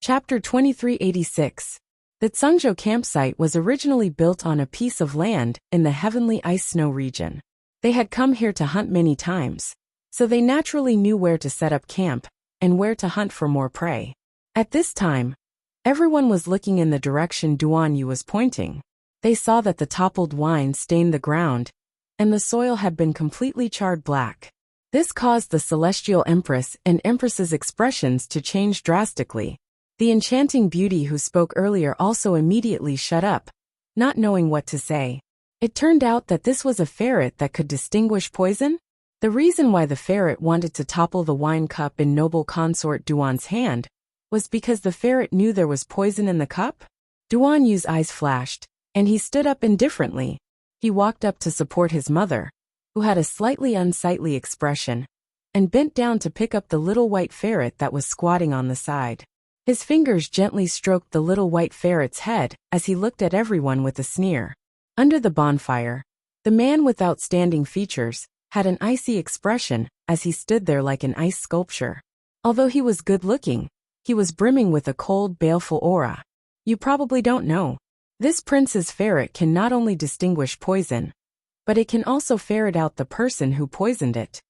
Chapter 2386. The Tsungzhou campsite was originally built on a piece of land in the heavenly ice snow region. They had come here to hunt many times, so they naturally knew where to set up camp and where to hunt for more prey. At this time, everyone was looking in the direction Duan Yu was pointing. They saw that the toppled wine stained the ground, and the soil had been completely charred black. This caused the Celestial Empress and Empress's expressions to change drastically. The enchanting beauty who spoke earlier also immediately shut up, not knowing what to say. It turned out that this was a ferret that could distinguish poison. The reason why the ferret wanted to topple the wine cup in noble consort Duan's hand was because the ferret knew there was poison in the cup. Duan Yu's eyes flashed, and he stood up indifferently. He walked up to support his mother, who had a slightly unsightly expression, and bent down to pick up the little white ferret that was squatting on the side. His fingers gently stroked the little white ferret's head as he looked at everyone with a sneer. Under the bonfire, the man with outstanding features had an icy expression as he stood there like an ice sculpture. Although he was good-looking, he was brimming with a cold, baleful aura. You probably don't know. This prince's ferret can not only distinguish poison, but it can also ferret out the person who poisoned it.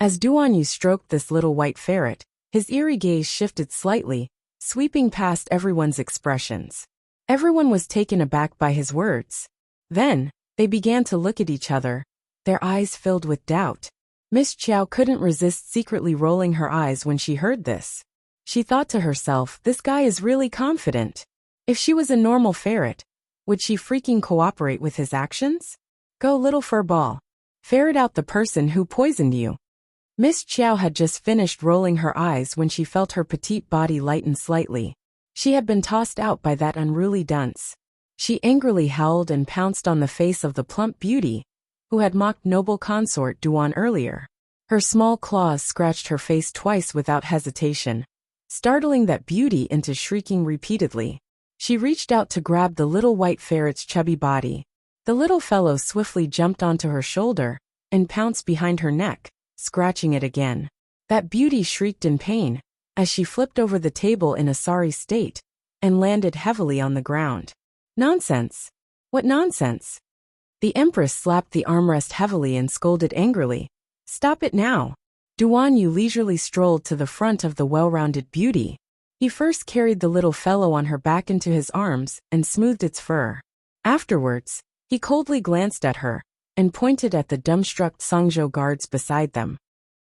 As Duan Yu stroked this little white ferret, his eerie gaze shifted slightly, sweeping past everyone's expressions. Everyone was taken aback by his words. Then, they began to look at each other, their eyes filled with doubt. Miss Chiao couldn't resist secretly rolling her eyes when she heard this. She thought to herself, this guy is really confident. If she was a normal ferret, would she freaking cooperate with his actions? Go little furball. Ferret out the person who poisoned you. Miss Chiao had just finished rolling her eyes when she felt her petite body lighten slightly. She had been tossed out by that unruly dunce. She angrily howled and pounced on the face of the plump beauty, who had mocked noble consort Duan earlier. Her small claws scratched her face twice without hesitation, startling that beauty into shrieking repeatedly. She reached out to grab the little white ferret's chubby body. The little fellow swiftly jumped onto her shoulder and pounced behind her neck, scratching it again. That beauty shrieked in pain as she flipped over the table in a sorry state and landed heavily on the ground. Nonsense! What nonsense! The Empress slapped the armrest heavily and scolded angrily. Stop it now! Duan Yu leisurely strolled to the front of the well-rounded beauty. He first carried the little fellow on her back into his arms and smoothed its fur. Afterwards, he coldly glanced at her and pointed at the dumbstruck Tsungzhou guards beside them.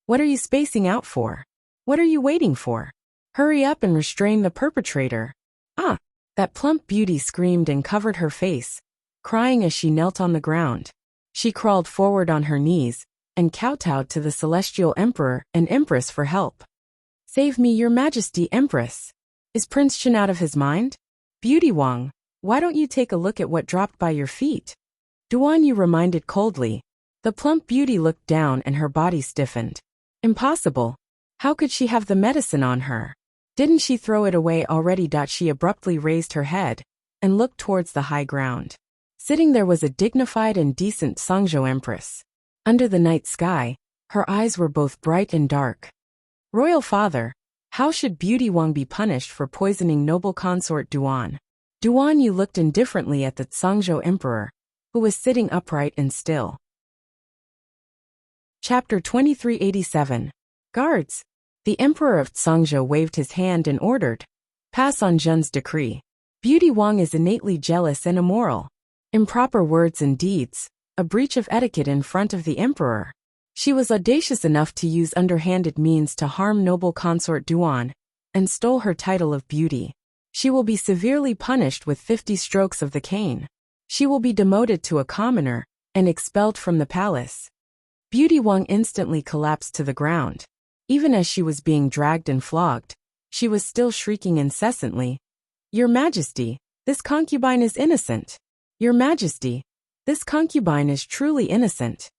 What are you spacing out for? What are you waiting for? Hurry up and restrain the perpetrator. Ah! That plump beauty screamed and covered her face, crying as she knelt on the ground. She crawled forward on her knees and kowtowed to the Celestial Emperor and Empress for help. Save me, Your Majesty, Empress. Is Prince Chen out of his mind? Beauty Wang, why don't you take a look at what dropped by your feet? Duan Yu reminded coldly. The plump beauty looked down and her body stiffened. Impossible. How could she have the medicine on her? Didn't she throw it away already? She abruptly raised her head and looked towards the high ground. Sitting there was a dignified and decent Tsungzhou Empress. Under the night sky, her eyes were both bright and dark. Royal Father, how should Beauty Wang be punished for poisoning noble consort Duan? Duan Yu looked indifferently at the Tsungzhou Emperor, who was sitting upright and still. Chapter 2387. Guards! The Emperor of Tsungzhou waved his hand and ordered, pass on Zhen's decree. Beauty Wang is innately jealous and immoral. Improper words and deeds, a breach of etiquette in front of the Emperor. She was audacious enough to use underhanded means to harm noble consort Duan, and stole her title of beauty. She will be severely punished with 50 strokes of the cane. She will be demoted to a commoner, and expelled from the palace. Beauty Wang instantly collapsed to the ground. Even as she was being dragged and flogged, she was still shrieking incessantly. Your Majesty, this concubine is innocent. Your Majesty, this concubine is truly innocent.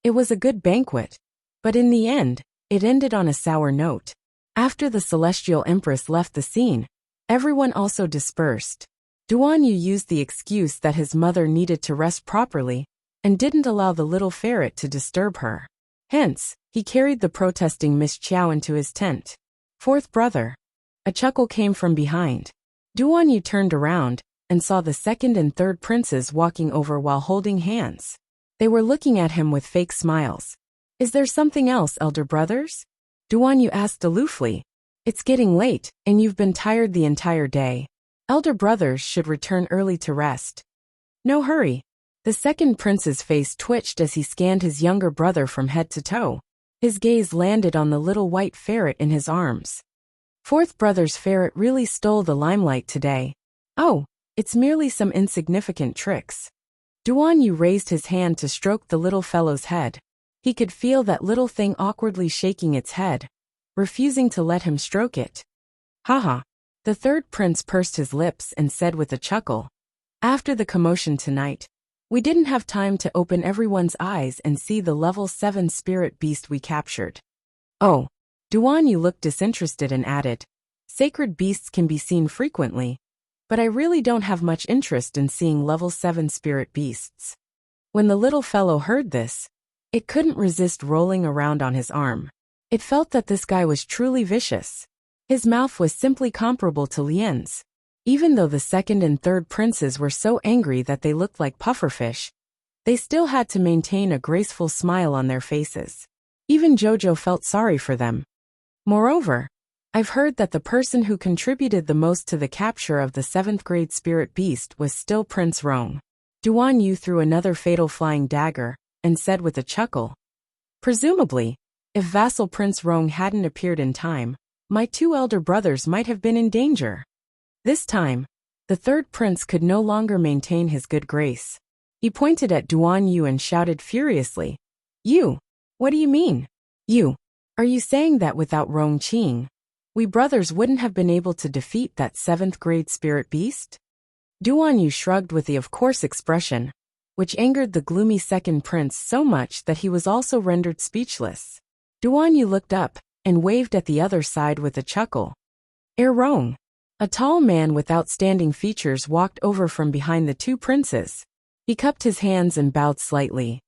It was a good banquet, but in the end, it ended on a sour note. After the Celestial Empress left the scene, everyone also dispersed. Duan Yu used the excuse that his mother needed to rest properly, and didn't allow the little ferret to disturb her. Hence, he carried the protesting Miss Chiao into his tent. Fourth brother. A chuckle came from behind. Duan Yu turned around and saw the second and third princes walking over while holding hands. They were looking at him with fake smiles. Is there something else, elder brothers? Duan Yu asked aloofly. It's getting late, and you've been tired the entire day. Elder brothers should return early to rest. No hurry. The second prince's face twitched as he scanned his younger brother from head to toe. His gaze landed on the little white ferret in his arms. Fourth brother's ferret really stole the limelight today. Oh, it's merely some insignificant tricks. Duan Yu raised his hand to stroke the little fellow's head. He could feel that little thing awkwardly shaking its head, refusing to let him stroke it. Haha. The third prince pursed his lips and said with a chuckle. After the commotion tonight, we didn't have time to open everyone's eyes and see the level 7 spirit beast we captured. Oh. Duan Yu looked disinterested and added, sacred beasts can be seen frequently, but I really don't have much interest in seeing level 7 spirit beasts. When the little fellow heard this, it couldn't resist rolling around on his arm. It felt that this guy was truly vicious. His mouth was simply comparable to Lien's. Even though the second and third princes were so angry that they looked like pufferfish, they still had to maintain a graceful smile on their faces. Even Jojo felt sorry for them. Moreover, I've heard that the person who contributed the most to the capture of the 7th grade spirit beast was still Prince Rong. Duan Yu threw another fatal flying dagger and said with a chuckle. Presumably, if vassal Prince Rong hadn't appeared in time, my 2 elder brothers might have been in danger. This time, the third prince could no longer maintain his good grace. He pointed at Duan Yu and shouted furiously. You! What do you mean? You! Are you saying that without Rong Qing, we brothers wouldn't have been able to defeat that 7th grade spirit beast? Duan Yu shrugged with the of course expression, which angered the gloomy second prince so much that he was also rendered speechless. Duan Yu looked up and waved at the other side with a chuckle. Rong. A tall man with outstanding features walked over from behind the 2 princes. He cupped his hands and bowed slightly.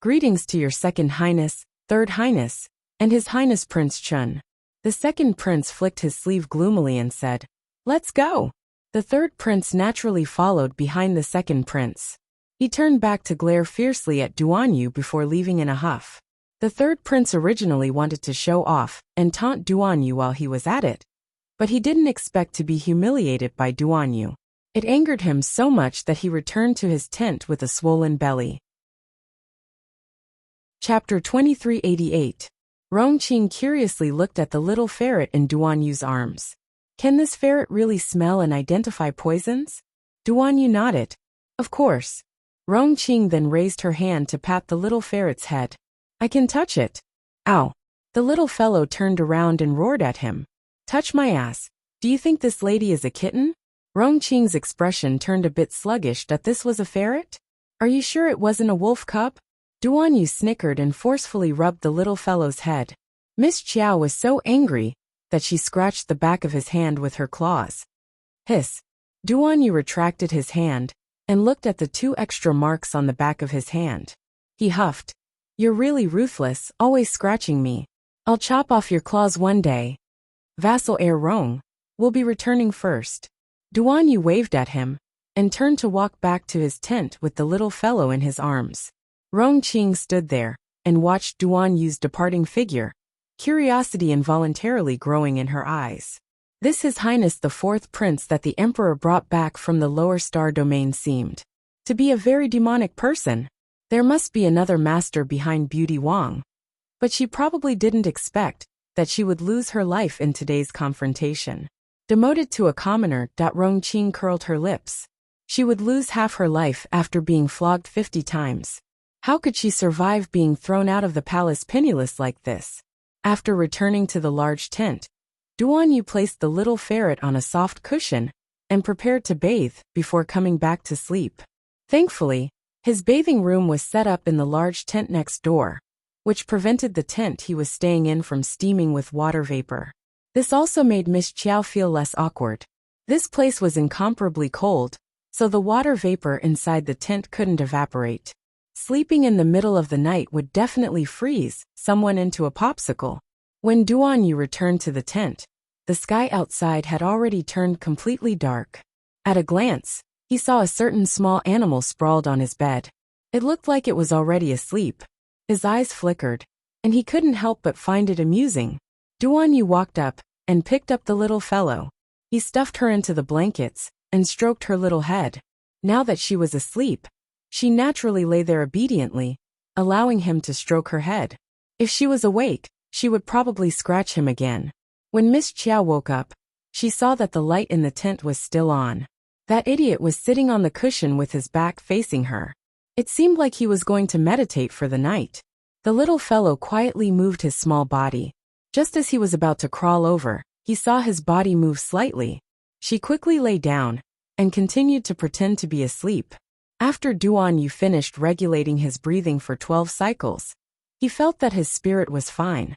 Greetings to your second highness, third highness, and his highness Prince Chun. The second prince flicked his sleeve gloomily and said, Let's go. The third prince naturally followed behind the second prince. He turned back to glare fiercely at Duan Yu before leaving in a huff. The third prince originally wanted to show off and taunt Duan Yu while he was at it, but he didn't expect to be humiliated by Duan Yu. It angered him so much that he returned to his tent with a swollen belly. Chapter 2388. Rong Qing curiously looked at the little ferret in Duan Yu's arms. Can this ferret really smell and identify poisons? Duan Yu nodded. Of course. Rong Qing then raised her hand to pat the little ferret's head. I can touch it. Ow. The little fellow turned around and roared at him. Touch my ass. Do you think this lady is a kitten? Rong Qing's expression turned a bit sluggish that this was a ferret? Are you sure it wasn't a wolf cub? Duan Yu snickered and forcefully rubbed the little fellow's head. Miss Chiao was so angry that she scratched the back of his hand with her claws. Hiss. Duan Yu retracted his hand and looked at the 2 extra marks on the back of his hand. He huffed. You're really ruthless, always scratching me. I'll chop off your claws one day. Vassal Rong will be returning first. Duan Yu waved at him and turned to walk back to his tent with the little fellow in his arms. Rong Qing stood there and watched Duan Yu's departing figure, curiosity involuntarily growing in her eyes. This His Highness the 4th Prince that the Emperor brought back from the lower star domain seemed to be a very demonic person. There must be another master behind Beauty Wong. But she probably didn't expect that she would lose her life in today's confrontation. Demoted to a commoner, Rong Qing curled her lips. She would lose half her life after being flogged 50 times. How could she survive being thrown out of the palace penniless like this? After returning to the large tent, Duan Yu placed the little ferret on a soft cushion and prepared to bathe before coming back to sleep. Thankfully, his bathing room was set up in the large tent next door, which prevented the tent he was staying in from steaming with water vapor. This also made Miss Chiao feel less awkward. This place was incomparably cold, so the water vapor inside the tent couldn't evaporate. Sleeping in the middle of the night would definitely freeze someone into a popsicle. When Duan Yu returned to the tent, the sky outside had already turned completely dark. At a glance, he saw a certain small animal sprawled on his bed. It looked like it was already asleep. His eyes flickered, and he couldn't help but find it amusing. Duan Yu walked up and picked up the little fellow. He stuffed her into the blankets and stroked her little head. Now that she was asleep, she naturally lay there obediently, allowing him to stroke her head. If she was awake, she would probably scratch him again. When Miss Chiao woke up, she saw that the light in the tent was still on. That idiot was sitting on the cushion with his back facing her. It seemed like he was going to meditate for the night. The little fellow quietly moved his small body. Just as he was about to crawl over, he saw his body move slightly. She quickly lay down and continued to pretend to be asleep. After Duan Yu finished regulating his breathing for 12 cycles, he felt that his spirit was fine.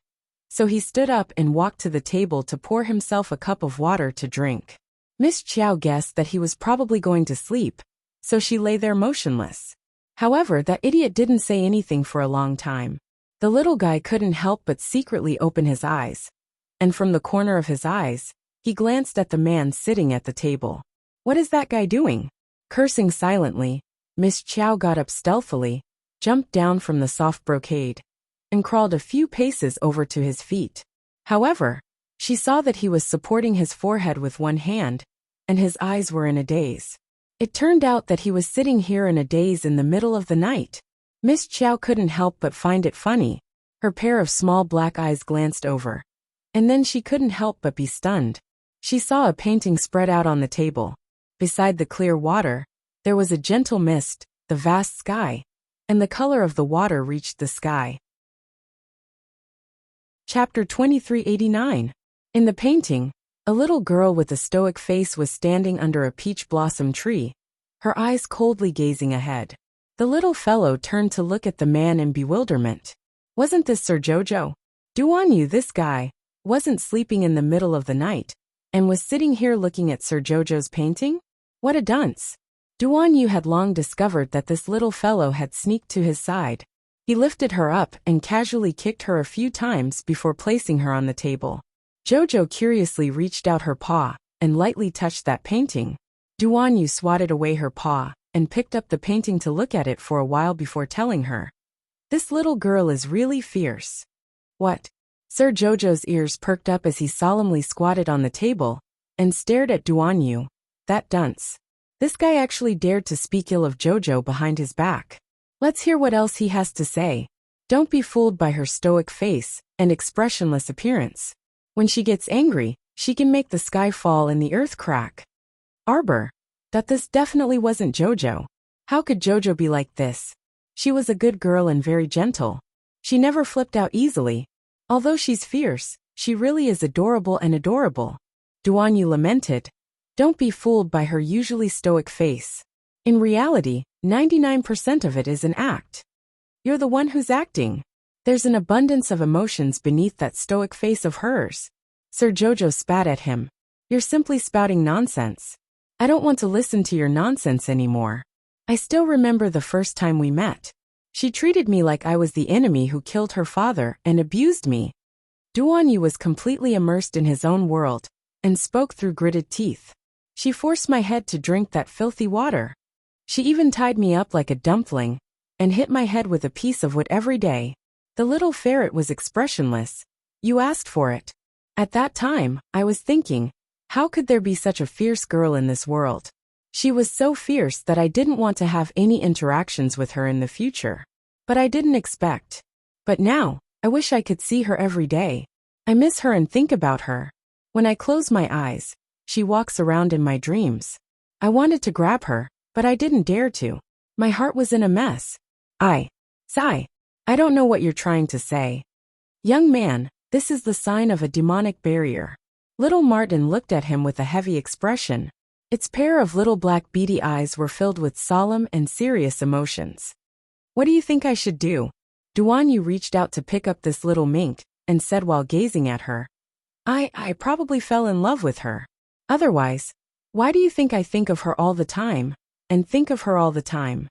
So he stood up and walked to the table to pour himself a cup of water to drink. Miss Chiao guessed that he was probably going to sleep, so she lay there motionless. However, that idiot didn't say anything for a long time. The little guy couldn't help but secretly open his eyes, and from the corner of his eyes, he glanced at the man sitting at the table. What is that guy doing? Cursing silently, Miss Chiao got up stealthily, jumped down from the soft brocade, and crawled a few paces over to his feet. However, she saw that he was supporting his forehead with one hand, and his eyes were in a daze. It turned out that he was sitting here in a daze in the middle of the night. Miss Chiao couldn't help but find it funny. Her pair of small black eyes glanced over. And then she couldn't help but be stunned. She saw a painting spread out on the table. Beside the clear water, there was a gentle mist, the vast sky, and the color of the water reached the sky. Chapter 2389. In the painting, a little girl with a stoic face was standing under a peach blossom tree, her eyes coldly gazing ahead. The little fellow turned to look at the man in bewilderment. Wasn't this Sir Jojo? Duan Yu, this guy, wasn't sleeping in the middle of the night, and was sitting here looking at Sir Jojo's painting? What a dunce! Duan Yu had long discovered that this little fellow had sneaked to his side. He lifted her up and casually kicked her a few times before placing her on the table. Jojo curiously reached out her paw and lightly touched that painting. Duan Yu swatted away her paw and picked up the painting to look at it for a while before telling her, "This little girl is really fierce." What? Sir Jojo's ears perked up as he solemnly squatted on the table and stared at Duan Yu. That dunce. This guy actually dared to speak ill of Jojo behind his back. Let's hear what else he has to say. Don't be fooled by her stoic face and expressionless appearance. When she gets angry, she can make the sky fall and the earth crack. Arbor. That this definitely wasn't Jojo. How could Jojo be like this? She was a good girl and very gentle. She never flipped out easily. Although she's fierce, she really is adorable and adorable. Duan Yu lamented. Don't be fooled by her usually stoic face. In reality, 99% of it is an act. You're the one who's acting. There's an abundance of emotions beneath that stoic face of hers. Sir Jojo spat at him. You're simply spouting nonsense. I don't want to listen to your nonsense anymore. I still remember the first time we met. She treated me like I was the enemy who killed her father and abused me. Duan Yu was completely immersed in his own world and spoke through gritted teeth. She forced my head to drink that filthy water. She even tied me up like a dumpling and hit my head with a piece of wood every day. The little ferret was expressionless. You asked for it. At that time, I was thinking, how could there be such a fierce girl in this world? She was so fierce that I didn't want to have any interactions with her in the future. But I didn't expect. But now, I wish I could see her every day. I miss her and think about her. When I close my eyes, she walks around in my dreams. I wanted to grab her, but I didn't dare to. My heart was in a mess. Sigh. I don't know what you're trying to say. Young man, this is the sign of a demonic barrier. Little Martin looked at him with a heavy expression. Its pair of little black beady eyes were filled with solemn and serious emotions. What do you think I should do? Duan Yu reached out to pick up this little mink and said while gazing at her. I probably fell in love with her. Otherwise, why do you think I think of her all the time, and think of her all the time?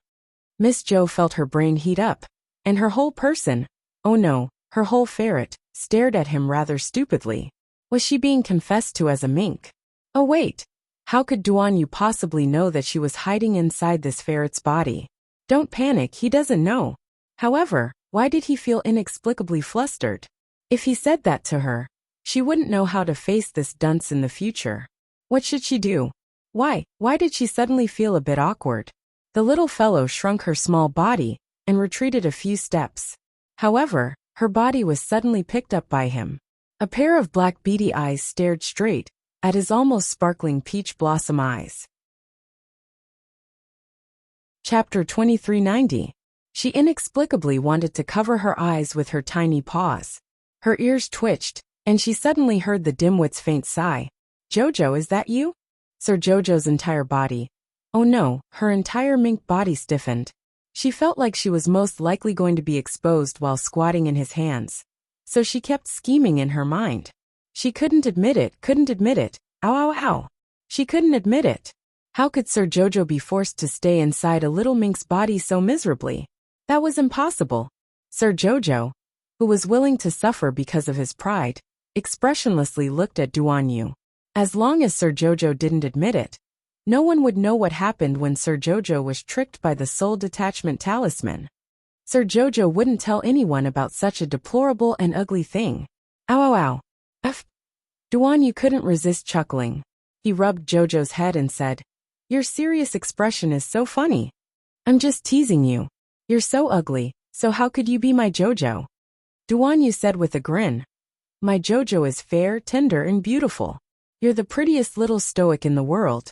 Miss Jo felt her brain heat up, and her whole person, oh no, her whole ferret, stared at him rather stupidly. Was she being confessed to as a mink? Oh wait. How could Duan Yu possibly know that she was hiding inside this ferret's body? Don't panic, he doesn't know. However, why did he feel inexplicably flustered? If he said that to her, she wouldn't know how to face this dunce in the future. What should she do? Why did she suddenly feel a bit awkward? The little fellow shrunk her small body and retreated a few steps. However, her body was suddenly picked up by him. A pair of black beady eyes stared straight at his almost sparkling peach blossom eyes. Chapter 2390. She inexplicably wanted to cover her eyes with her tiny paws. Her ears twitched, and she suddenly heard the dimwit's faint sigh. Jojo, is that you? Sir Jojo's entire body. Oh no, her entire mink body stiffened. She felt like she was most likely going to be exposed while squatting in his hands. So she kept scheming in her mind. She couldn't admit it. Ow ow ow. She couldn't admit it. How could Sir Jojo be forced to stay inside a little mink's body so miserably? That was impossible. Sir Jojo, who was willing to suffer because of his pride, expressionlessly looked at Duan Yu. As long as Sir Jojo didn't admit it, no one would know what happened when Sir Jojo was tricked by the soul detachment talisman. Sir Jojo wouldn't tell anyone about such a deplorable and ugly thing. Ow ow ow. Duan Yu couldn't resist chuckling. He rubbed Jojo's head and said, "Your serious expression is so funny. I'm just teasing you. You're so ugly, so how could you be my Jojo?" Duan Yu said with a grin, "My Jojo is fair, tender, and beautiful. You're the prettiest little stoic in the world."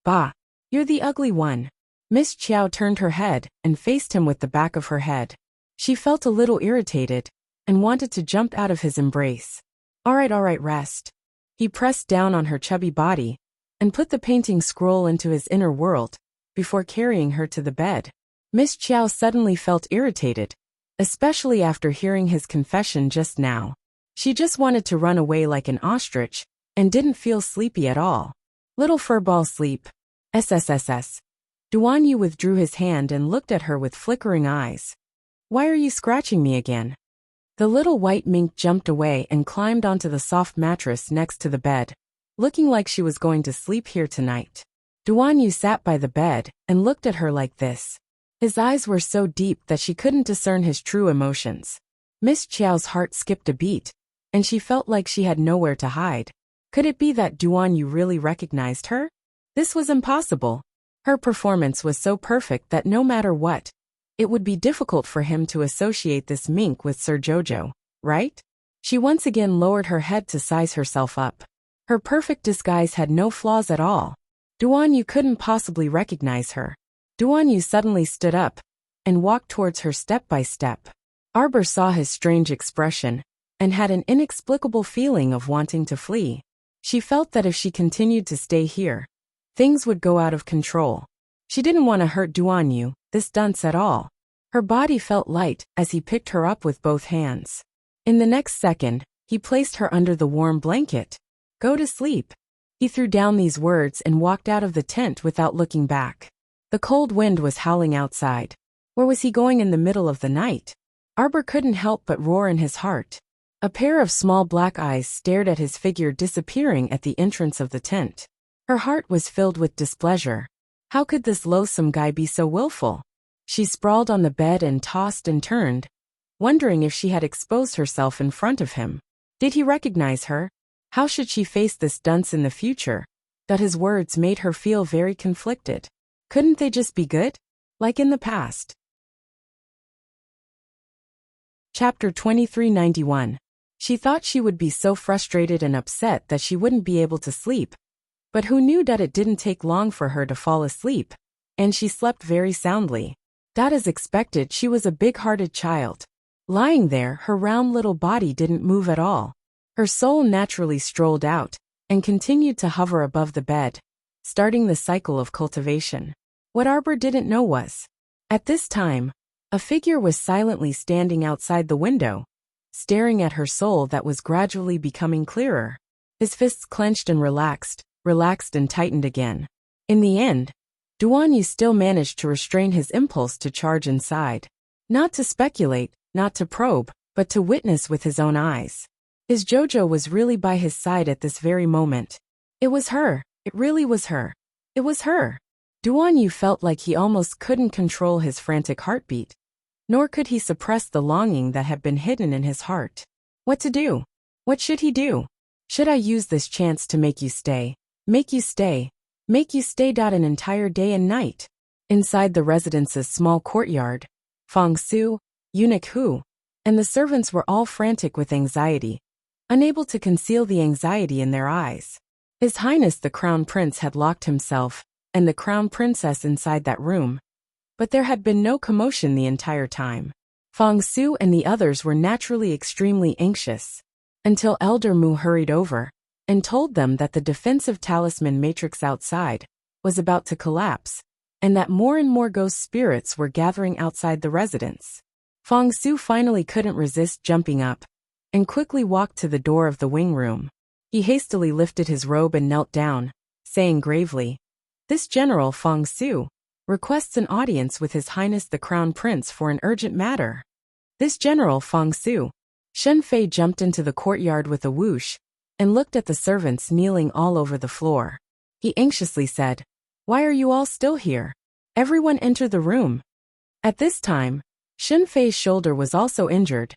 "Bah, you're the ugly one." Miss Chiao turned her head and faced him with the back of her head. She felt a little irritated and wanted to jump out of his embrace. All right, rest." He pressed down on her chubby body and put the painting scroll into his inner world before carrying her to the bed. Miss Chiao suddenly felt irritated, especially after hearing his confession just now. She just wanted to run away like an ostrich and didn't feel sleepy at all. Little furball sleep. SSSS. Duan Yu withdrew his hand and looked at her with flickering eyes. "Why are you scratching me again?" The little white mink jumped away and climbed onto the soft mattress next to the bed, looking like she was going to sleep here tonight. Duan Yu sat by the bed and looked at her like this. His eyes were so deep that she couldn't discern his true emotions. Miss Chiao's heart skipped a beat, and she felt like she had nowhere to hide. Could it be that Duan Yu really recognized her? This was impossible. Her performance was so perfect that no matter what, it would be difficult for him to associate this mink with Sir Jojo, right? She once again lowered her head to size herself up. Her perfect disguise had no flaws at all. Duan Yu couldn't possibly recognize her. Duan Yu suddenly stood up and walked towards her step by step. Arbor saw his strange expression and had an inexplicable feeling of wanting to flee. She felt that if she continued to stay here, things would go out of control. She didn't want to hurt Duan Yu, this dunce, at all. Her body felt light as he picked her up with both hands. In the next second, he placed her under the warm blanket. "Go to sleep." He threw down these words and walked out of the tent without looking back. The cold wind was howling outside. Where was he going in the middle of the night? Arbor couldn't help but roar in his heart. A pair of small black eyes stared at his figure disappearing at the entrance of the tent. Her heart was filled with displeasure. How could this loathsome guy be so willful? She sprawled on the bed and tossed and turned, wondering if she had exposed herself in front of him. Did he recognize her? How should she face this dunce in the future? That his words made her feel very conflicted. Couldn't they just be good? Like in the past. Chapter 2391. She thought she would be so frustrated and upset that she wouldn't be able to sleep. But who knew that it didn't take long for her to fall asleep, and she slept very soundly. That as expected, she was a big-hearted child. Lying there, her round little body didn't move at all. Her soul naturally strolled out and continued to hover above the bed, starting the cycle of cultivation. What Arbor didn't know was, at this time, a figure was silently standing outside the window, staring at her soul that was gradually becoming clearer. His fists clenched and relaxed and tightened again. In the end, Duan Yu still managed to restrain his impulse to charge inside. Not to speculate, not to probe, but to witness with his own eyes. His Jojo was really by his side at this very moment. It was her. It really was her. It was her. Duan Yu felt like he almost couldn't control his frantic heartbeat. Nor could he suppress the longing that had been hidden in his heart. What to do? What should he do? Should I use this chance to make you stay? Make you stay? Make you stay. An entire day and night. Inside the residence's small courtyard, Feng Su, Eunuch Hu, and the servants were all frantic with anxiety, unable to conceal the anxiety in their eyes. His Highness the Crown Prince had locked himself and the Crown Princess inside that room, but there had been no commotion the entire time. Feng Su and the others were naturally extremely anxious, until Elder Mu hurried over and told them that the defensive talisman matrix outside was about to collapse, and that more and more ghost spirits were gathering outside the residence. Feng Su finally couldn't resist jumping up and quickly walked to the door of the wing room. He hastily lifted his robe and knelt down, saying gravely, "This General Feng Su requests an audience with His Highness the Crown Prince for an urgent matter." This General Feng Su. Shen Fei jumped into the courtyard with a whoosh and looked at the servants kneeling all over the floor. He anxiously said, "Why are you all still here? Everyone enter the room." At this time, Shen Fei's shoulder was also injured,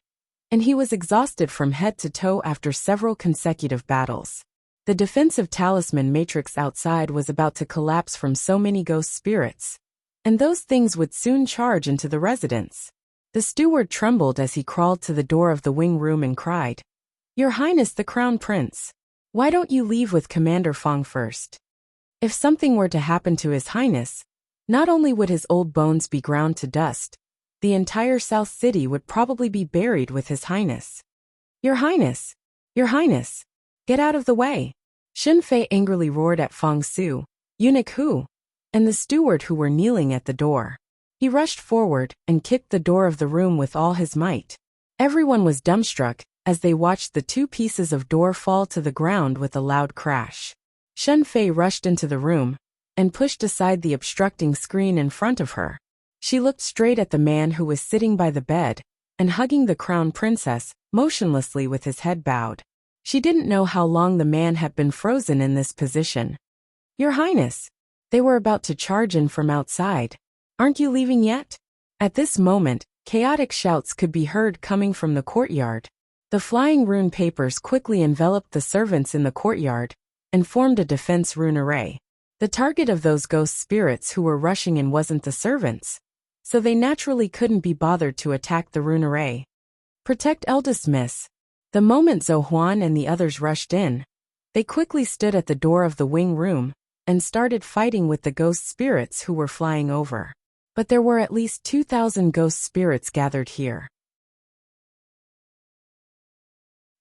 and he was exhausted from head to toe after several consecutive battles. The defensive talisman matrix outside was about to collapse from so many ghost spirits, and those things would soon charge into the residence. The steward trembled as he crawled to the door of the wing room and cried, "Your Highness the Crown Prince, why don't you leave with Commander Feng first? If something were to happen to His Highness, not only would his old bones be ground to dust, the entire South City would probably be buried with His Highness. Your Highness! Your Highness! Get out of the way!" Shen Fei angrily roared at Feng Su, Eunuch Hu, and the steward who were kneeling at the door. He rushed forward and kicked the door of the room with all his might. Everyone was dumbstruck as they watched the two pieces of door fall to the ground with a loud crash. Shen Fei rushed into the room and pushed aside the obstructing screen in front of her. She looked straight at the man who was sitting by the bed and hugging the Crown Princess, motionlessly with his head bowed. She didn't know how long the man had been frozen in this position. "Your Highness!" They were about to charge in from outside. "Aren't you leaving yet?" At this moment, chaotic shouts could be heard coming from the courtyard. The flying rune papers quickly enveloped the servants in the courtyard and formed a defense rune array. The target of those ghost spirits who were rushing in wasn't the servants, so they naturally couldn't be bothered to attack the rune array. "Protect eldest miss." The moment Zhou Huan and the others rushed in, they quickly stood at the door of the wing room and started fighting with the ghost spirits who were flying over. But there were at least 2,000 ghost spirits gathered here.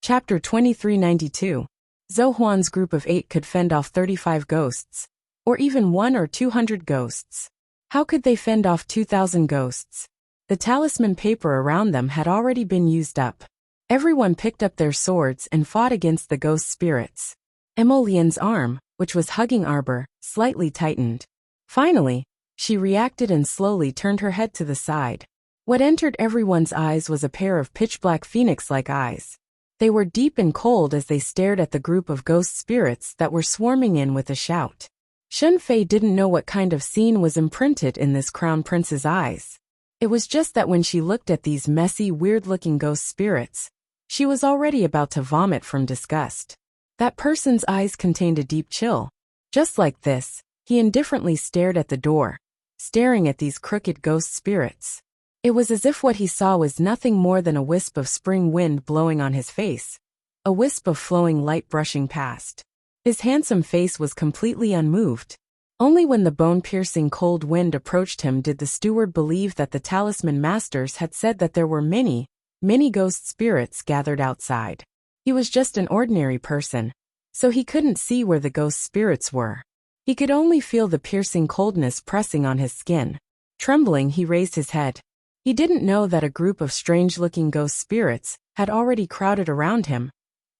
Chapter 2392. Zhou Huan's group of 8 could fend off 35 ghosts, or even 100 or 200 ghosts. How could they fend off 2,000 ghosts? The talisman paper around them had already been used up. Everyone picked up their swords and fought against the ghost spirits. Emolian's arm, which was hugging Arbor, slightly tightened. Finally, she reacted and slowly turned her head to the side. What entered everyone's eyes was a pair of pitch-black phoenix-like eyes. They were deep and cold as they stared at the group of ghost spirits that were swarming in with a shout. Shen Fei didn't know what kind of scene was imprinted in this crown prince's eyes. It was just that when she looked at these messy, weird-looking ghost spirits, she was already about to vomit from disgust. That person's eyes contained a deep chill. Just like this, he indifferently stared at the door, staring at these crooked ghost spirits. It was as if what he saw was nothing more than a wisp of spring wind blowing on his face, a wisp of flowing light brushing past. His handsome face was completely unmoved. Only when the bone-piercing cold wind approached him did the steward believe that the talisman masters had said that there were many ghost spirits gathered outside. He was just an ordinary person, so he couldn't see where the ghost spirits were. He could only feel the piercing coldness pressing on his skin. Trembling, he raised his head. He didn't know that a group of strange-looking ghost spirits had already crowded around him,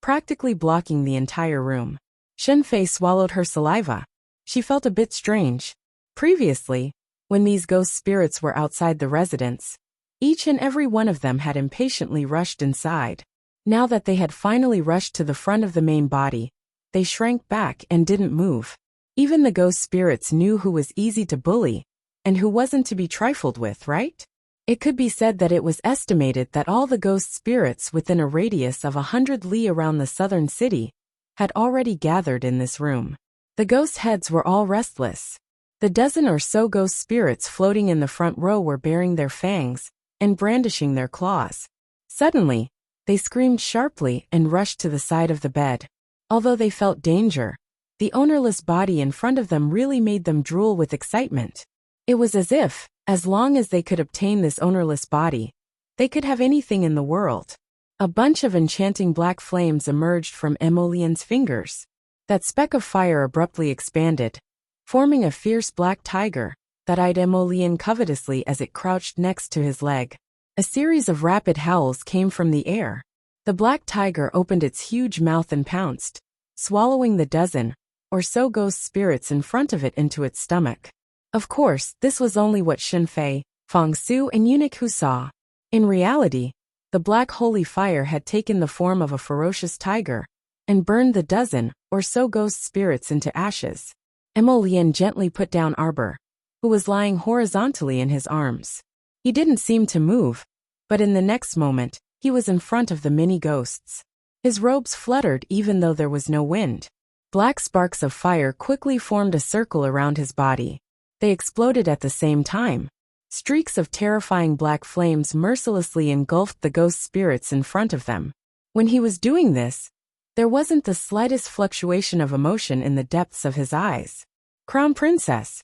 practically blocking the entire room. Shen Fei swallowed her saliva. She felt a bit strange. Previously, when these ghost spirits were outside the residence, each and every one of them had impatiently rushed inside. Now that they had finally rushed to the front of the main body, they shrank back and didn't move. Even the ghost spirits knew who was easy to bully and who wasn't to be trifled with, right? It could be said that it was estimated that all the ghost spirits within a radius of 100 li around the southern city had already gathered in this room. The ghost heads were all restless. The dozen or so ghost spirits floating in the front row were baring their fangs and brandishing their claws. Suddenly, they screamed sharply and rushed to the side of the bed. Although they felt danger, the ownerless body in front of them really made them drool with excitement. It was as if, as long as they could obtain this ownerless body, they could have anything in the world. A bunch of enchanting black flames emerged from Emolien's fingers. That speck of fire abruptly expanded, forming a fierce black tiger that eyed Emolien covetously as it crouched next to his leg. A series of rapid howls came from the air. The black tiger opened its huge mouth and pounced, swallowing the dozen or so ghost spirits in front of it into its stomach. Of course, this was only what Shenfei, Feng Su and Eunuch Hu saw. In reality, the black holy fire had taken the form of a ferocious tiger and burned the dozen or so ghost spirits into ashes. Emolien gently put down Arbor, who was lying horizontally in his arms. He didn't seem to move, but in the next moment, he was in front of the many ghosts. His robes fluttered even though there was no wind. Black sparks of fire quickly formed a circle around his body. They exploded at the same time. Streaks of terrifying black flames mercilessly engulfed the ghost spirits in front of them. When he was doing this, there wasn't the slightest fluctuation of emotion in the depths of his eyes. "Crown Princess!"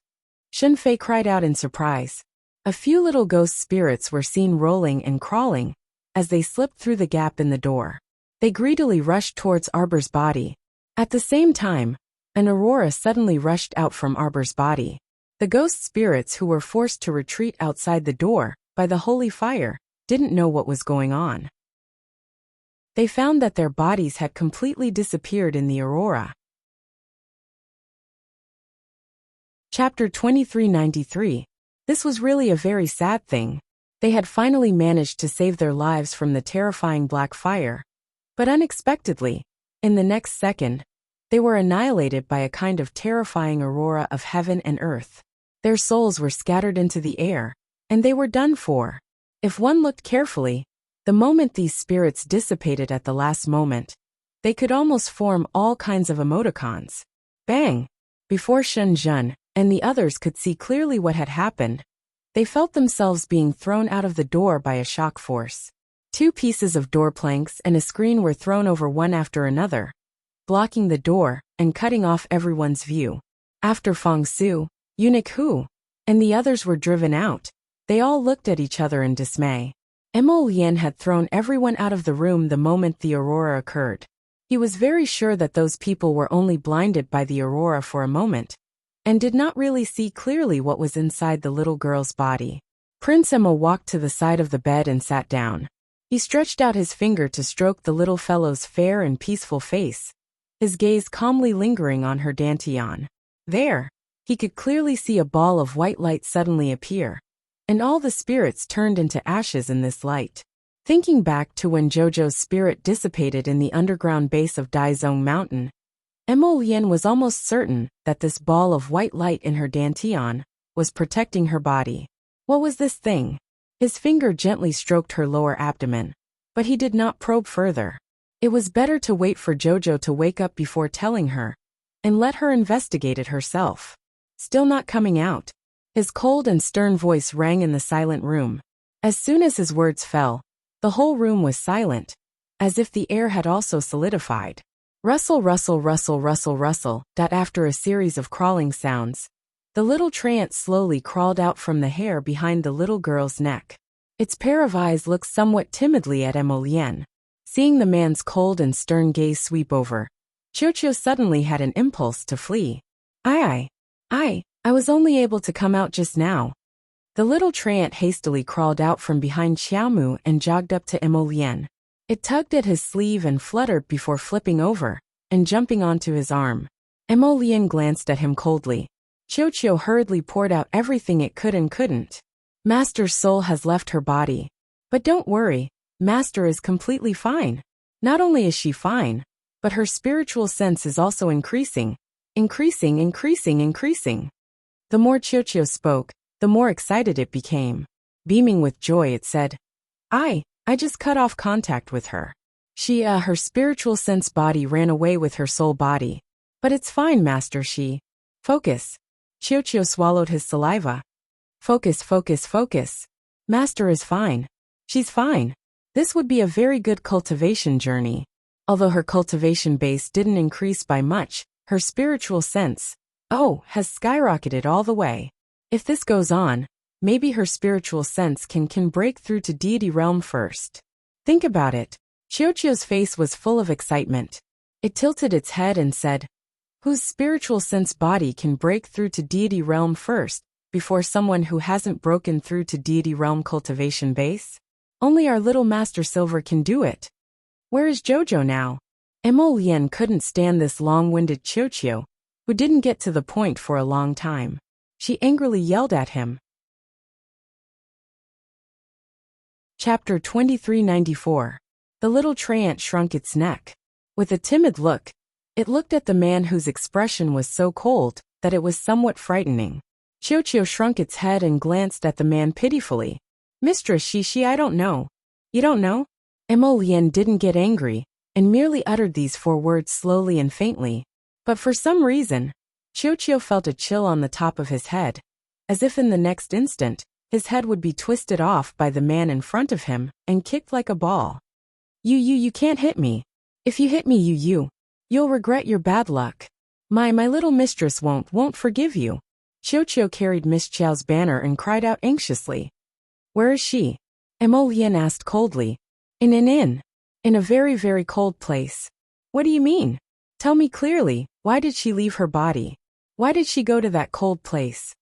Shenfei cried out in surprise. A few little ghost spirits were seen rolling and crawling as they slipped through the gap in the door. They greedily rushed towards Arbor's body. At the same time, an aurora suddenly rushed out from Arbor's body. The ghost spirits who were forced to retreat outside the door by the holy fire didn't know what was going on. They found that their bodies had completely disappeared in the aurora. Chapter 2393. This was really a very sad thing. They had finally managed to save their lives from the terrifying black fire. But unexpectedly, in the next second, they were annihilated by a kind of terrifying aurora of heaven and earth. Their souls were scattered into the air, and they were done for. If one looked carefully, the moment these spirits dissipated at the last moment, they could almost form all kinds of emoticons. Bang! Before Shen Zhen and the others could see clearly what had happened, they felt themselves being thrown out of the door by a shock force. 2 pieces of door planks and a screen were thrown over one after another, blocking the door and cutting off everyone's view. After Feng Su, Eunuch Hu, and the others were driven out, they all looked at each other in dismay. Emolien had thrown everyone out of the room the moment the aurora occurred. He was very sure that those people were only blinded by the aurora for a moment, and did not really see clearly what was inside the little girl's body. Prince Emma walked to the side of the bed and sat down. He stretched out his finger to stroke the little fellow's fair and peaceful face, his gaze calmly lingering on her dantian. There, he could clearly see a ball of white light suddenly appear, and all the spirits turned into ashes in this light. Thinking back to when Jojo's spirit dissipated in the underground base of Daizong Mountain, Emolien was almost certain that this ball of white light in her dantian was protecting her body. What was this thing? His finger gently stroked her lower abdomen, but he did not probe further. It was better to wait for Jojo to wake up before telling her, and let her investigate it herself. Still not coming out. His cold and stern voice rang in the silent room. As soon as his words fell, the whole room was silent, as if the air had also solidified. Rustle, rustle, rustle, rustle, rustle. After a series of crawling sounds, the little treant slowly crawled out from the hair behind the little girl's neck. Its pair of eyes looked somewhat timidly at Emolien. Seeing the man's cold and stern gaze sweep over, Qiuqiu suddenly had an impulse to flee. I was only able to come out just now. The little treant hastily crawled out from behind Xiaomu and jogged up to Emolien. It tugged at his sleeve and fluttered before flipping over and jumping onto his arm. Emolien glanced at him coldly. Qiuqiu hurriedly poured out everything it could and couldn't. Master's soul has left her body. But don't worry, Master is completely fine. Not only is she fine, but her spiritual sense is also increasing. Increasing. The more Chiuchiu spoke, the more excited it became. Beaming with joy, it said, I just cut off contact with her. Her spiritual sense body ran away with her soul body. But it's fine, Master, Focus. Chiuchiu swallowed his saliva. Focus. Master is fine. She's fine. This would be a very good cultivation journey. Although her cultivation base didn't increase by much, her spiritual sense, has skyrocketed all the way. If this goes on, maybe her spiritual sense can break through to deity realm first. Think about it. Chiuchiu's face was full of excitement. It tilted its head and said, whose spiritual sense body can break through to deity realm first, before someone who hasn't broken through to deity realm cultivation base? Only our little Master Silver can do it. Where is Jojo now? Emolian couldn't stand this long-winded Chiuchiu, who didn't get to the point for a long time. She angrily yelled at him. Chapter 2394. The little treant shrunk its neck. With a timid look, it looked at the man whose expression was so cold that it was somewhat frightening. Chiuchiu shrunk its head and glanced at the man pitifully. Mistress Shishi, I don't know. You don't know? Emolian didn't get angry, and merely uttered these 4 words slowly and faintly. But for some reason, Chiuchiu felt a chill on the top of his head, as if in the next instant, his head would be twisted off by the man in front of him and kicked like a ball. You can't hit me. If you hit me, you'll regret your bad luck. My little mistress won't forgive you. Chiuchiu carried Miss Chiao's banner and cried out anxiously. Where is she? Emolian asked coldly. In a very, very cold place. What do you mean? Tell me clearly, why did she leave her body? Why did she go to that cold place?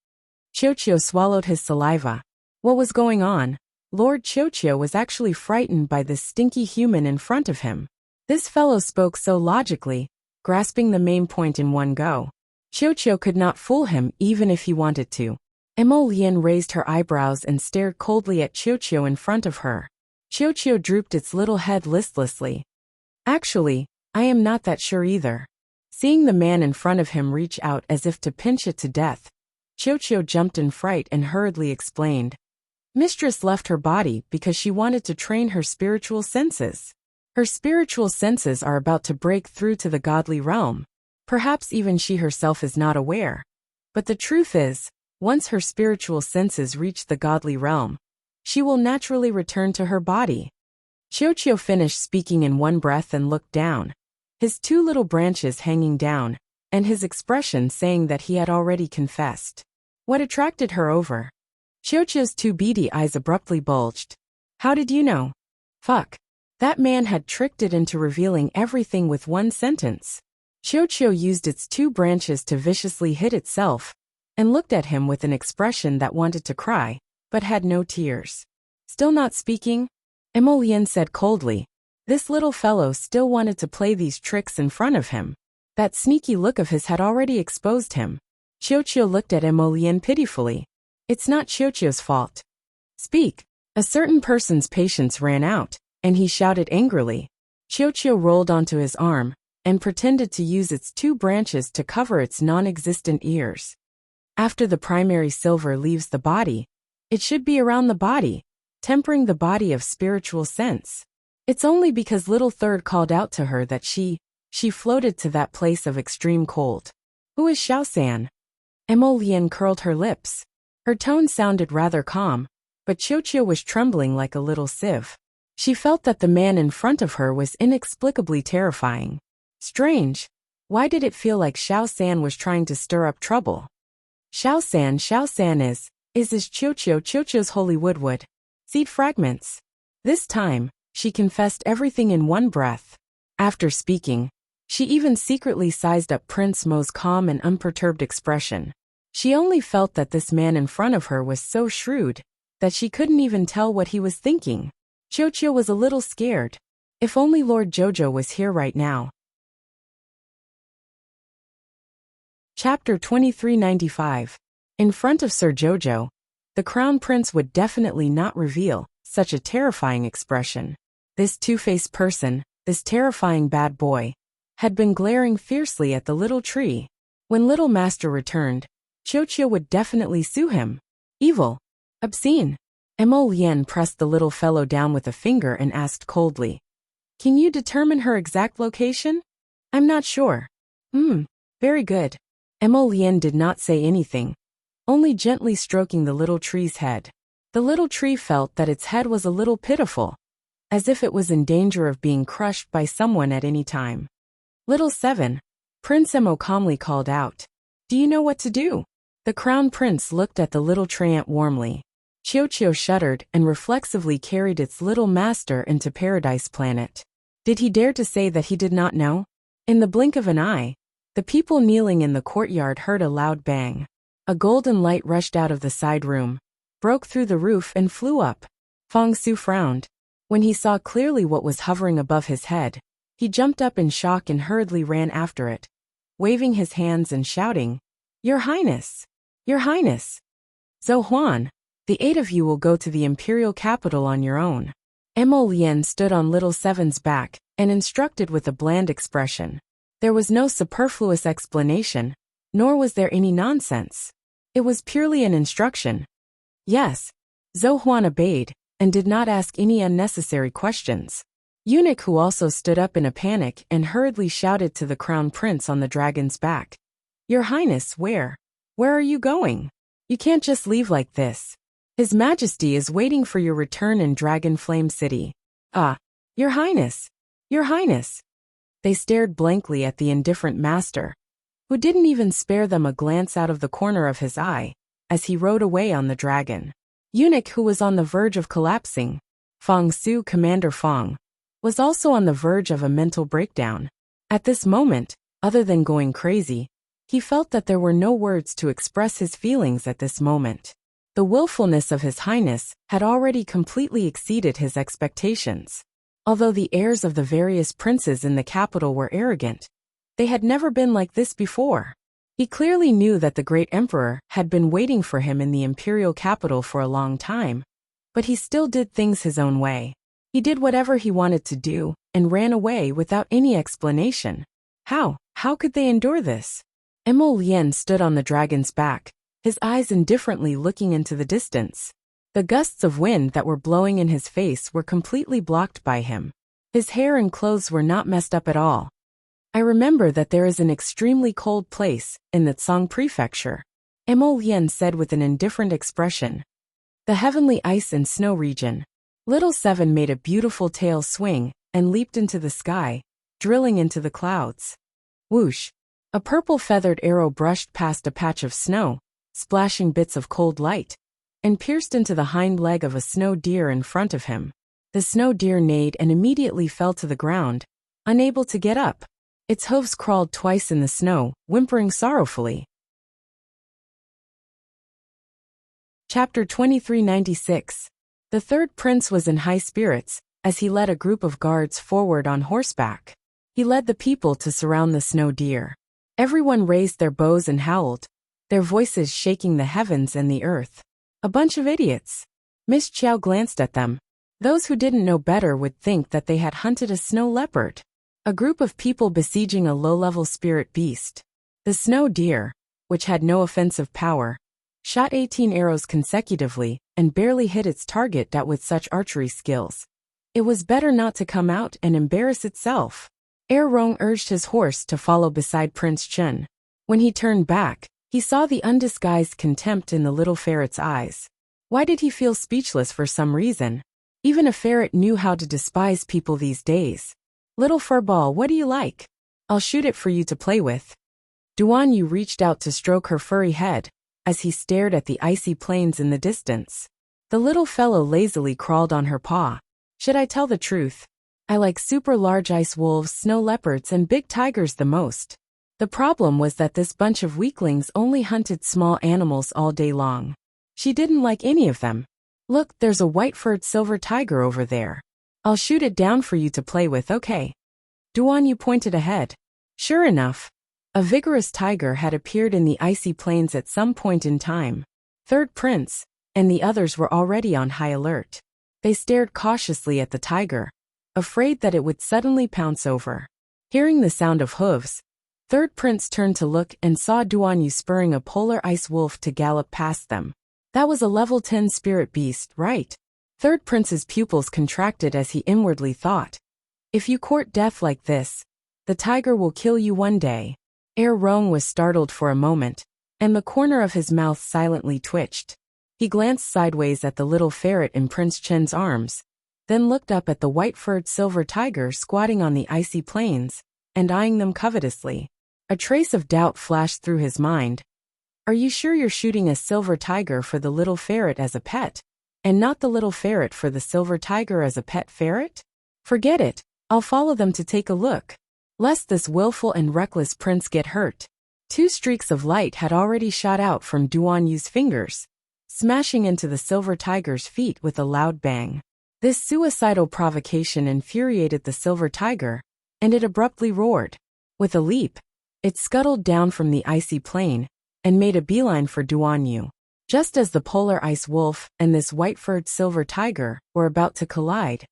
Chiuchiu swallowed his saliva. What was going on? Lord Chiuchiu was actually frightened by this stinky human in front of him. This fellow spoke so logically, grasping the main point in one go. Chiuchiu could not fool him even if he wanted to. Emolian raised her eyebrows and stared coldly at Chiuchiu in front of her. Chiuchiu drooped its little head listlessly. Actually, I am not that sure either. Seeing the man in front of him reach out as if to pinch it to death, Chiuchiu jumped in fright and hurriedly explained. Mistress left her body because she wanted to train her spiritual senses. Her spiritual senses are about to break through to the godly realm. Perhaps even she herself is not aware. But the truth is, once her spiritual senses reach the godly realm, she will naturally return to her body. Chiuchiu finished speaking in one breath and looked down, his 2 little branches hanging down, and his expression saying that he had already confessed. What attracted her over? Chiuchiu's 2 beady eyes abruptly bulged. How did you know? Fuck. That man had tricked it into revealing everything with 1 sentence. Chiuchiu used its 2 branches to viciously hit itself, and looked at him with an expression that wanted to cry, but had no tears. Still not speaking? Emolian said coldly. This little fellow still wanted to play these tricks in front of him. That sneaky look of his had already exposed him. Chiuchiu looked at Emolian pitifully. It's not Chiuchiu's fault. Speak. A certain person's patience ran out, and he shouted angrily. Chiuchiu rolled onto his arm, and pretended to use its 2 branches to cover its non-existent ears. After the primary silver leaves the body, it should be around the body, tempering the body of spiritual sense. It's only because little third called out to her that she floated to that place of extreme cold. Who is Xiaosan? Emolian curled her lips. Her tone sounded rather calm, but Chiuchiu was trembling like a little sieve. She felt that the man in front of her was inexplicably terrifying. Strange. Why did it feel like Xiaosan was trying to stir up trouble? Xiaosan is Chiuchiu's holy woodwood. Seed fragments. This time, she confessed everything in one breath. After speaking, she even secretly sized up Prince Mo's calm and unperturbed expression. She only felt that this man in front of her was so shrewd that she couldn't even tell what he was thinking. Chiuchiu was a little scared. If only Lord Jojo was here right now. Chapter 2395. In front of Sir Jojo, the Crown Prince would definitely not reveal such a terrifying expression. This two-faced person, this terrifying bad boy, had been glaring fiercely at the little tree. When little master returned, Wuxia would definitely sue him. Evil. Obscene. Mo Lien pressed the little fellow down with a finger and asked coldly, "Can you determine her exact location?" "I'm not sure." Very good." Mo Lien did not say anything, only gently stroking the little tree's head. The little tree felt that its head was a little pitiful, as if it was in danger of being crushed by someone at any time. "Little 7, Prince Mo calmly called out. "Do you know what to do?" The crown prince looked at the little treant warmly. Wuxia shuddered and reflexively carried its little master into Paradise Planet. Did he dare to say that he did not know? In the blink of an eye, the people kneeling in the courtyard heard a loud bang. A golden light rushed out of the side room, broke through the roof and flew up. Fong Su frowned. When he saw clearly what was hovering above his head, he jumped up in shock and hurriedly ran after it, waving his hands and shouting, "Your Highness! Your Highness! Zhou Huan, the 8 of you will go to the imperial capital on your own." Mo Lien stood on little 7's back and instructed with a bland expression. There was no superfluous explanation, nor was there any nonsense. It was purely an instruction. Yes, Zhou Huan obeyed, and did not ask any unnecessary questions. Eunuch who also stood up in a panic and hurriedly shouted to the crown prince on the dragon's back, "Your Highness, where? Where are you going? You can't just leave like this. His Majesty is waiting for your return in Dragon Flame City." "Ah, Your Highness! Your Highness!" They stared blankly at the indifferent master, who didn't even spare them a glance out of the corner of his eye, as he rode away on the dragon. Eunuch who was on the verge of collapsing, Fong Su Commander Fong, was also on the verge of a mental breakdown. At this moment, other than going crazy, he felt that there were no words to express his feelings at this moment. The willfulness of His Highness had already completely exceeded his expectations. Although the heirs of the various princes in the capital were arrogant, they had never been like this before. He clearly knew that the great emperor had been waiting for him in the imperial capital for a long time, but he still did things his own way. He did whatever he wanted to do and ran away without any explanation. How could they endure this? Mo Lien stood on the dragon's back, his eyes indifferently looking into the distance. The gusts of wind that were blowing in his face were completely blocked by him. His hair and clothes were not messed up at all. "I remember that there is an extremely cold place in the Tsang Prefecture," Mo Lien said with an indifferent expression. "The heavenly ice and snow region." Little 7 made a beautiful tail swing and leaped into the sky, drilling into the clouds. Whoosh! A purple feathered arrow brushed past a patch of snow, splashing bits of cold light, and pierced into the hind leg of a snow deer in front of him. The snow deer neighed and immediately fell to the ground, unable to get up. Its hooves crawled twice in the snow, whimpering sorrowfully. Chapter 2396. The third prince was in high spirits, as he led a group of guards forward on horseback. He led the people to surround the snow deer. Everyone raised their bows and howled, their voices shaking the heavens and the earth. A bunch of idiots. Miss Chow glanced at them. Those who didn't know better would think that they had hunted a snow leopard. A group of people besieging a low-level spirit beast. The snow deer, which had no offensive power, shot 18 arrows consecutively and barely hit its target with such archery skills. It was better not to come out and embarrass itself. Er Rong urged his horse to follow beside Prince Chen. When he turned back, he saw the undisguised contempt in the little ferret's eyes. Why did he feel speechless for some reason? Even a ferret knew how to despise people these days. "Little furball, what do you like? I'll shoot it for you to play with." Duan Yu reached out to stroke her furry head, as he stared at the icy plains in the distance. The little fellow lazily crawled on her paw. "Should I tell the truth? I like super large ice wolves, snow leopards, and big tigers the most." The problem was that this bunch of weaklings only hunted small animals all day long. She didn't like any of them. "Look, there's a white-furred silver tiger over there. I'll shoot it down for you to play with, okay?" Duan Yu pointed ahead. Sure enough, a vigorous tiger had appeared in the icy plains at some point in time. Third Prince and the others were already on high alert. They stared cautiously at the tiger, afraid that it would suddenly pounce over. Hearing the sound of hooves, Third Prince turned to look and saw Duanyu spurring a polar ice wolf to gallop past them. That was a level 10 spirit beast, right? Third Prince's pupils contracted as he inwardly thought. If you court death like this, the tiger will kill you one day. Rong was startled for a moment, and the corner of his mouth silently twitched. He glanced sideways at the little ferret in Prince Chen's arms, then looked up at the white-furred silver tiger squatting on the icy plains, and eyeing them covetously. A trace of doubt flashed through his mind. Are you sure you're shooting a silver tiger for the little ferret as a pet, and not the little ferret for the silver tiger as a pet ferret? Forget it, I'll follow them to take a look. Lest this willful and reckless prince get hurt. 2 streaks of light had already shot out from Duanyu's fingers, smashing into the silver tiger's feet with a loud bang. This suicidal provocation infuriated the silver tiger, and it abruptly roared. With a leap, it scuttled down from the icy plain, and made a beeline for Duanyu. Just as the polar ice wolf and this white-furred silver tiger were about to collide,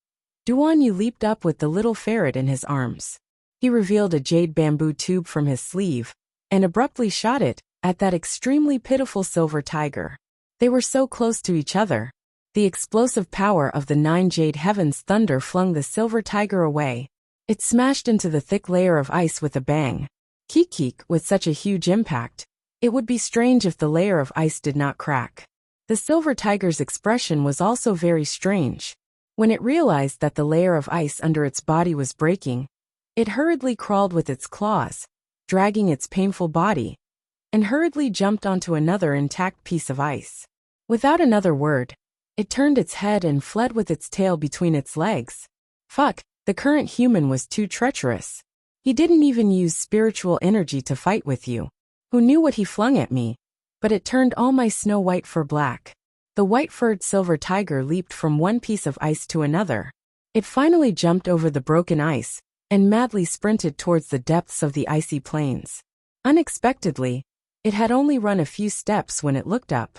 Duanyu leaped up with the little ferret in his arms. He revealed a jade bamboo tube from his sleeve, and abruptly shot it at that extremely pitiful silver tiger. They were so close to each other. The explosive power of the 9 jade heavens thunder flung the silver tiger away. It smashed into the thick layer of ice with a bang. Kik, with such a huge impact, it would be strange if the layer of ice did not crack. The silver tiger's expression was also very strange. When it realized that the layer of ice under its body was breaking, it hurriedly crawled with its claws, dragging its painful body, and hurriedly jumped onto another intact piece of ice. Without another word, it turned its head and fled with its tail between its legs. Fuck, the current human was too treacherous. He didn't even use spiritual energy to fight with you. Who knew what he flung at me? But it turned all my snow white fur black. The white-furred silver tiger leaped from one piece of ice to another. It finally jumped over the broken ice, and madly sprinted towards the depths of the icy plains. Unexpectedly, it had only run a few steps when it looked up.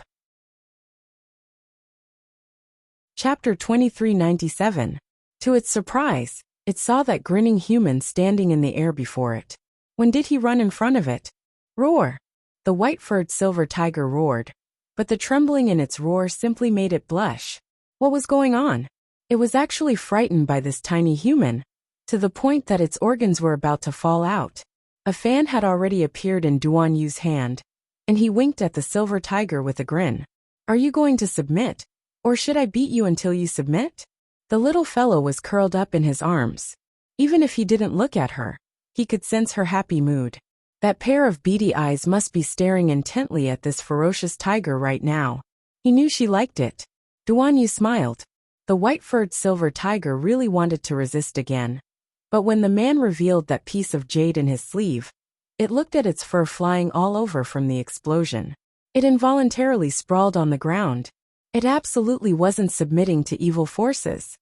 Chapter 2397. To its surprise, it saw that grinning human standing in the air before it. When did he run in front of it? Roar! The white-furred silver tiger roared, but the trembling in its roar simply made it blush. What was going on? It was actually frightened by this tiny human, to the point that its organs were about to fall out. A fan had already appeared in Duanyu's hand, and he winked at the silver tiger with a grin. Are you going to submit? Or should I beat you until you submit? The little fellow was curled up in his arms. Even if he didn't look at her, he could sense her happy mood. That pair of beady eyes must be staring intently at this ferocious tiger right now. He knew she liked it. Duanyu smiled. The white-furred silver tiger really wanted to resist again. But when the man revealed that piece of jade in his sleeve, it looked at its fur flying all over from the explosion. It involuntarily sprawled on the ground. It absolutely wasn't submitting to evil forces.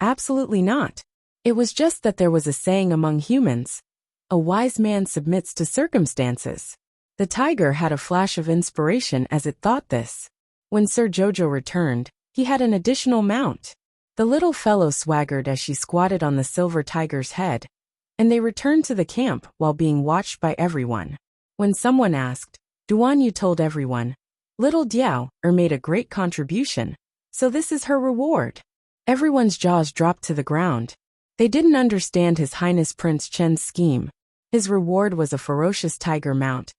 Absolutely not. It was just that there was a saying among humans. A wise man submits to circumstances. The tiger had a flash of inspiration as it thought this. When Sir Jojo returned, he had an additional mount. The little fellow swaggered as she squatted on the silver tiger's head, and they returned to the camp while being watched by everyone. When someone asked, Duanyu told everyone, Little Diao made a great contribution, so this is her reward. Everyone's jaws dropped to the ground. They didn't understand His Highness Prince Chen's scheme. His reward was a ferocious tiger mount.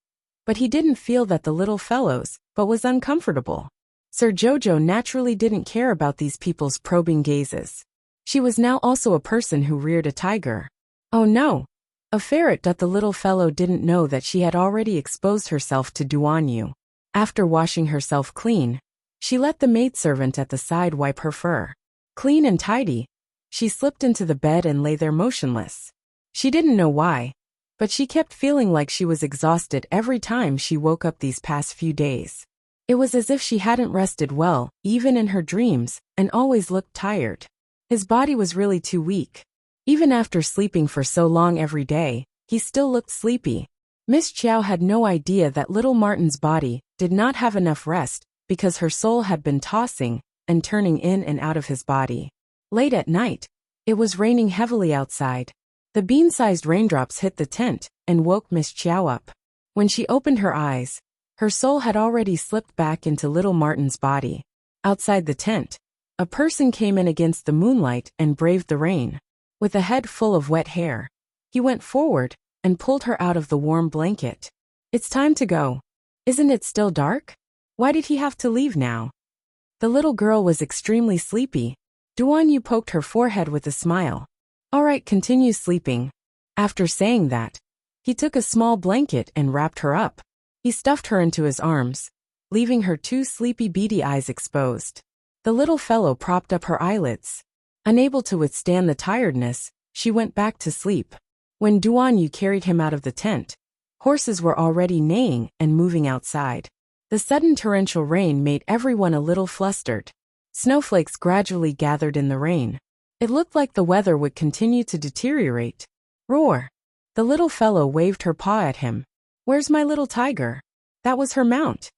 But he didn't feel that the little fellows, but was uncomfortable. Sir Jojo naturally didn't care about these people's probing gazes. She was now also a person who reared a tiger. Oh no! A ferret. The little fellow didn't know that she had already exposed herself to Duanyu. After washing herself clean, she let the maidservant at the side wipe her fur. Clean and tidy, she slipped into the bed and lay there motionless. She didn't know why, but she kept feeling like she was exhausted every time she woke up these past few days. It was as if she hadn't rested well, even in her dreams, and always looked tired. His body was really too weak. Even after sleeping for so long every day, he still looked sleepy. Miss Chiao had no idea that little Martin's body did not have enough rest because her soul had been tossing and turning in and out of his body. Late at night, it was raining heavily outside. The bean-sized raindrops hit the tent and woke Miss Chiao up. When she opened her eyes, her soul had already slipped back into little Martin's body. Outside the tent, a person came in against the moonlight and braved the rain. With a head full of wet hair, he went forward and pulled her out of the warm blanket. It's time to go. Isn't it still dark? Why did he have to leave now? The little girl was extremely sleepy. Duan Yu poked her forehead with a smile. All right, continue sleeping. After saying that, he took a small blanket and wrapped her up. He stuffed her into his arms, leaving her two sleepy beady eyes exposed. The little fellow propped up her eyelids. Unable to withstand the tiredness, she went back to sleep. When Duan Yu carried him out of the tent, horses were already neighing and moving outside. The sudden torrential rain made everyone a little flustered. Snowflakes gradually gathered in the rain. It looked like the weather would continue to deteriorate. Roar! The little fellow waved her paw at him. Where's my little tiger? That was her mount.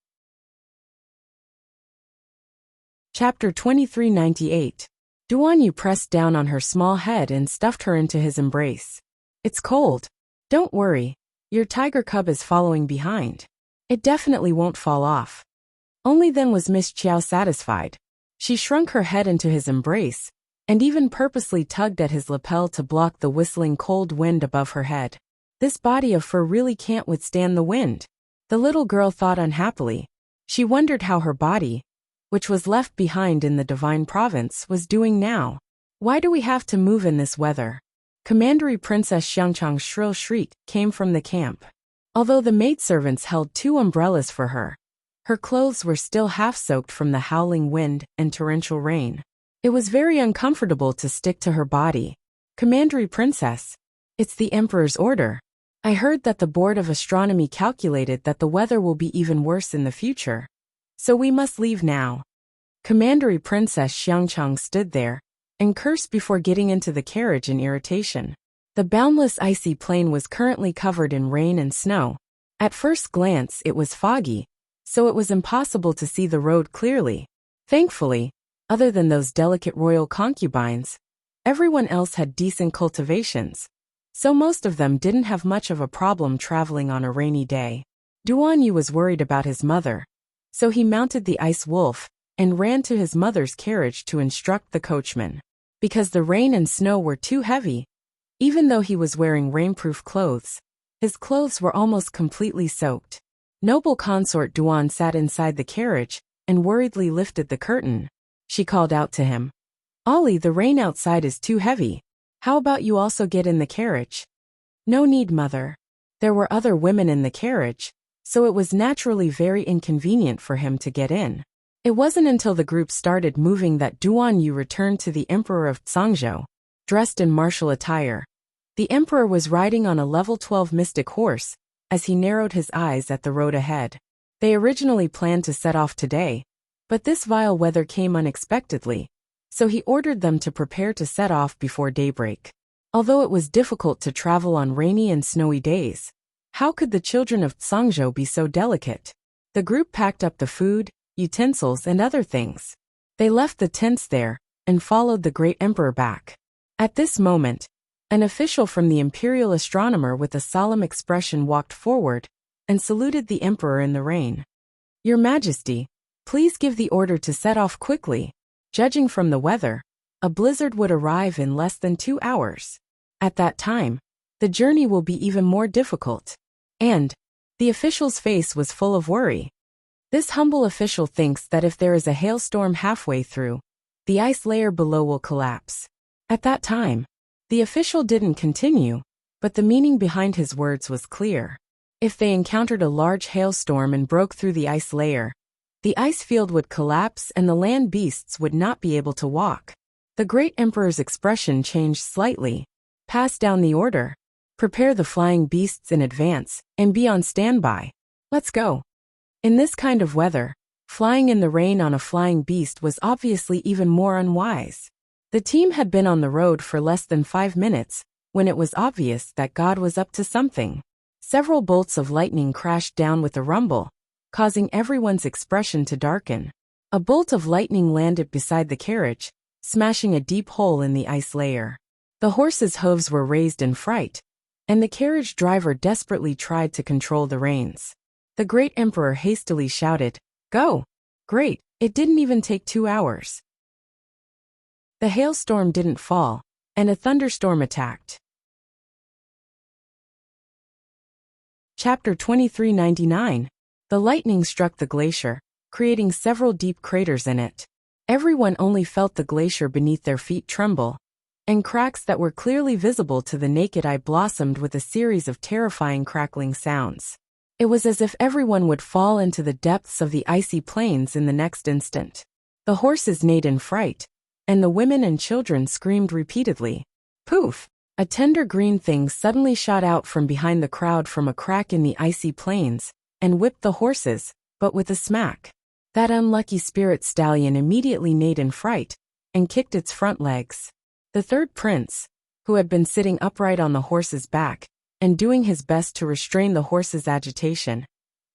Chapter 2398. Duan Yu pressed down on her small head and stuffed her into his embrace. It's cold. Don't worry. Your tiger cub is following behind. It definitely won't fall off. Only then was Miss Chiao satisfied. She shrunk her head into his embrace, and even purposely tugged at his lapel to block the whistling cold wind above her head. This body of fur really can't withstand the wind. The little girl thought unhappily. She wondered how her body, which was left behind in the divine province, was doing now. Why do we have to move in this weather? Commandery Princess Xiangchang's shrill shriek came from the camp. Although the maidservants held 2 umbrellas for her, her clothes were still half soaked from the howling wind and torrential rain. It was very uncomfortable to stick to her body. Commandery Princess, it's the Emperor's order. I heard that the Board of Astronomy calculated that the weather will be even worse in the future. So we must leave now. Commandery Princess Xiangchang stood there and cursed before getting into the carriage in irritation. The boundless icy plain was currently covered in rain and snow. At first glance it was foggy, so it was impossible to see the road clearly. Thankfully, other than those delicate royal concubines, everyone else had decent cultivations, so most of them didn't have much of a problem traveling on a rainy day. Duan Yu was worried about his mother, so he mounted the ice wolf and ran to his mother's carriage to instruct the coachman. Because the rain and snow were too heavy, even though he was wearing rainproof clothes, his clothes were almost completely soaked. Noble consort Duan sat inside the carriage and worriedly lifted the curtain. She called out to him. Ollie, the rain outside is too heavy. How about you also get in the carriage? No need, mother. There were other women in the carriage, so it was naturally very inconvenient for him to get in. It wasn't until the group started moving that Duan Yu returned to the Emperor of Zhangzhou, dressed in martial attire. The Emperor was riding on a level 12 mystic horse, as he narrowed his eyes at the road ahead. They originally planned to set off today, but this vile weather came unexpectedly, so he ordered them to prepare to set off before daybreak. Although it was difficult to travel on rainy and snowy days, how could the children of Zhangzhou be so delicate? The group packed up the food, utensils, and other things. They left the tents there and followed the great emperor back. At this moment, an official from the imperial astronomer with a solemn expression walked forward and saluted the emperor in the rain. Your Majesty, please give the order to set off quickly. Judging from the weather, a blizzard would arrive in less than 2 hours. At that time, the journey will be even more difficult. And the official's face was full of worry. This humble official thinks that if there is a hailstorm halfway through, the ice layer below will collapse. At that time, the official didn't continue, but the meaning behind his words was clear. If they encountered a large hailstorm and broke through the ice layer, the ice field would collapse and the land beasts would not be able to walk. The great emperor's expression changed slightly. Pass down the order. Prepare the flying beasts in advance and be on standby. Let's go. In this kind of weather, flying in the rain on a flying beast was obviously even more unwise. The team had been on the road for less than 5 minutes when it was obvious that God was up to something. Several bolts of lightning crashed down with a rumble, causing everyone's expression to darken. A bolt of lightning landed beside the carriage, smashing a deep hole in the ice layer. The horse's hooves were raised in fright, and the carriage driver desperately tried to control the reins. The great emperor hastily shouted, "Go!" Great, it didn't even take 2 hours. The hailstorm didn't fall, and a thunderstorm attacked. Chapter 2399. The lightning struck the glacier, creating several deep craters in it. Everyone only felt the glacier beneath their feet tremble, and cracks that were clearly visible to the naked eye blossomed with a series of terrifying crackling sounds. It was as if everyone would fall into the depths of the icy plains in the next instant. The horses neighed in fright, and the women and children screamed repeatedly. Poof! A tender green thing suddenly shot out from behind the crowd from a crack in the icy plains, and whipped the horses, but with a smack. That unlucky spirit stallion immediately neighed in fright, and kicked its front legs. The third prince, who had been sitting upright on the horse's back, and doing his best to restrain the horse's agitation,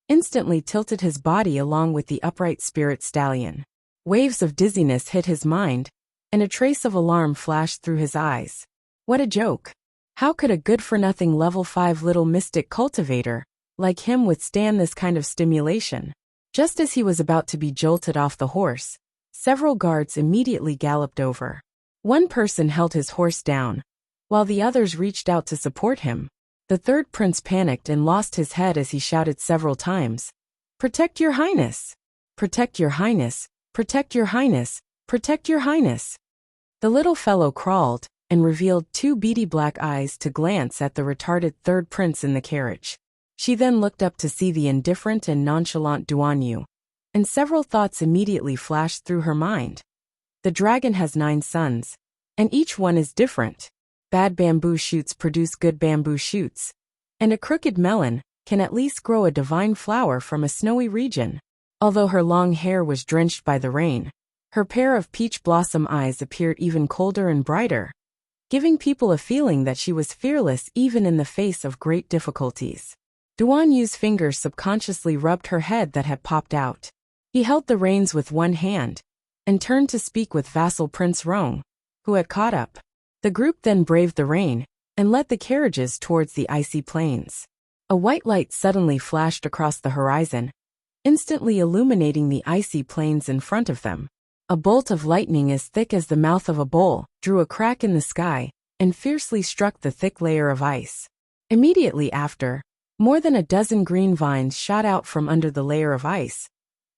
instantly tilted his body along with the upright spirit stallion. Waves of dizziness hit his mind, and a trace of alarm flashed through his eyes. What a joke! How could a good-for-nothing level 5 little mystic cultivator like him withstand this kind of stimulation? Just as he was about to be jolted off the horse, several guards immediately galloped over. One person held his horse down, while the others reached out to support him. The third prince panicked and lost his head as he shouted several times, "Protect your highness! Protect your highness! Protect your highness! Protect your highness!" The little fellow crawled and revealed 2 beady black eyes to glance at the retarded third prince in the carriage. She then looked up to see the indifferent and nonchalant Duan Yu, and several thoughts immediately flashed through her mind. The dragon has 9 sons, and each one is different. Bad bamboo shoots produce good bamboo shoots, and a crooked melon can at least grow a divine flower from a snowy region. Although her long hair was drenched by the rain, her pair of peach blossom eyes appeared even colder and brighter, giving people a feeling that she was fearless even in the face of great difficulties. Duan Yu's fingers subconsciously rubbed her head that had popped out. He held the reins with one hand, and turned to speak with vassal Prince Rong, who had caught up. The group then braved the rain, and led the carriages towards the icy plains. A white light suddenly flashed across the horizon, instantly illuminating the icy plains in front of them. A bolt of lightning as thick as the mouth of a bowl drew a crack in the sky, and fiercely struck the thick layer of ice. Immediately after, more than a dozen green vines shot out from under the layer of ice,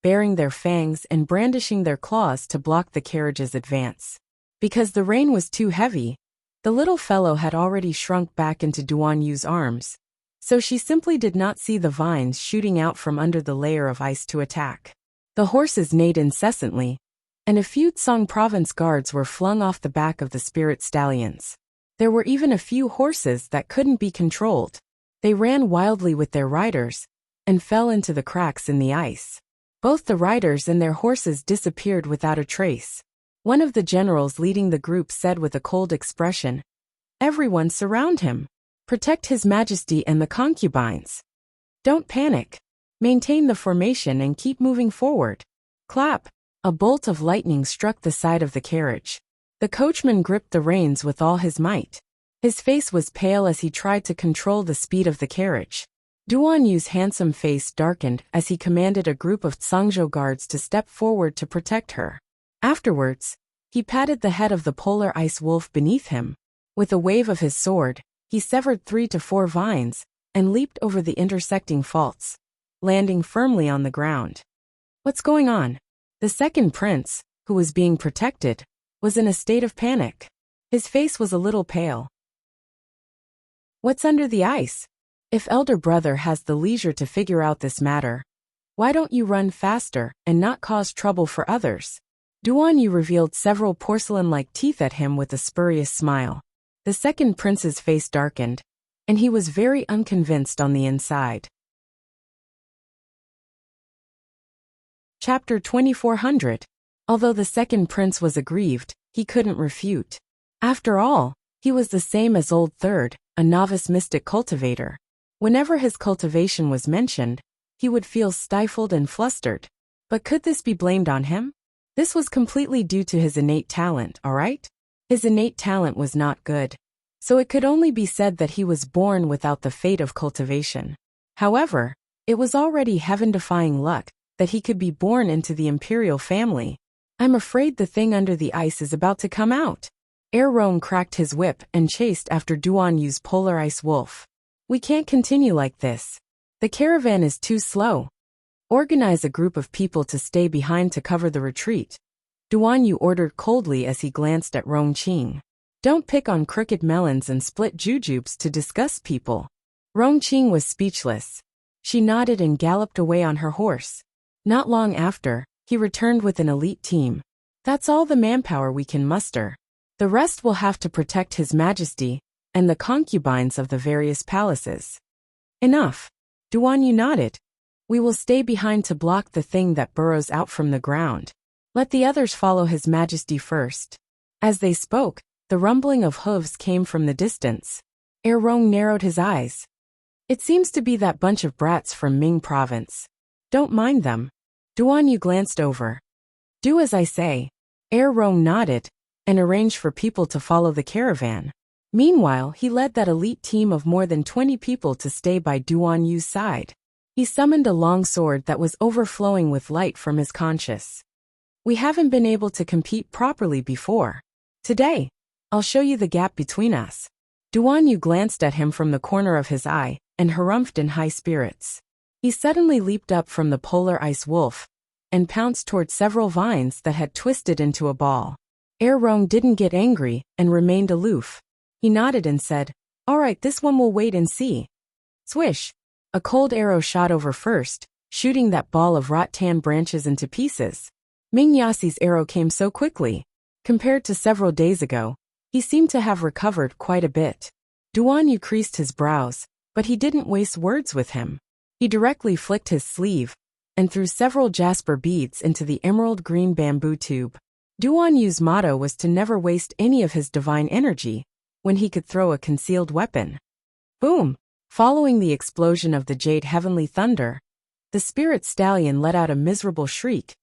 baring their fangs and brandishing their claws to block the carriage's advance. Because the rain was too heavy, the little fellow had already shrunk back into Duan Yu's arms, so she simply did not see the vines shooting out from under the layer of ice to attack. The horses neighed incessantly, and a few Tsang province guards were flung off the back of the spirit stallions. There were even a few horses that couldn't be controlled. They ran wildly with their riders, and fell into the cracks in the ice. Both the riders and their horses disappeared without a trace. One of the generals leading the group said with a cold expression, "Everyone surround him. Protect His Majesty and the concubines. Don't panic. Maintain the formation and keep moving forward." Clap! A bolt of lightning struck the side of the carriage. The coachman gripped the reins with all his might. His face was pale as he tried to control the speed of the carriage. Duan Yu's handsome face darkened as he commanded a group of Tsangzhou guards to step forward to protect her. Afterwards, he patted the head of the polar ice wolf beneath him. With a wave of his sword, he severed 3 to 4 vines, and leaped over the intersecting faults, landing firmly on the ground. What's going on? The second prince, who was being protected, was in a state of panic. His face was a little pale. What's under the ice? If elder brother has the leisure to figure out this matter, why don't you run faster and not cause trouble for others? Duan Yu revealed several porcelain-like teeth at him with a spurious smile. The second prince's face darkened, and he was very unconvinced on the inside. Chapter 2400. Although the second prince was aggrieved, he couldn't refute. After all, he was the same as old third, a novice mystic cultivator. Whenever his cultivation was mentioned, he would feel stifled and flustered. But could this be blamed on him? This was completely due to his innate talent, alright? His innate talent was not good, so it could only be said that he was born without the fate of cultivation. However, it was already heaven-defying luck that he could be born into the imperial family. I'm afraid the thing under the ice is about to come out. Rong cracked his whip and chased after Duan Yu's polar ice wolf. We can't continue like this. The caravan is too slow. Organize a group of people to stay behind to cover the retreat, Duan Yu ordered coldly as he glanced at Rong Qing. Don't pick on crooked melons and split jujubes to disgust people. Rong Qing was speechless. She nodded and galloped away on her horse. Not long after, he returned with an elite team. That's all the manpower we can muster. The rest will have to protect His Majesty and the concubines of the various palaces. Enough. Duan Yu nodded. We will stay behind to block the thing that burrows out from the ground. Let the others follow His Majesty first. As they spoke, the rumbling of hooves came from the distance. Rong narrowed his eyes. It seems to be that bunch of brats from Ming province. Don't mind them. Duan Yu glanced over. Do as I say. Rong nodded and arranged for people to follow the caravan. Meanwhile, he led that elite team of more than 20 people to stay by Duan Yu's side. He summoned a long sword that was overflowing with light from his conscience. We haven't been able to compete properly before. Today, I'll show you the gap between us. Duan Yu glanced at him from the corner of his eye and harumphed in high spirits. He suddenly leaped up from the polar ice wolf and pounced toward several vines that had twisted into a ball. Rong didn't get angry and remained aloof. He nodded and said, All right, this one will wait and see. Swish! A cold arrow shot over first, shooting that ball of rattan branches into pieces. Ming Yasi's arrow came so quickly. Compared to several days ago, he seemed to have recovered quite a bit. Duan Yu creased his brows, but he didn't waste words with him. He directly flicked his sleeve and threw several jasper beads into the emerald green bamboo tube. Duan Yu's motto was to never waste any of his divine energy when he could throw a concealed weapon. Boom! Following the explosion of the jade heavenly thunder, the spirit stallion let out a miserable shriek,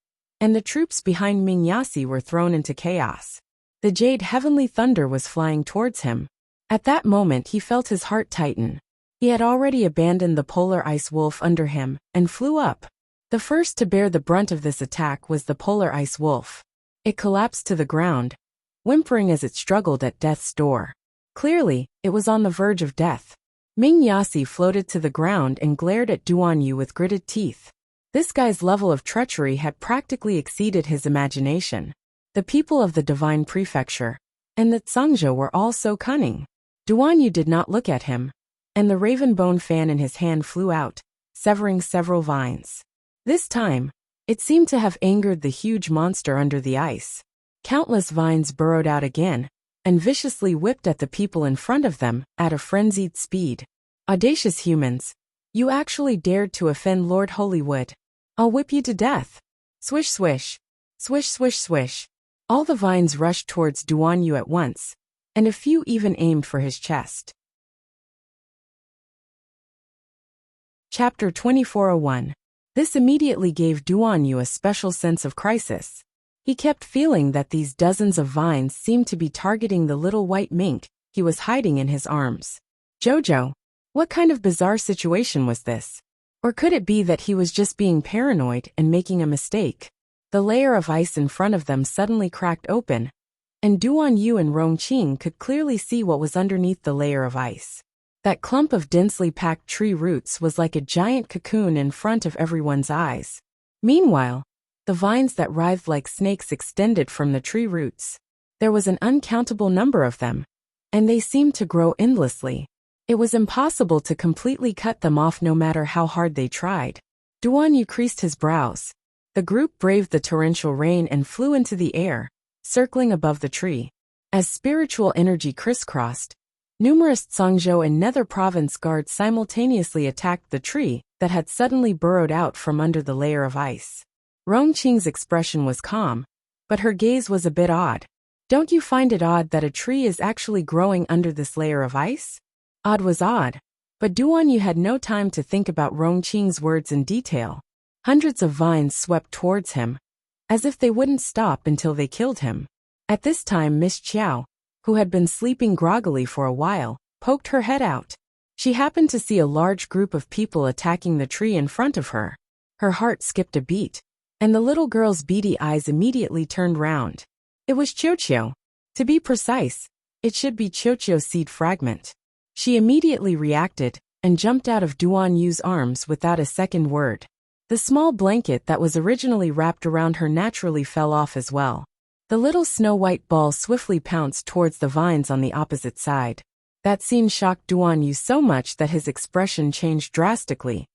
and the troops behind Ming Yasi were thrown into chaos. The jade heavenly thunder was flying towards him. At that moment he felt his heart tighten. He had already abandoned the polar ice wolf under him and flew up. The first to bear the brunt of this attack was the polar ice wolf. It collapsed to the ground, whimpering as it struggled at death's door. Clearly, it was on the verge of death. Ming Yasi floated to the ground and glared at Duan Yu with gritted teeth. This guy's level of treachery had practically exceeded his imagination. The people of the Divine Prefecture and the Zhangzhou were all so cunning. Duan Yu did not look at him, and the raven bone fan in his hand flew out, severing several vines. This time, it seemed to have angered the huge monster under the ice. Countless vines burrowed out again and viciously whipped at the people in front of them at a frenzied speed. Audacious humans, you actually dared to offend Lord Holywood. I'll whip you to death. Swish swish. Swish swish swish. All the vines rushed towards Duan Yu at once, and a few even aimed for his chest. Chapter 2401. This immediately gave Duan Yu a special sense of crisis. He kept feeling that these dozens of vines seemed to be targeting the little white mink he was hiding in his arms. Jojo, what kind of bizarre situation was this? Or could it be that he was just being paranoid and making a mistake? The layer of ice in front of them suddenly cracked open, and Duan Yu and Rong Qing could clearly see what was underneath the layer of ice. That clump of densely packed tree roots was like a giant cocoon in front of everyone's eyes. Meanwhile, the vines that writhed like snakes extended from the tree roots. There was an uncountable number of them, and they seemed to grow endlessly. It was impossible to completely cut them off no matter how hard they tried. Duan Yu creased his brows. The group braved the torrential rain and flew into the air, circling above the tree. As spiritual energy crisscrossed, numerous Zhangzhou and Nether Province guards simultaneously attacked the tree that had suddenly burrowed out from under the layer of ice. Rong Qing's expression was calm, but her gaze was a bit odd. Don't you find it odd that a tree is actually growing under this layer of ice? Odd was odd, but Duan Yu had no time to think about Rong Qing's words in detail. Hundreds of vines swept towards him, as if they wouldn't stop until they killed him. At this time Miss Chiao, who had been sleeping groggily for a while, poked her head out. She happened to see a large group of people attacking the tree in front of her. Her heart skipped a beat, and the little girl's beady eyes immediately turned round. It was Qiuqiu. To be precise, it should be Qiuqiu's seed fragment. She immediately reacted and jumped out of Duan Yu's arms without a second word. The small blanket that was originally wrapped around her naturally fell off as well. The little snow-white ball swiftly pounced towards the vines on the opposite side. That scene shocked Duan Yu so much that his expression changed drastically,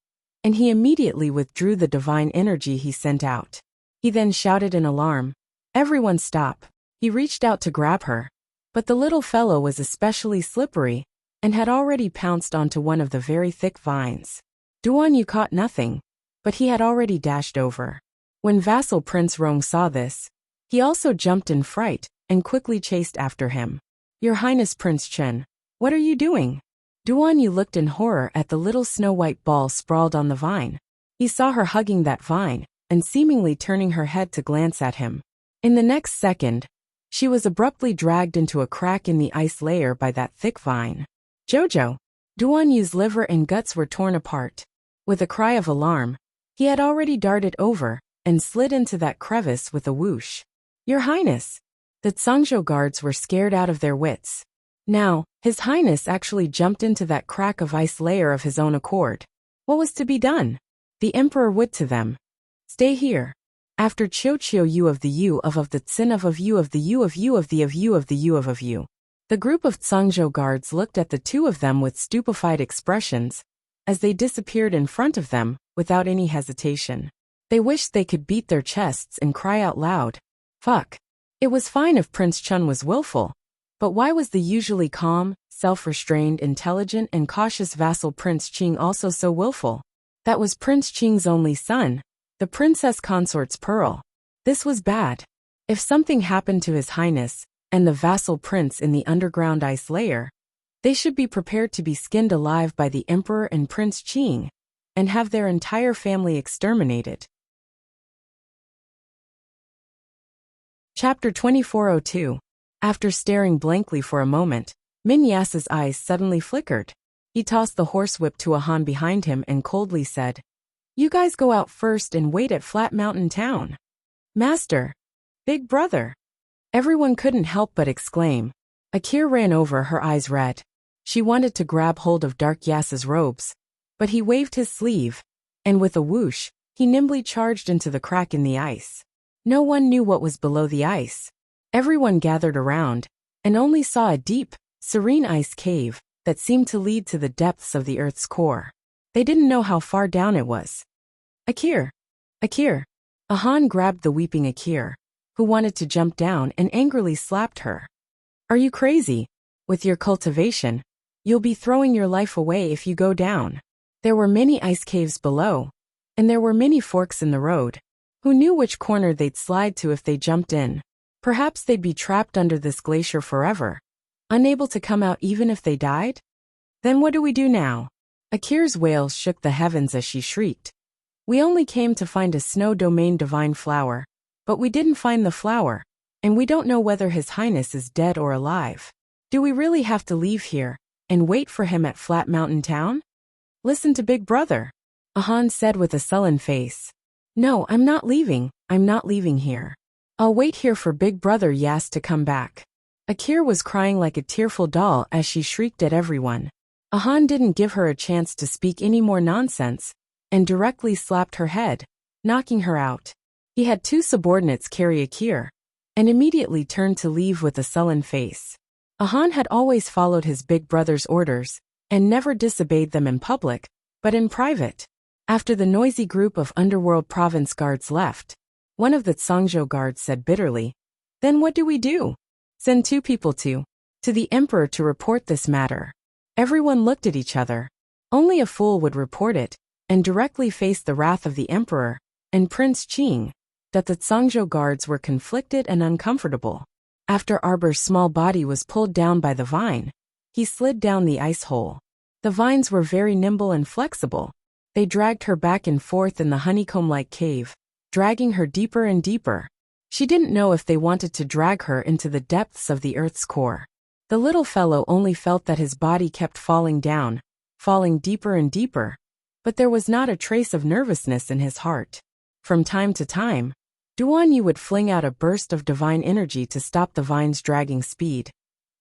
and he immediately withdrew the divine energy he sent out. He then shouted in alarm, "Everyone stop!" He reached out to grab her, but the little fellow was especially slippery and had already pounced onto one of the very thick vines. Duan Yu caught nothing, but he had already dashed over. When vassal Prince Rong saw this, he also jumped in fright and quickly chased after him. "Your Highness Prince Chen, what are you doing?" Duan Yu looked in horror at the little snow-white ball sprawled on the vine. He saw her hugging that vine and seemingly turning her head to glance at him. In the next second, she was abruptly dragged into a crack in the ice layer by that thick vine. "Jojo!" Duan Yu's liver and guts were torn apart. With a cry of alarm, he had already darted over and slid into that crevice with a whoosh. "Your Highness!" The Zhangzhou guards were scared out of their wits. Now, His Highness actually jumped into that crack of ice layer of his own accord. What was to be done? The Emperor would to them. "Stay here." After Qiuqiu Yu of the U of the Tsin of U of the U of U of the U of the U of U. The group of Zhangzhou guards looked at the two of them with stupefied expressions as they disappeared in front of them without any hesitation. They wished they could beat their chests and cry out loud, "Fuck." It was fine if Prince Chun was willful, but why was the usually calm, self-restrained, intelligent, and cautious vassal Prince Qing also so willful? That was Prince Qing's only son, the Princess Consort's pearl. This was bad. If something happened to His Highness and the vassal prince in the underground ice layer, they should be prepared to be skinned alive by the Emperor and Prince Qing, and have their entire family exterminated. Chapter 2402. After staring blankly for a moment, Min Yas's eyes suddenly flickered. He tossed the horsewhip to a Han behind him and coldly said, "You guys go out first and wait at Flat Mountain Town." "Master! Big brother!" Everyone couldn't help but exclaim. Akir ran over, her eyes red. She wanted to grab hold of Dark Yas's robes, but he waved his sleeve, and with a whoosh, he nimbly charged into the crack in the ice. No one knew what was below the ice. Everyone gathered around, and only saw a deep, serene ice cave that seemed to lead to the depths of the Earth's core. They didn't know how far down it was. "Akir! Akir!" A Han grabbed the weeping Akir, who wanted to jump down, and angrily slapped her. "Are you crazy? With your cultivation, you'll be throwing your life away if you go down." There were many ice caves below, and there were many forks in the road. Who knew which corner they'd slide to if they jumped in? Perhaps they'd be trapped under this glacier forever, unable to come out even if they died? Then what do we do now? Akir's wails shook the heavens as she shrieked. "We only came to find a snow domain divine flower, but we didn't find the flower, and we don't know whether His Highness is dead or alive. Do we really have to leave here and wait for him at Flat Mountain Town?" "Listen to Big Brother," Han said with a sullen face. "No, I'm not leaving. I'm not leaving here. I'll wait here for Big Brother Yas to come back." Akir was crying like a tearful doll as she shrieked at everyone. Han didn't give her a chance to speak any more nonsense, and directly slapped her head, knocking her out. He had two subordinates carry Akir, and immediately turned to leave with a sullen face. Han had always followed his big brother's orders, and never disobeyed them in public, but in private. After the noisy group of underworld province guards left, one of the Zhangzhou guards said bitterly, "Then what do we do?" "Send two people to the Emperor to report this matter." Everyone looked at each other. Only a fool would report it, and directly face the wrath of the Emperor and Prince Qing. That the Zhangzhou guards were conflicted and uncomfortable. After Arbor's small body was pulled down by the vine, he slid down the ice hole. The vines were very nimble and flexible. They dragged her back and forth in the honeycomb-like cave, dragging her deeper and deeper. She didn't know if they wanted to drag her into the depths of the earth's core. The little fellow only felt that his body kept falling down, falling deeper and deeper, but there was not a trace of nervousness in his heart. From time to time, Duanyu would fling out a burst of divine energy to stop the vine's dragging speed.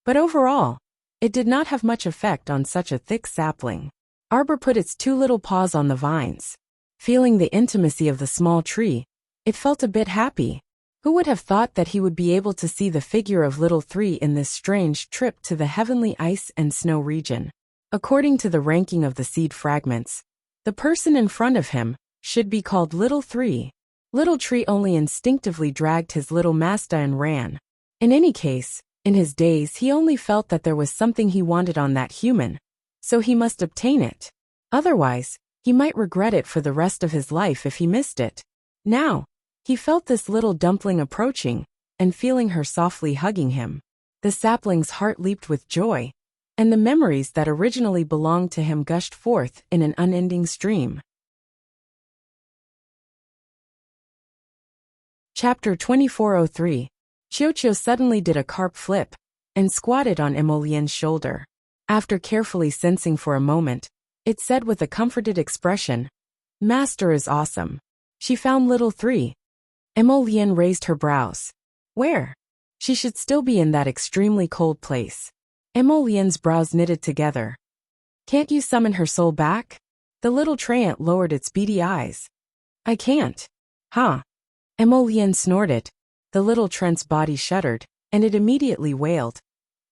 But overall, it did not have much effect on such a thick sapling. Arbor put its two little paws on the vines. Feeling the intimacy of the small tree, it felt a bit happy. Who would have thought that he would be able to see the figure of little 3 in this strange trip to the heavenly ice and snow region? According to the ranking of the seed fragments, the person in front of him should be called Little 3. Little Tree only instinctively dragged his little Masta and ran. In any case, in his days he only felt that there was something he wanted on that human, so he must obtain it. Otherwise, he might regret it for the rest of his life if he missed it. Now, he felt this little dumpling approaching, and feeling her softly hugging him. The sapling's heart leaped with joy, and the memories that originally belonged to him gushed forth in an unending stream. Chapter 2403. Qiuqiu suddenly did a carp flip, and squatted on Emolien's shoulder. After carefully sensing for a moment, it said with a comforted expression, "Master is awesome." She found Little 3. Emolien raised her brows. Where? She should still be in that extremely cold place. Emolien's brows knitted together. Can't you summon her soul back? The little treant lowered its beady eyes. I can't. Huh? Emolien snorted. The little treant's body shuddered, and it immediately wailed.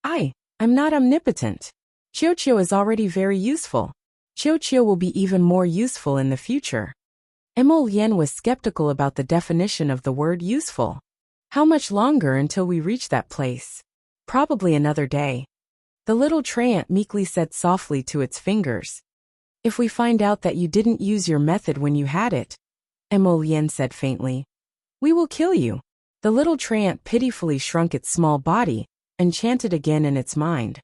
I'm not omnipotent. Qiuqiu is already very useful. Qiuqiu will be even more useful in the future. Emolien was skeptical about the definition of the word useful. How much longer until we reach that place? Probably another day. The little treant meekly said softly to its fingers. If we find out that you didn't use your method when you had it, Emolien said faintly, we will kill you. The little treant pitifully shrunk its small body, and chanted again in its mind.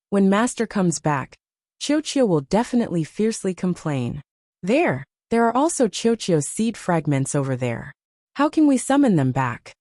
When Master comes back, Qiuqiu will definitely fiercely complain. There are also Qiuqiu's seed fragments over there. How can we summon them back?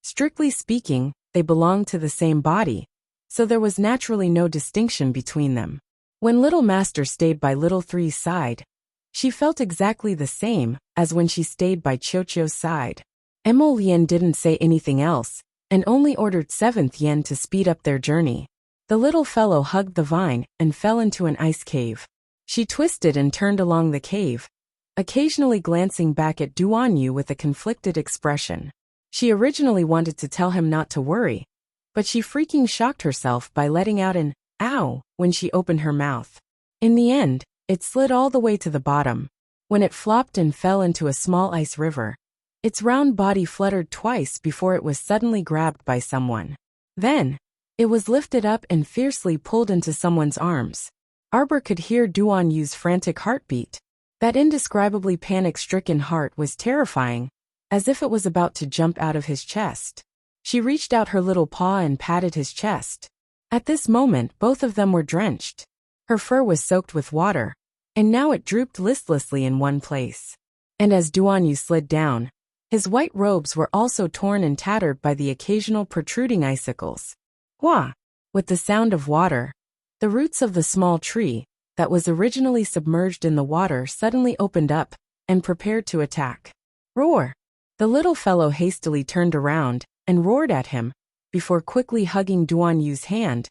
Strictly speaking, they belong to the same body, so there was naturally no distinction between them. When Little Master stayed by Little 3's side, she felt exactly the same as when she stayed by Qiuqiu's side. Emolien didn't say anything else, and only ordered 7th Yen to speed up their journey. The little fellow hugged the vine and fell into an ice cave. She twisted and turned along the cave, occasionally glancing back at Duanyu with a conflicted expression. She originally wanted to tell him not to worry, but she freaking shocked herself by letting out an ow when she opened her mouth. In the end, it slid all the way to the bottom. When it flopped and fell into a small ice river, its round body fluttered twice before it was suddenly grabbed by someone. Then, it was lifted up and fiercely pulled into someone's arms. Arbor could hear Duanyu's frantic heartbeat. That indescribably panic-stricken heart was terrifying, as if it was about to jump out of his chest. She reached out her little paw and patted his chest. At this moment, both of them were drenched. Her fur was soaked with water, and now it drooped listlessly in one place. And as Duanyu slid down, his white robes were also torn and tattered by the occasional protruding icicles. Wah! With the sound of water, the roots of the small tree that was originally submerged in the water suddenly opened up and prepared to attack. Roar! The little fellow hastily turned around and roared at him before quickly hugging Duanyu's hand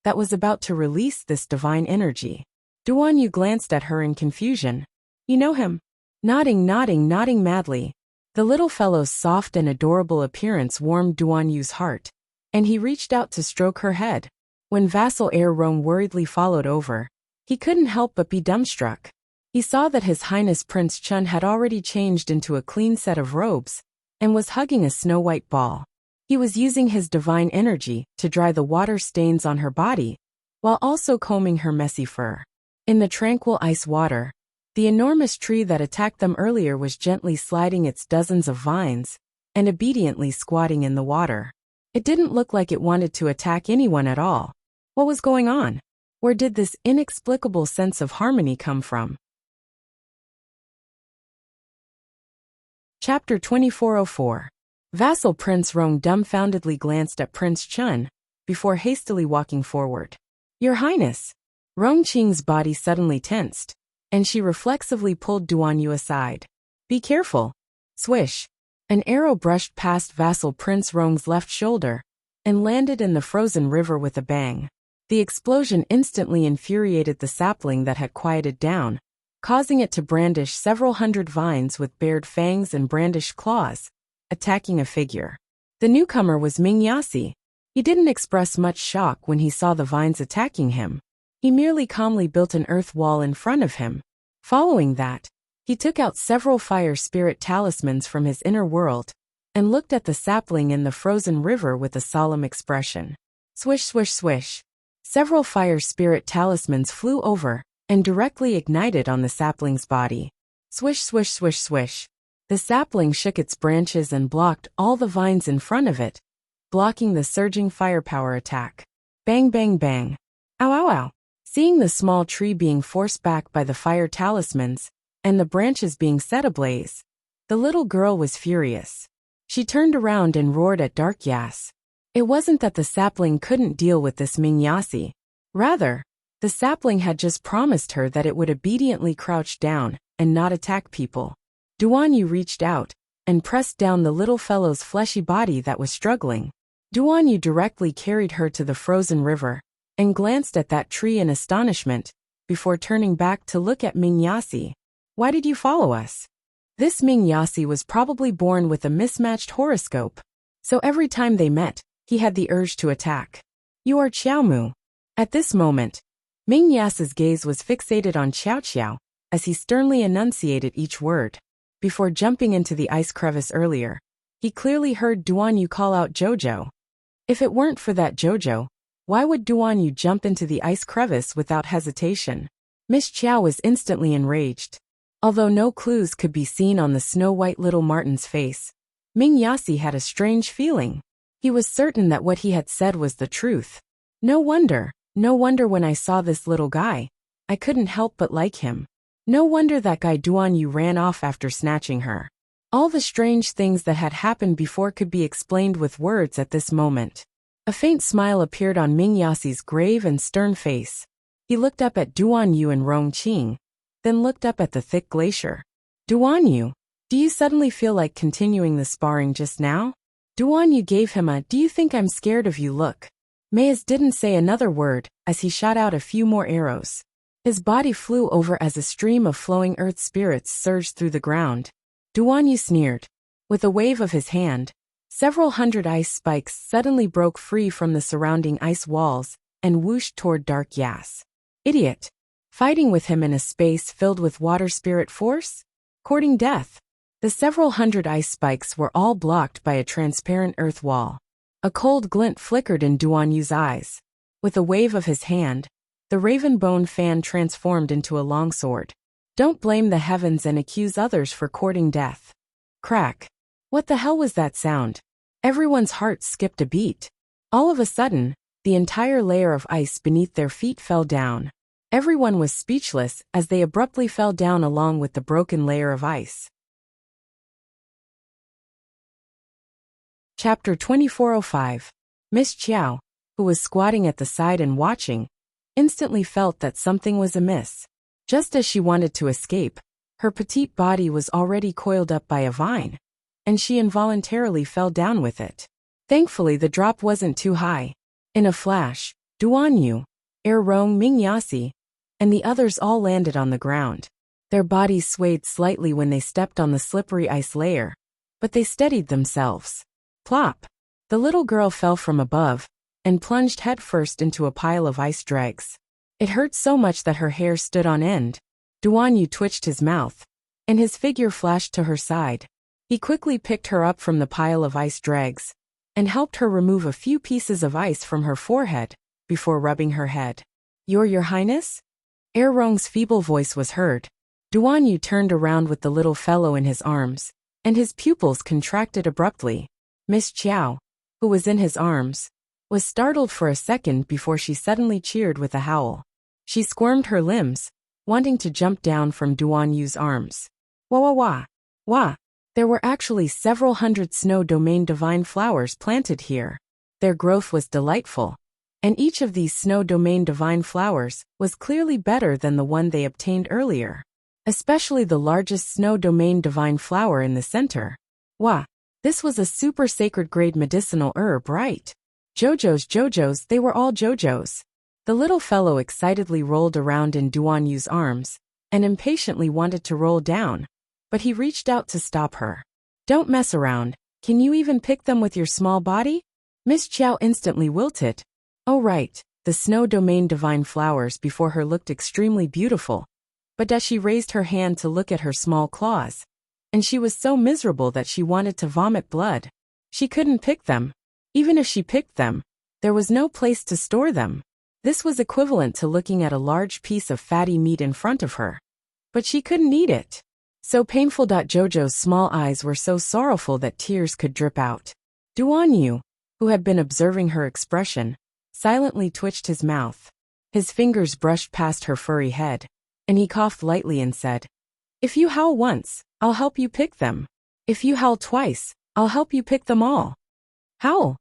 that was about to release this divine energy. Duanyu glanced at her in confusion. You know him? Nodding madly. The little fellow's soft and adorable appearance warmed Duanyu's heart, and he reached out to stroke her head. When vassal heir Rome worriedly followed over, he couldn't help but be dumbstruck. He saw that His Highness Prince Chun had already changed into a clean set of robes, and was hugging a snow-white ball. He was using his divine energy to dry the water stains on her body, while also combing her messy fur. In the tranquil ice water, the enormous tree that attacked them earlier was gently sliding its dozens of vines, and obediently squatting in the water. It didn't look like it wanted to attack anyone at all. What was going on? Where did this inexplicable sense of harmony come from? Chapter 2404. Vassal Prince Rong dumbfoundedly glanced at Prince Chun before hastily walking forward. Your Highness! Rong Qing's body suddenly tensed, and she reflexively pulled Duan Yu aside. Be careful. Swish. An arrow brushed past Vassal Prince Rong's left shoulder and landed in the frozen river with a bang. The explosion instantly infuriated the sapling that had quieted down, causing it to brandish several hundred vines with bared fangs and brandished claws, attacking a figure. The newcomer was Ming Yasi. He didn't express much shock when he saw the vines attacking him. He merely calmly built an earth wall in front of him. Following that, he took out several fire spirit talismans from his inner world and looked at the sapling in the frozen river with a solemn expression. Swish, swish, swish. Several fire spirit talismans flew over and directly ignited on the sapling's body. Swish, swish, swish, swish. The sapling shook its branches and blocked all the vines in front of it, blocking the surging firepower attack. Bang, bang, bang. Ow, ow, ow. Seeing the small tree being forced back by the fire talismans and the branches being set ablaze, the little girl was furious. She turned around and roared at Dark Yas. It wasn't that the sapling couldn't deal with this Ming Yasi. Rather, the sapling had just promised her that it would obediently crouch down and not attack people. Duan Yu reached out and pressed down the little fellow's fleshy body that was struggling. Duan Yu directly carried her to the frozen river and glanced at that tree in astonishment before turning back to look at Ming Yasi. Why did you follow us? This Ming Yasi was probably born with a mismatched horoscope, so every time they met, he had the urge to attack. You are Xiaomu. At this moment, Ming Yasi's gaze was fixated on Xiao Xiao as he sternly enunciated each word. Before jumping into the ice crevice earlier, he clearly heard Duan Yu call out Jojo. If it weren't for that Jojo, why would Duan Yu jump into the ice crevice without hesitation? Miss Qiao was instantly enraged. Although no clues could be seen on the snow-white little marten's face, Ming Yasi had a strange feeling. He was certain that what he had said was the truth. No wonder when I saw this little guy, I couldn't help but like him. No wonder that guy Duan Yu ran off after snatching her. All the strange things that had happened before could be explained with words at this moment. A faint smile appeared on Ming Yasi's grave and stern face. He looked up at Duan Yu and Rong Qing, then looked up at the thick glacier. Duan Yu, do you suddenly feel like continuing the sparring just now? Duan Yu gave him a "do you think I'm scared of you" look. Maes didn't say another word as he shot out a few more arrows. His body flew over as a stream of flowing earth spirits surged through the ground. Duan Yu sneered. With a wave of his hand, several hundred ice spikes suddenly broke free from the surrounding ice walls and whooshed toward Dark Yas. Idiot! Fighting with him in a space filled with water spirit force? Courting death. The several hundred ice spikes were all blocked by a transparent earth wall. A cold glint flickered in Duan Yu's eyes. With a wave of his hand, the raven bone fan transformed into a long sword. Don't blame the heavens and accuse others for courting death. Crack. What the hell was that sound? Everyone's hearts skipped a beat. All of a sudden, the entire layer of ice beneath their feet fell down. Everyone was speechless as they abruptly fell down along with the broken layer of ice. Chapter 2405. Miss Qiao, who was squatting at the side and watching, instantly felt that something was amiss. Just as she wanted to escape, her petite body was already coiled up by a vine, and she involuntarily fell down with it. Thankfully, the drop wasn't too high. In a flash, Duan Yu, Rong, Ming Yasi, and the others all landed on the ground. Their bodies swayed slightly when they stepped on the slippery ice layer, but they steadied themselves. Plop! The little girl fell from above and plunged headfirst into a pile of ice dregs. It hurt so much that her hair stood on end. Duan Yu twitched his mouth, and his figure flashed to her side. He quickly picked her up from the pile of ice dregs and helped her remove a few pieces of ice from her forehead before rubbing her head. Your Highness? Rong's feeble voice was heard. Duan Yu turned around with the little fellow in his arms, and his pupils contracted abruptly. Miss Qiao, who was in his arms, was startled for a second before she suddenly cheered with a howl. She squirmed her limbs, wanting to jump down from Duan Yu's arms. Wah wah wah! Wah! There were actually several hundred snow domain divine flowers planted here. Their growth was delightful, and each of these snow domain divine flowers was clearly better than the one they obtained earlier, especially the largest snow domain divine flower in the center. Wah! This was a super sacred grade medicinal herb, right? Jojos, they were all Jojos. The little fellow excitedly rolled around in Duan Yu's arms and impatiently wanted to roll down, but he reached out to stop her. Don't mess around. Can you even pick them with your small body? Miss Qiao instantly wilted. Oh right, the snow domain divine flowers before her looked extremely beautiful, but as she raised her hand to look at her small claws, and she was so miserable that she wanted to vomit blood. She couldn't pick them. Even if she picked them, there was no place to store them. This was equivalent to looking at a large piece of fatty meat in front of her. But she couldn't eat it. So painful. Jojo's small eyes were so sorrowful that tears could drip out. Duan Yu, who had been observing her expression, silently twitched his mouth. His fingers brushed past her furry head, and he coughed lightly and said, "If you howl once, I'll help you pick them. If you howl twice, I'll help you pick them all." Howl?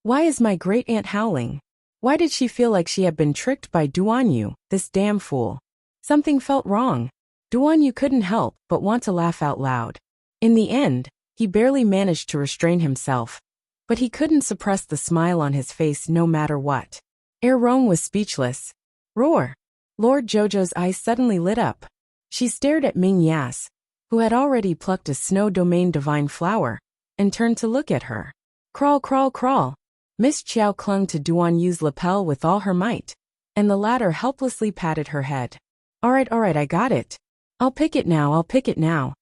Why is my great aunt howling? Why did she feel like she had been tricked by Duan Yu, this damn fool? Something felt wrong. Duan Yu couldn't help but want to laugh out loud. In the end, he barely managed to restrain himself, but he couldn't suppress the smile on his face no matter what. Rong was speechless. Roar! Lord Jojo's eyes suddenly lit up. She stared at Ming Yas, who had already plucked a snow domain divine flower, and turned to look at her. Crawl, crawl, crawl. Miss Qiao clung to Duan Yu's lapel with all her might, and the latter helplessly patted her head. All right, I got it. I'll pick it now.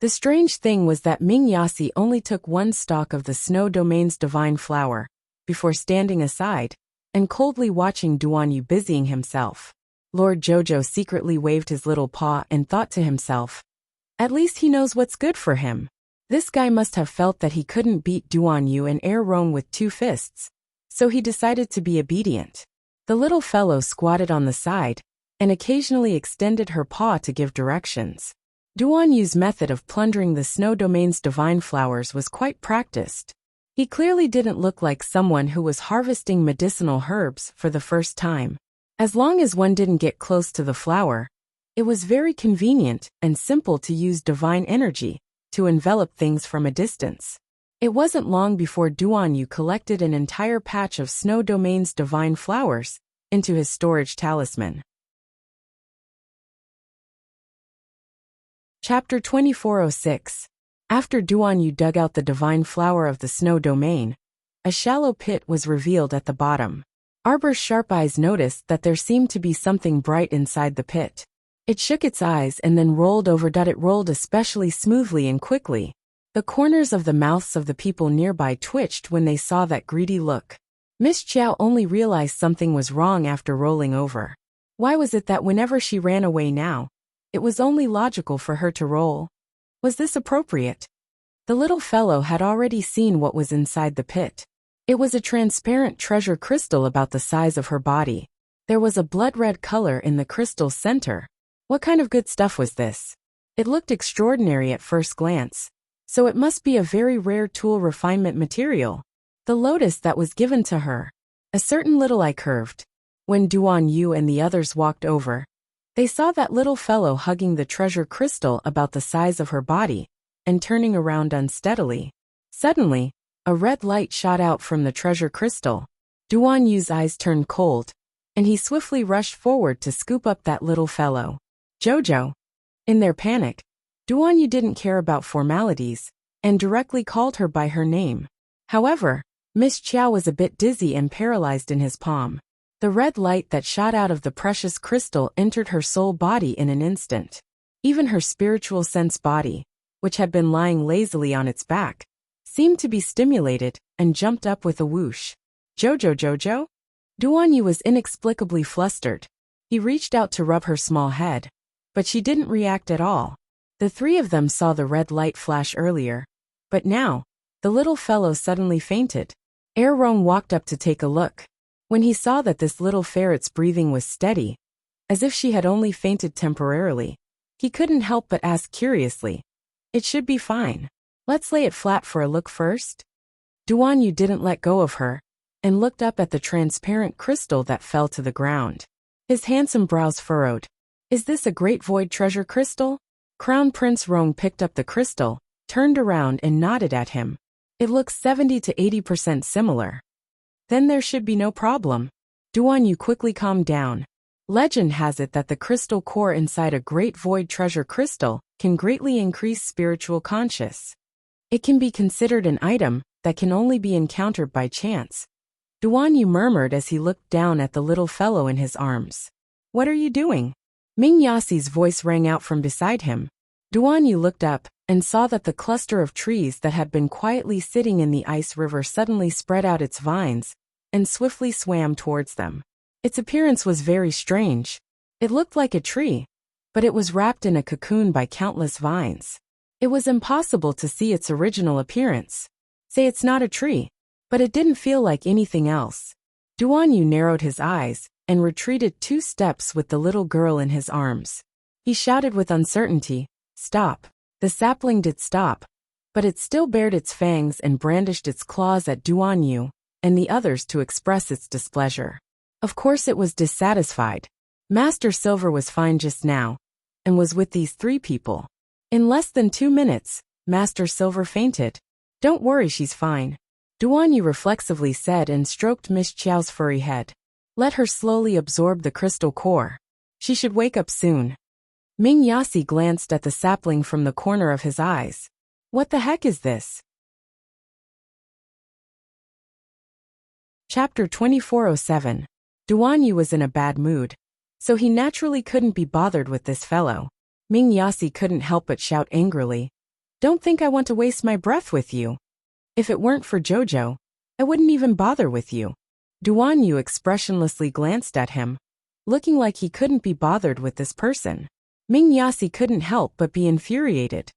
The strange thing was that Ming Yasi only took one stalk of the snow domain's divine flower, before standing aside, and coldly watching Duan Yu busying himself. Lord Jojo secretly waved his little paw and thought to himself, at least he knows what's good for him. This guy must have felt that he couldn't beat Duan Yu and Rong with 2 fists, so he decided to be obedient. The little fellow squatted on the side, and occasionally extended her paw to give directions. Duan Yu's method of plundering the snow domain's divine flowers was quite practiced. He clearly didn't look like someone who was harvesting medicinal herbs for the first time. As long as one didn't get close to the flower, it was very convenient and simple to use divine energy to envelop things from a distance. It wasn't long before Duan Yu collected an entire patch of snow domain's divine flowers into his storage talisman. Chapter 2406. After Duan Yu dug out the divine flower of the snow domain, a shallow pit was revealed at the bottom. Arbor's sharp eyes noticed that there seemed to be something bright inside the pit. It shook its eyes and then rolled over. It rolled especially smoothly and quickly. The corners of the mouths of the people nearby twitched when they saw that greedy look. Miss Qiao only realized something was wrong after rolling over. Why was it that whenever she ran away now, it was only logical for her to roll? Was this appropriate? The little fellow had already seen what was inside the pit. It was a transparent treasure crystal about the size of her body. There was a blood-red color in the crystal's center. What kind of good stuff was this? It looked extraordinary at first glance, so it must be a very rare tool refinement material. The lotus that was given to her. A certain little eye curved. When Duan Yu and the others walked over, they saw that little fellow hugging the treasure crystal about the size of her body, and turning around unsteadily. Suddenly, a red light shot out from the treasure crystal. Duan Yu's eyes turned cold, and he swiftly rushed forward to scoop up that little fellow. Jojo. In their panic, Duan Yu didn't care about formalities, and directly called her by her name. However, Miss Qiao was a bit dizzy and paralyzed in his palm. The red light that shot out of the precious crystal entered her soul body in an instant. Even her spiritual sense body, which had been lying lazily on its back, seemed to be stimulated and jumped up with a whoosh. Jojo? Duan Yu was inexplicably flustered. He reached out to rub her small head, but she didn't react at all. The 3 of them saw the red light flash earlier, but now, the little fellow suddenly fainted. Rong walked up to take a look. When he saw that this little ferret's breathing was steady, as if she had only fainted temporarily, he couldn't help but ask curiously, It should be fine. Let's lay it flat for a look first. Duan Yu didn't let go of her and looked up at the transparent crystal that fell to the ground. His handsome brows furrowed. Is this a great void treasure crystal? Crown Prince Rong picked up the crystal, turned around and nodded at him. It looks 70 to 80% similar. Then there should be no problem. Duan Yu quickly calmed down. Legend has it that the crystal core inside a great void treasure crystal can greatly increase spiritual conscious. It can be considered an item that can only be encountered by chance. Duan Yu murmured as he looked down at the little fellow in his arms. What are you doing? Ming Yasi's voice rang out from beside him. Duan Yu looked up and saw that the cluster of trees that had been quietly sitting in the ice river suddenly spread out its vines and swiftly swam towards them. Its appearance was very strange. It looked like a tree, but it was wrapped in a cocoon by countless vines. It was impossible to see its original appearance. Say it's not a tree, but it didn't feel like anything else. Duan Yu narrowed his eyes and retreated 2 steps with the little girl in his arms. He shouted with uncertainty, "Stop." The sapling did stop, but it still bared its fangs and brandished its claws at Duan Yu and the others to express its displeasure. Of course it was dissatisfied. Master Silver was fine just now, and was with these 3 people. In less than 2 minutes, Master Silver fainted. Don't worry, she's fine. Duan Yu reflexively said and stroked Miss Qiao's furry head. Let her slowly absorb the crystal core. She should wake up soon. Ming Yasi glanced at the sapling from the corner of his eyes. What the heck is this? Chapter 2407. Duan Yu was in a bad mood, so he naturally couldn't be bothered with this fellow. Ming Yasi couldn't help but shout angrily. Don't think I want to waste my breath with you. If it weren't for Jojo, I wouldn't even bother with you. Duan Yu expressionlessly glanced at him, looking like he couldn't be bothered with this person. Ming Yasi couldn't help but be infuriated.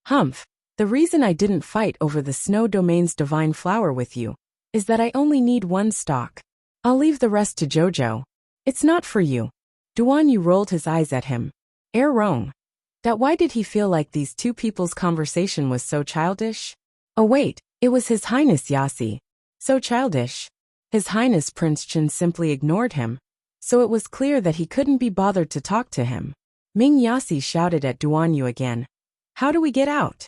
Humph, the reason I didn't fight over the Snow Domain's divine flower with you is that I only need 1 stalk. I'll leave the rest to Jojo. It's not for you. Duan Yu rolled his eyes at him. Wrong. That why did he feel like these 2 people's conversation was so childish? Oh wait, it was His Highness Yasi. So childish. His Highness Prince Chen simply ignored him, so it was clear that he couldn't be bothered to talk to him. Ming Yasi shouted at Duan Yu again. How do we get out?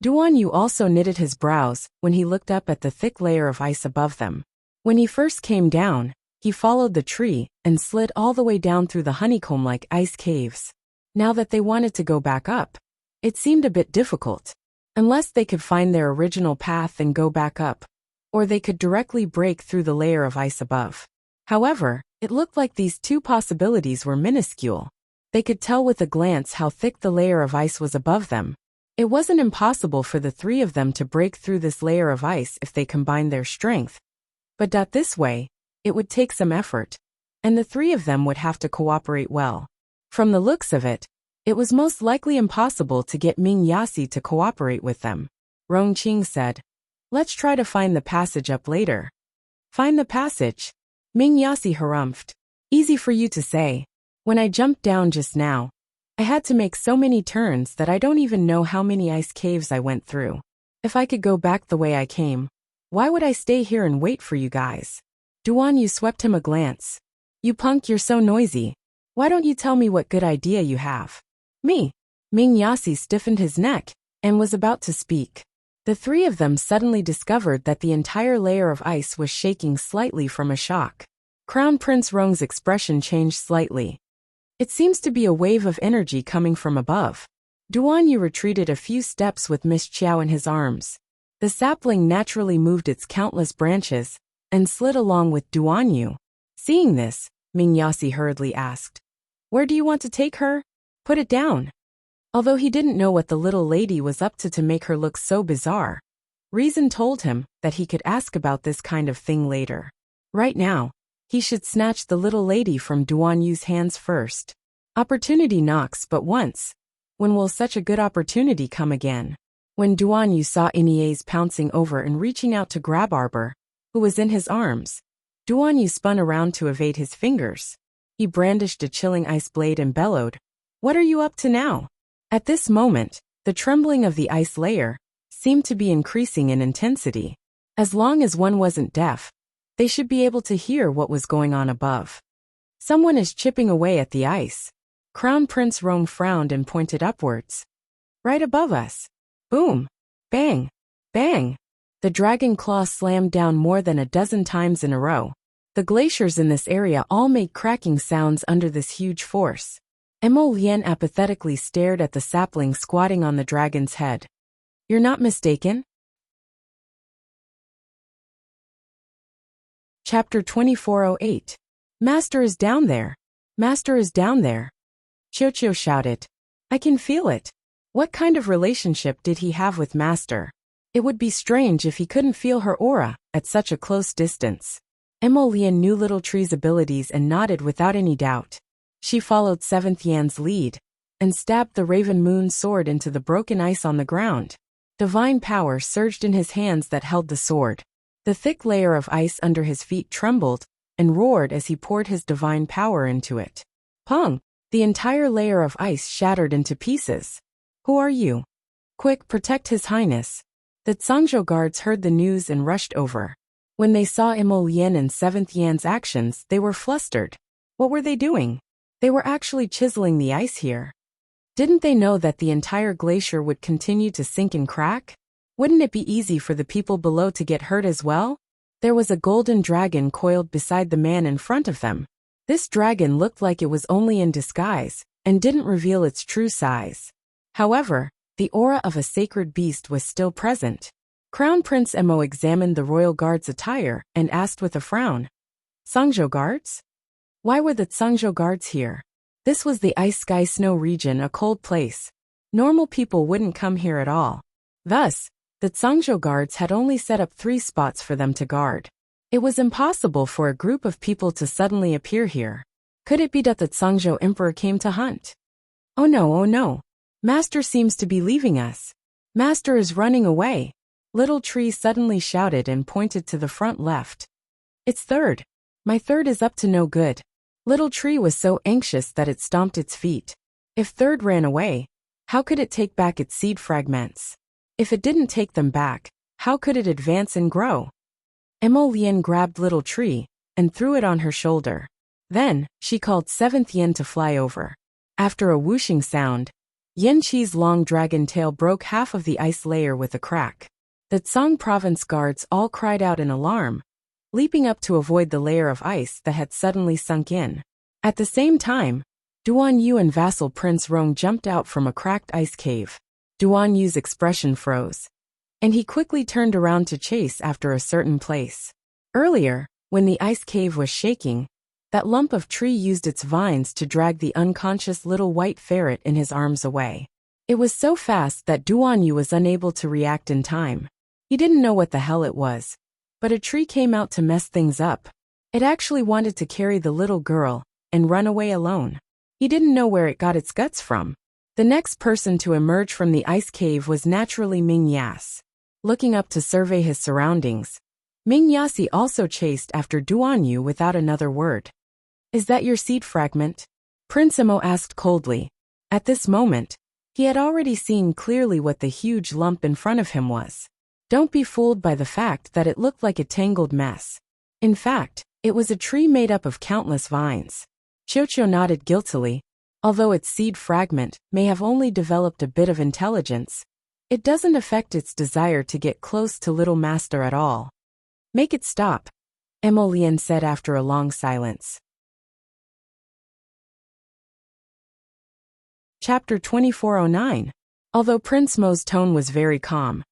Duan Yu also knitted his brows when he looked up at the thick layer of ice above them. When he first came down, he followed the tree and slid all the way down through the honeycomb-like ice caves. Now that they wanted to go back up, it seemed a bit difficult. Unless they could find their original path and go back up, or they could directly break through the layer of ice above. However, it looked like these 2 possibilities were minuscule. They could tell with a glance how thick the layer of ice was above them. It wasn't impossible for the 3 of them to break through this layer of ice if they combined their strength. But this way, it would take some effort, and the 3 of them would have to cooperate well. From the looks of it, it was most likely impossible to get Ming Yasi to cooperate with them. Rong Qing said, Let's try to find the passage up later. Find the passage? Ming Yasi harumphed. Easy for you to say. When I jumped down just now, I had to make so many turns that I don't even know how many ice caves I went through. If I could go back the way I came, why would I stay here and wait for you guys? Duan Yu swept him a glance. You punk, you're so noisy. Why don't you tell me what good idea you have? Me. Ming Yasi stiffened his neck and was about to speak. The 3 of them suddenly discovered that the entire layer of ice was shaking slightly from a shock. Crown Prince Rong's expression changed slightly. It seems to be a wave of energy coming from above. Duan Yu retreated a few steps with Miss Qiao in his arms. The sapling naturally moved its countless branches and slid along with Duan Yu. Seeing this, Ming Yasi hurriedly asked, Where do you want to take her? Put it down. Although he didn't know what the little lady was up to make her look so bizarre, reason told him that he could ask about this kind of thing later. Right now, he should snatch the little lady from Duan Yu's hands first. Opportunity knocks but once. When will such a good opportunity come again? When Duan Yu saw Inie's pouncing over and reaching out to grab Arbor, who was in his arms, Duan Yu spun around to evade his fingers. He brandished a chilling ice blade and bellowed, What are you up to now? At this moment, The trembling of the ice layer seemed to be increasing in intensity. As long as one wasn't deaf, they should be able to hear what was going on above. Someone is chipping away at the ice. Crown Prince Rome frowned and pointed upwards. Right above us. Boom! Bang! Bang! The dragon claw slammed down more than a dozen times in a row. The glaciers in this area all made cracking sounds under this huge force. Emolien apathetically stared at the sapling squatting on the dragon's head. You're not mistaken? Chapter 2408. Master is down there. Master is down there. Qiuqiu shouted. I can feel it. What kind of relationship did he have with Master? It would be strange if he couldn't feel her aura at such a close distance. Emolien knew Little Tree's abilities and nodded without any doubt. She followed Seventh Yan's lead and stabbed the Raven Moon sword into the broken ice on the ground. Divine power surged in his hands that held the sword. The thick layer of ice under his feet trembled and roared as he poured his divine power into it. Pong! The entire layer of ice shattered into pieces. Who are you? Quick, protect His Highness. The Zhangzhou guards heard the news and rushed over. When they saw Emolien and Seventh Yan's actions, they were flustered. What were they doing? They were actually chiseling the ice here. Didn't they know that the entire glacier would continue to sink and crack? Wouldn't it be easy for the people below to get hurt as well? There was a golden dragon coiled beside the man in front of them. This dragon looked like it was only in disguise and didn't reveal its true size. However, the aura of a sacred beast was still present. Crown Prince Emo examined the royal guard's attire and asked with a frown. Zhangzhou guards? Why were the Zhangzhou guards here? This was the Ice Sky Snow region, a cold place. Normal people wouldn't come here at all. Thus, the Zhangzhou guards had only set up 3 spots for them to guard. It was impossible for a group of people to suddenly appear here. Could it be that the Zhangzhou Emperor came to hunt? Oh no, oh no. Master seems to be leaving us. Master is running away. Little Tree suddenly shouted and pointed to the front left. It's Third. My Third is up to no good. Little Tree was so anxious that it stomped its feet. If Third ran away, how could it take back its seed fragments? If it didn't take them back, how could it advance and grow? Emolien grabbed Little Tree and threw it on her shoulder. Then, she called Seventh Yin to fly over. After a whooshing sound, Yin Qi's long dragon tail broke half of the ice layer with a crack. The Tsang province guards all cried out in alarm, leaping up to avoid the layer of ice that had suddenly sunk in. At the same time, Duan Yu and vassal Prince Rong jumped out from a cracked ice cave. Duan Yu's expression froze, and he quickly turned around to chase after a certain place. Earlier, when the ice cave was shaking, that lump of tree used its vines to drag the unconscious little white ferret in his arms away. It was so fast that Duan Yu was unable to react in time. He didn't know what the hell it was, but a tree came out to mess things up. It actually wanted to carry the little girl and run away alone. He didn't know where it got its guts from. The next person to emerge from the ice cave was naturally Ming Yas. Looking up to survey his surroundings, Ming Yasi also chased after Duan Yu without another word. Is that your seed fragment? Prince Emo asked coldly. At this moment, he had already seen clearly what the huge lump in front of him was. Don't be fooled by the fact that it looked like a tangled mess. In fact, it was a tree made up of countless vines. Qiuqiu nodded guiltily. Although its seed fragment may have only developed a bit of intelligence, it doesn't affect its desire to get close to Little Master at all. Make it stop, Emolien said after a long silence. Chapter 2409. Although Prince Mo's tone was very calm,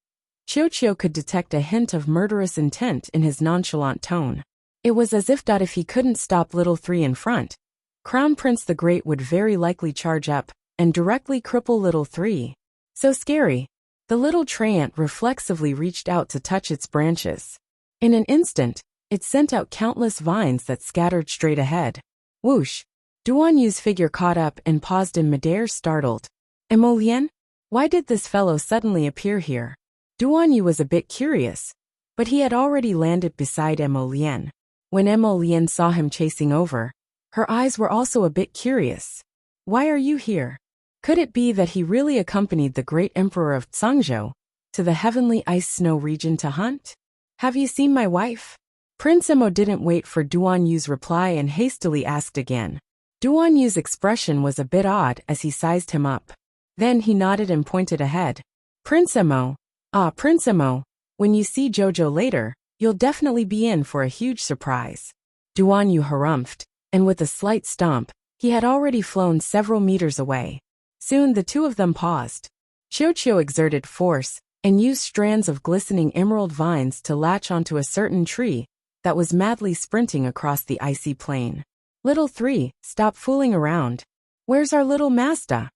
Qiuqiu could detect a hint of murderous intent in his nonchalant tone. It was as if that if he couldn't stop Little Three in front, Crown Prince the Great would very likely charge up and directly cripple Little Three. So scary. The little treant reflexively reached out to touch its branches. In an instant, it sent out countless vines that scattered straight ahead. Whoosh! Duan Yu's figure caught up and paused in midair, startled. Emolien? Why did this fellow suddenly appear here? Duan Yu was a bit curious, but he had already landed beside Emolien. When Emolien saw him chasing over, her eyes were also a bit curious. Why are you here? Could it be that he really accompanied the great emperor of Tsangzhou to the heavenly ice snow region to hunt? Have you seen my wife? Prince Emo didn't wait for Duan Yu's reply and hastily asked again. Duan Yu's expression was a bit odd as he sized him up. Then he nodded and pointed ahead. Prince Emo. Ah, Prince Emo. When you see Jojo later, you'll definitely be in for a huge surprise. Duan Yu harumphed, and with a slight stomp, he had already flown several meters away. Soon the two of them paused. Qiuqiu exerted force and used strands of glistening emerald vines to latch onto a certain tree that was madly sprinting across the icy plain. Little three, stop fooling around. Where's our little master?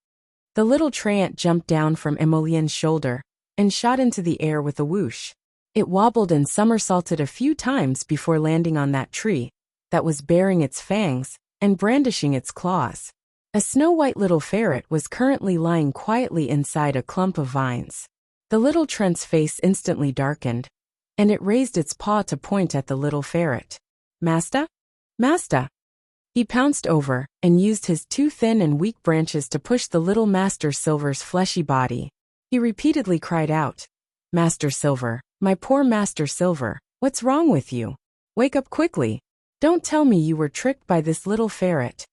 The little treant jumped down from Emolien's shoulder and shot into the air with a whoosh. It wobbled and somersaulted a few times before landing on that tree that was baring its fangs and brandishing its claws. A snow-white little ferret was currently lying quietly inside a clump of vines. The little trent's face instantly darkened, and it raised its paw to point at the little ferret. Master? Master! He pounced over and used his two thin and weak branches to push the little Master Silver's fleshy body. He repeatedly cried out, Master Silver, my poor Master Silver, what's wrong with you? Wake up quickly. Don't tell me you were tricked by this little ferret.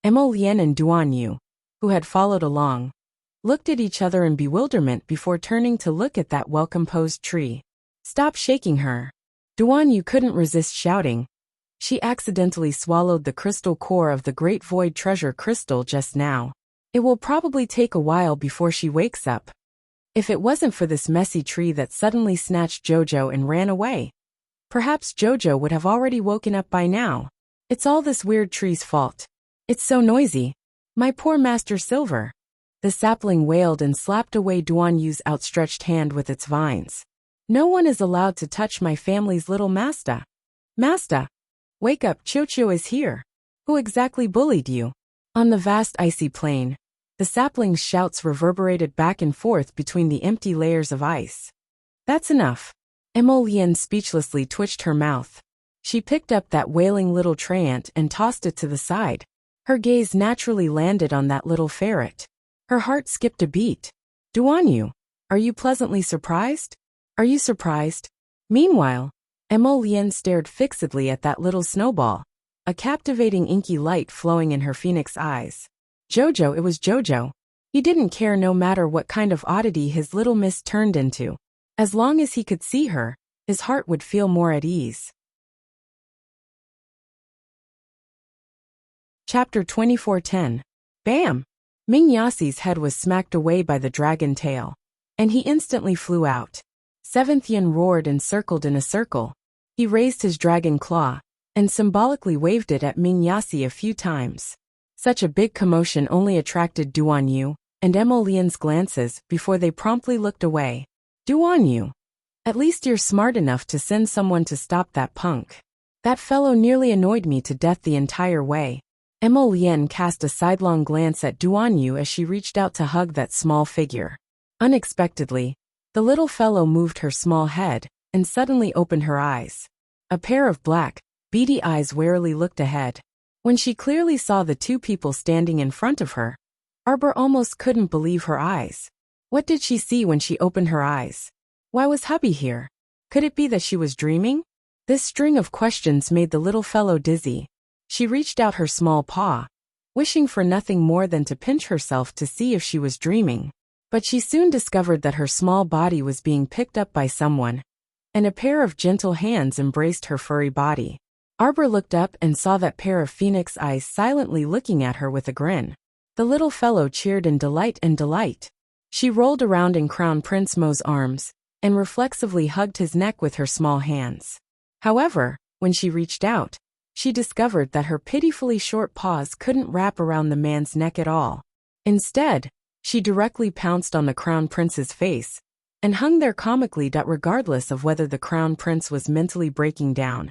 Emolien and Duan Yu, who had followed along, looked at each other in bewilderment before turning to look at that well-composed tree. Stop shaking her. Duan Yu couldn't resist shouting. She accidentally swallowed the crystal core of the Great Void Treasure Crystal just now. It will probably take a while before she wakes up. If it wasn't for this messy tree that suddenly snatched Jojo and ran away, perhaps Jojo would have already woken up by now. It's all this weird tree's fault. It's so noisy. My poor Master Silver. The sapling wailed and slapped away Duan Yu's outstretched hand with its vines. No one is allowed to touch my family's little Master. Master! Wake up, Qiuqiu is here. Who exactly bullied you? On the vast icy plain, the sapling's shouts reverberated back and forth between the empty layers of ice. That's enough. Emolien speechlessly twitched her mouth. She picked up that wailing little treant and tossed it to the side. Her gaze naturally landed on that little ferret. Her heart skipped a beat. Duan Yu, are you pleasantly surprised? Are you surprised? Meanwhile, Emolien stared fixedly at that little snowball, a captivating inky light flowing in her phoenix eyes. Jojo, it was Jojo. He didn't care no matter what kind of oddity his little miss turned into. As long as he could see her, his heart would feel more at ease. Chapter 24:10. Bam! Ming Yasi's head was smacked away by the dragon tail, and he instantly flew out. Seventh Yin roared and circled in a circle. He raised his dragon claw and symbolically waved it at Ming Yasi a few times. Such a big commotion only attracted Duan Yu and Emolien's glances before they promptly looked away. Duan Yu, at least you're smart enough to send someone to stop that punk. That fellow nearly annoyed me to death the entire way. Emolien cast a sidelong glance at Duan Yu as she reached out to hug that small figure. Unexpectedly, the little fellow moved her small head and suddenly opened her eyes. A pair of black, beady eyes warily looked ahead. When she clearly saw the two people standing in front of her, Arbor almost couldn't believe her eyes. What did she see when she opened her eyes? Why was hubby here? Could it be that she was dreaming? This string of questions made the little fellow dizzy. She reached out her small paw, wishing for nothing more than to pinch herself to see if she was dreaming. But she soon discovered that her small body was being picked up by someone, and a pair of gentle hands embraced her furry body. Arbor looked up and saw that pair of phoenix eyes silently looking at her with a grin. The little fellow cheered in delight and delight. She rolled around in Crown Prince Mo's arms and reflexively hugged his neck with her small hands. However, when she reached out, she discovered that her pitifully short paws couldn't wrap around the man's neck at all. Instead, she directly pounced on the Crown Prince's face and hung there comically regardless of whether the Crown Prince was mentally breaking down.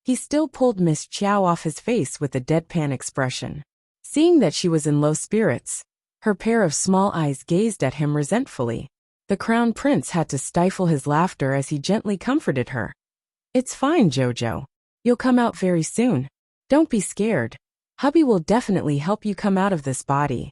He still pulled Miss Chow off his face with a deadpan expression. Seeing that she was in low spirits, her pair of small eyes gazed at him resentfully. The Crown Prince had to stifle his laughter as he gently comforted her. It's fine, Jojo. You'll come out very soon. Don't be scared. Hubby will definitely help you come out of this body.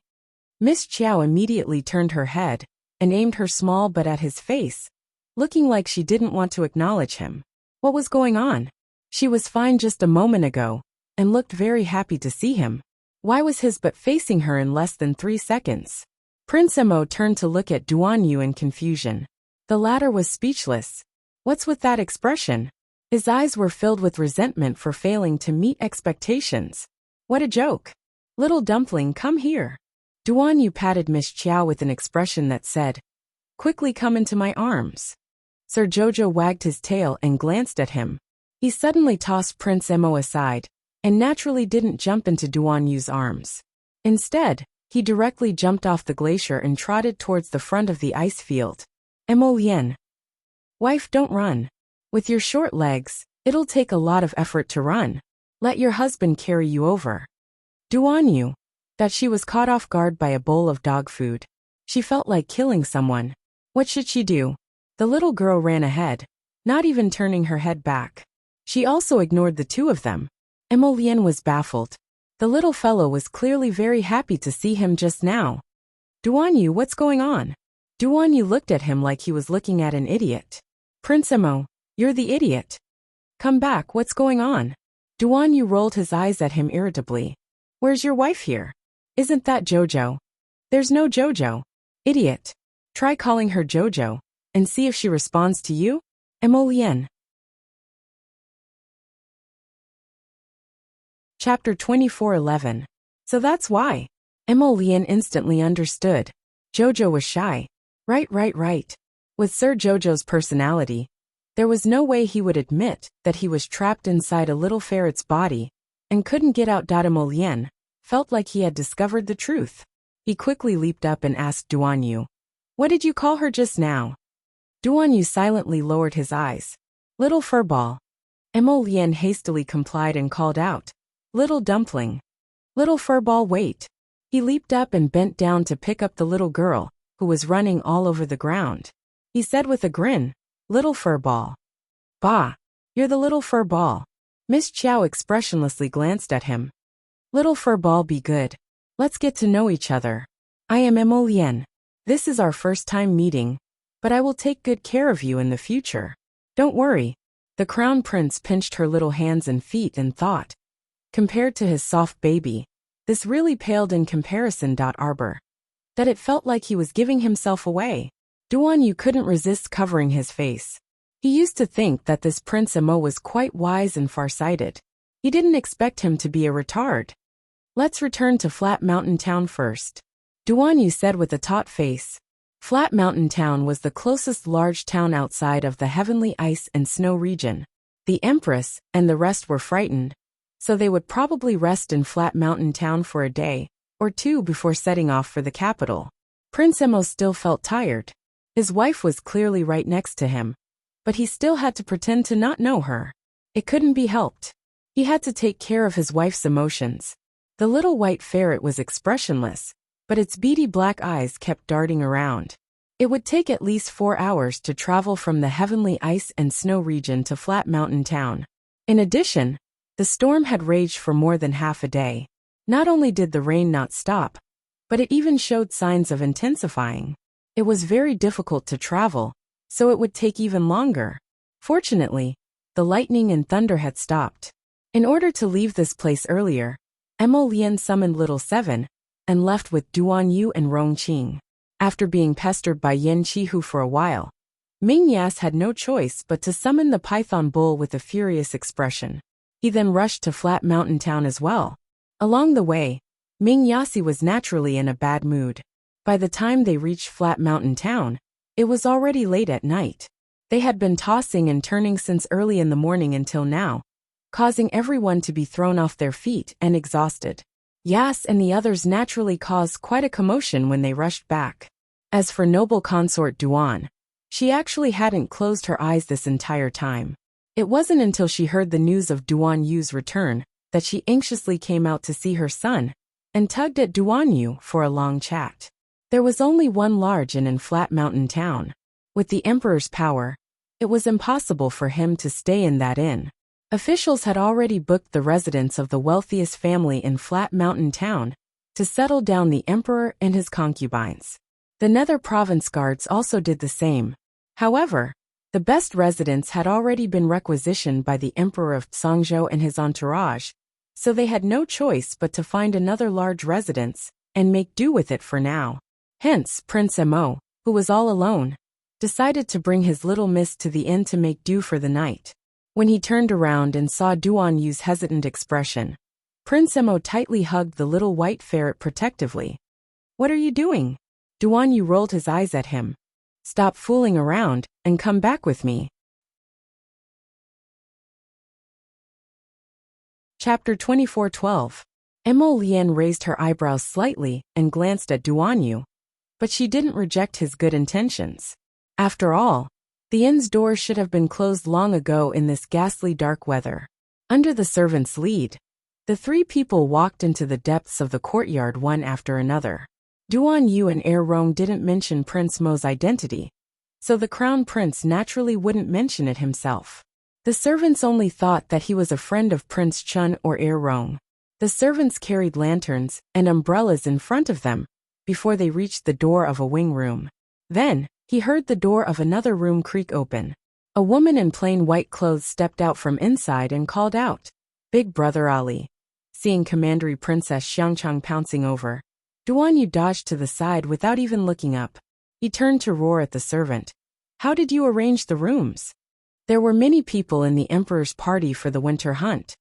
Miss Chiao immediately turned her head and aimed her small butt at his face, looking like she didn't want to acknowledge him. What was going on? She was fine just a moment ago and looked very happy to see him. Why was his butt facing her in less than 3 seconds? Prince Mo turned to look at Duan Yu in confusion. The latter was speechless. What's with that expression? His eyes were filled with resentment for failing to meet expectations. What a joke. Little dumpling, come here. Duan Yu patted Miss Chiao with an expression that said, quickly come into my arms. Sir Jojo wagged his tail and glanced at him. He suddenly tossed Prince Mo aside and naturally didn't jump into Duan Yu's arms. Instead, he directly jumped off the glacier and trotted towards the front of the ice field. Mo Lien. Wife, don't run. With your short legs, it'll take a lot of effort to run. Let your husband carry you over. Duan Yu. That she was caught off guard by a bowl of dog food. She felt like killing someone. What should she do? The little girl ran ahead, not even turning her head back. She also ignored the two of them. Mo Lien was baffled. The little fellow was clearly very happy to see him just now. Duan Yu, what's going on? Duan Yu looked at him like he was looking at an idiot. Prince Mo, you're the idiot. Come back, what's going on? Duan Yu rolled his eyes at him irritably. Where's your wife here? Isn't that Jojo? There's no Jojo. Idiot. Try calling her Jojo and see if she responds to you. Mo Lien. Chapter 24:11. So that's why. Mo Lien instantly understood. Jojo was shy. Right. With Sir Jojo's personality, there was no way he would admit that he was trapped inside a little ferret's body and couldn't get out. Mo Lien felt like he had discovered the truth. He quickly leaped up and asked Duan Yu, what did you call her just now? Duan Yu silently lowered his eyes. Little furball. Mo Lien hastily complied and called out, little dumpling. Little furball, wait. He leaped up and bent down to pick up the little girl, who was running all over the ground. He said with a grin, little furball. Bah, you're the little furball. Miss Chiao expressionlessly glanced at him. Little furball, be good. Let's get to know each other. I am Mo Lien. This is our first time meeting, but I will take good care of you in the future. Don't worry. The crown prince pinched her little hands and feet and thought, compared to his soft baby, this really paled in comparison. Arbor. That it felt like he was giving himself away. Duan Yu couldn't resist covering his face. He used to think that this Prince Mo was quite wise and farsighted. He didn't expect him to be a retard. Let's return to Flat Mountain Town first. Duan Yu said with a taut face. Flat Mountain Town was the closest large town outside of the heavenly ice and snow region. The Empress and the rest were frightened, so they would probably rest in Flat Mountain Town for a day or two before setting off for the capital. Prince Mo still felt tired. His wife was clearly right next to him, but he still had to pretend to not know her. It couldn't be helped. He had to take care of his wife's emotions. The little white ferret was expressionless, but its beady black eyes kept darting around. It would take at least 4 hours to travel from the heavenly ice and snow region to Flat Mountain Town. In addition, the storm had raged for more than half a day. Not only did the rain not stop, but it even showed signs of intensifying. It was very difficult to travel, so it would take even longer. Fortunately, the lightning and thunder had stopped. In order to leave this place earlier, Mo Lien summoned Little Seven and left with Duan Yu and Rong Qing. After being pestered by Yen Chihu for a while, Ming Yas had no choice but to summon the python bull with a furious expression. He then rushed to Flat Mountain Town as well. Along the way, Ming Yasi was naturally in a bad mood. By the time they reached Flat Mountain Town, it was already late at night. They had been tossing and turning since early in the morning until now, causing everyone to be thrown off their feet and exhausted. Yas and the others naturally caused quite a commotion when they rushed back. As for noble consort Duan, she actually hadn't closed her eyes this entire time. It wasn't until she heard the news of Duan Yu's return that she anxiously came out to see her son and tugged at Duan Yu for a long chat. There was only one large inn in Flat Mountain Town. With the emperor's power, it was impossible for him to stay in that inn. Officials had already booked the residence of the wealthiest family in Flat Mountain Town to settle down the emperor and his concubines. The Nether province guards also did the same. However, the best residence had already been requisitioned by the Emperor of Songzhou and his entourage, so they had no choice but to find another large residence and make do with it for now. Hence, Prince Mo, who was all alone, decided to bring his little miss to the inn to make do for the night. When he turned around and saw Duan Yu's hesitant expression, Prince Mo tightly hugged the little white ferret protectively. "What are you doing?" Duan Yu rolled his eyes at him. "Stop fooling around and come back with me." Chapter 24:12. Mo Lian raised her eyebrows slightly and glanced at Duan Yu, but she didn't reject his good intentions. After all, the inn's doors should have been closed long ago in this ghastly dark weather. Under the servant's lead, the three people walked into the depths of the courtyard one after another. Duan Yu and Rong didn't mention Prince Mo's identity, so the crown prince naturally wouldn't mention it himself. The servants only thought that he was a friend of Prince Chun or Rong. The servants carried lanterns and umbrellas in front of them before they reached the door of a wing room. Then, he heard the door of another room creak open. A woman in plain white clothes stepped out from inside and called out, "Big Brother Ali." Seeing Commandery Princess Xiangchang pouncing over, Duan Yu dodged to the side without even looking up. He turned to roar at the servant. "How did you arrange the rooms?" There were many people in the emperor's party for the winter hunt,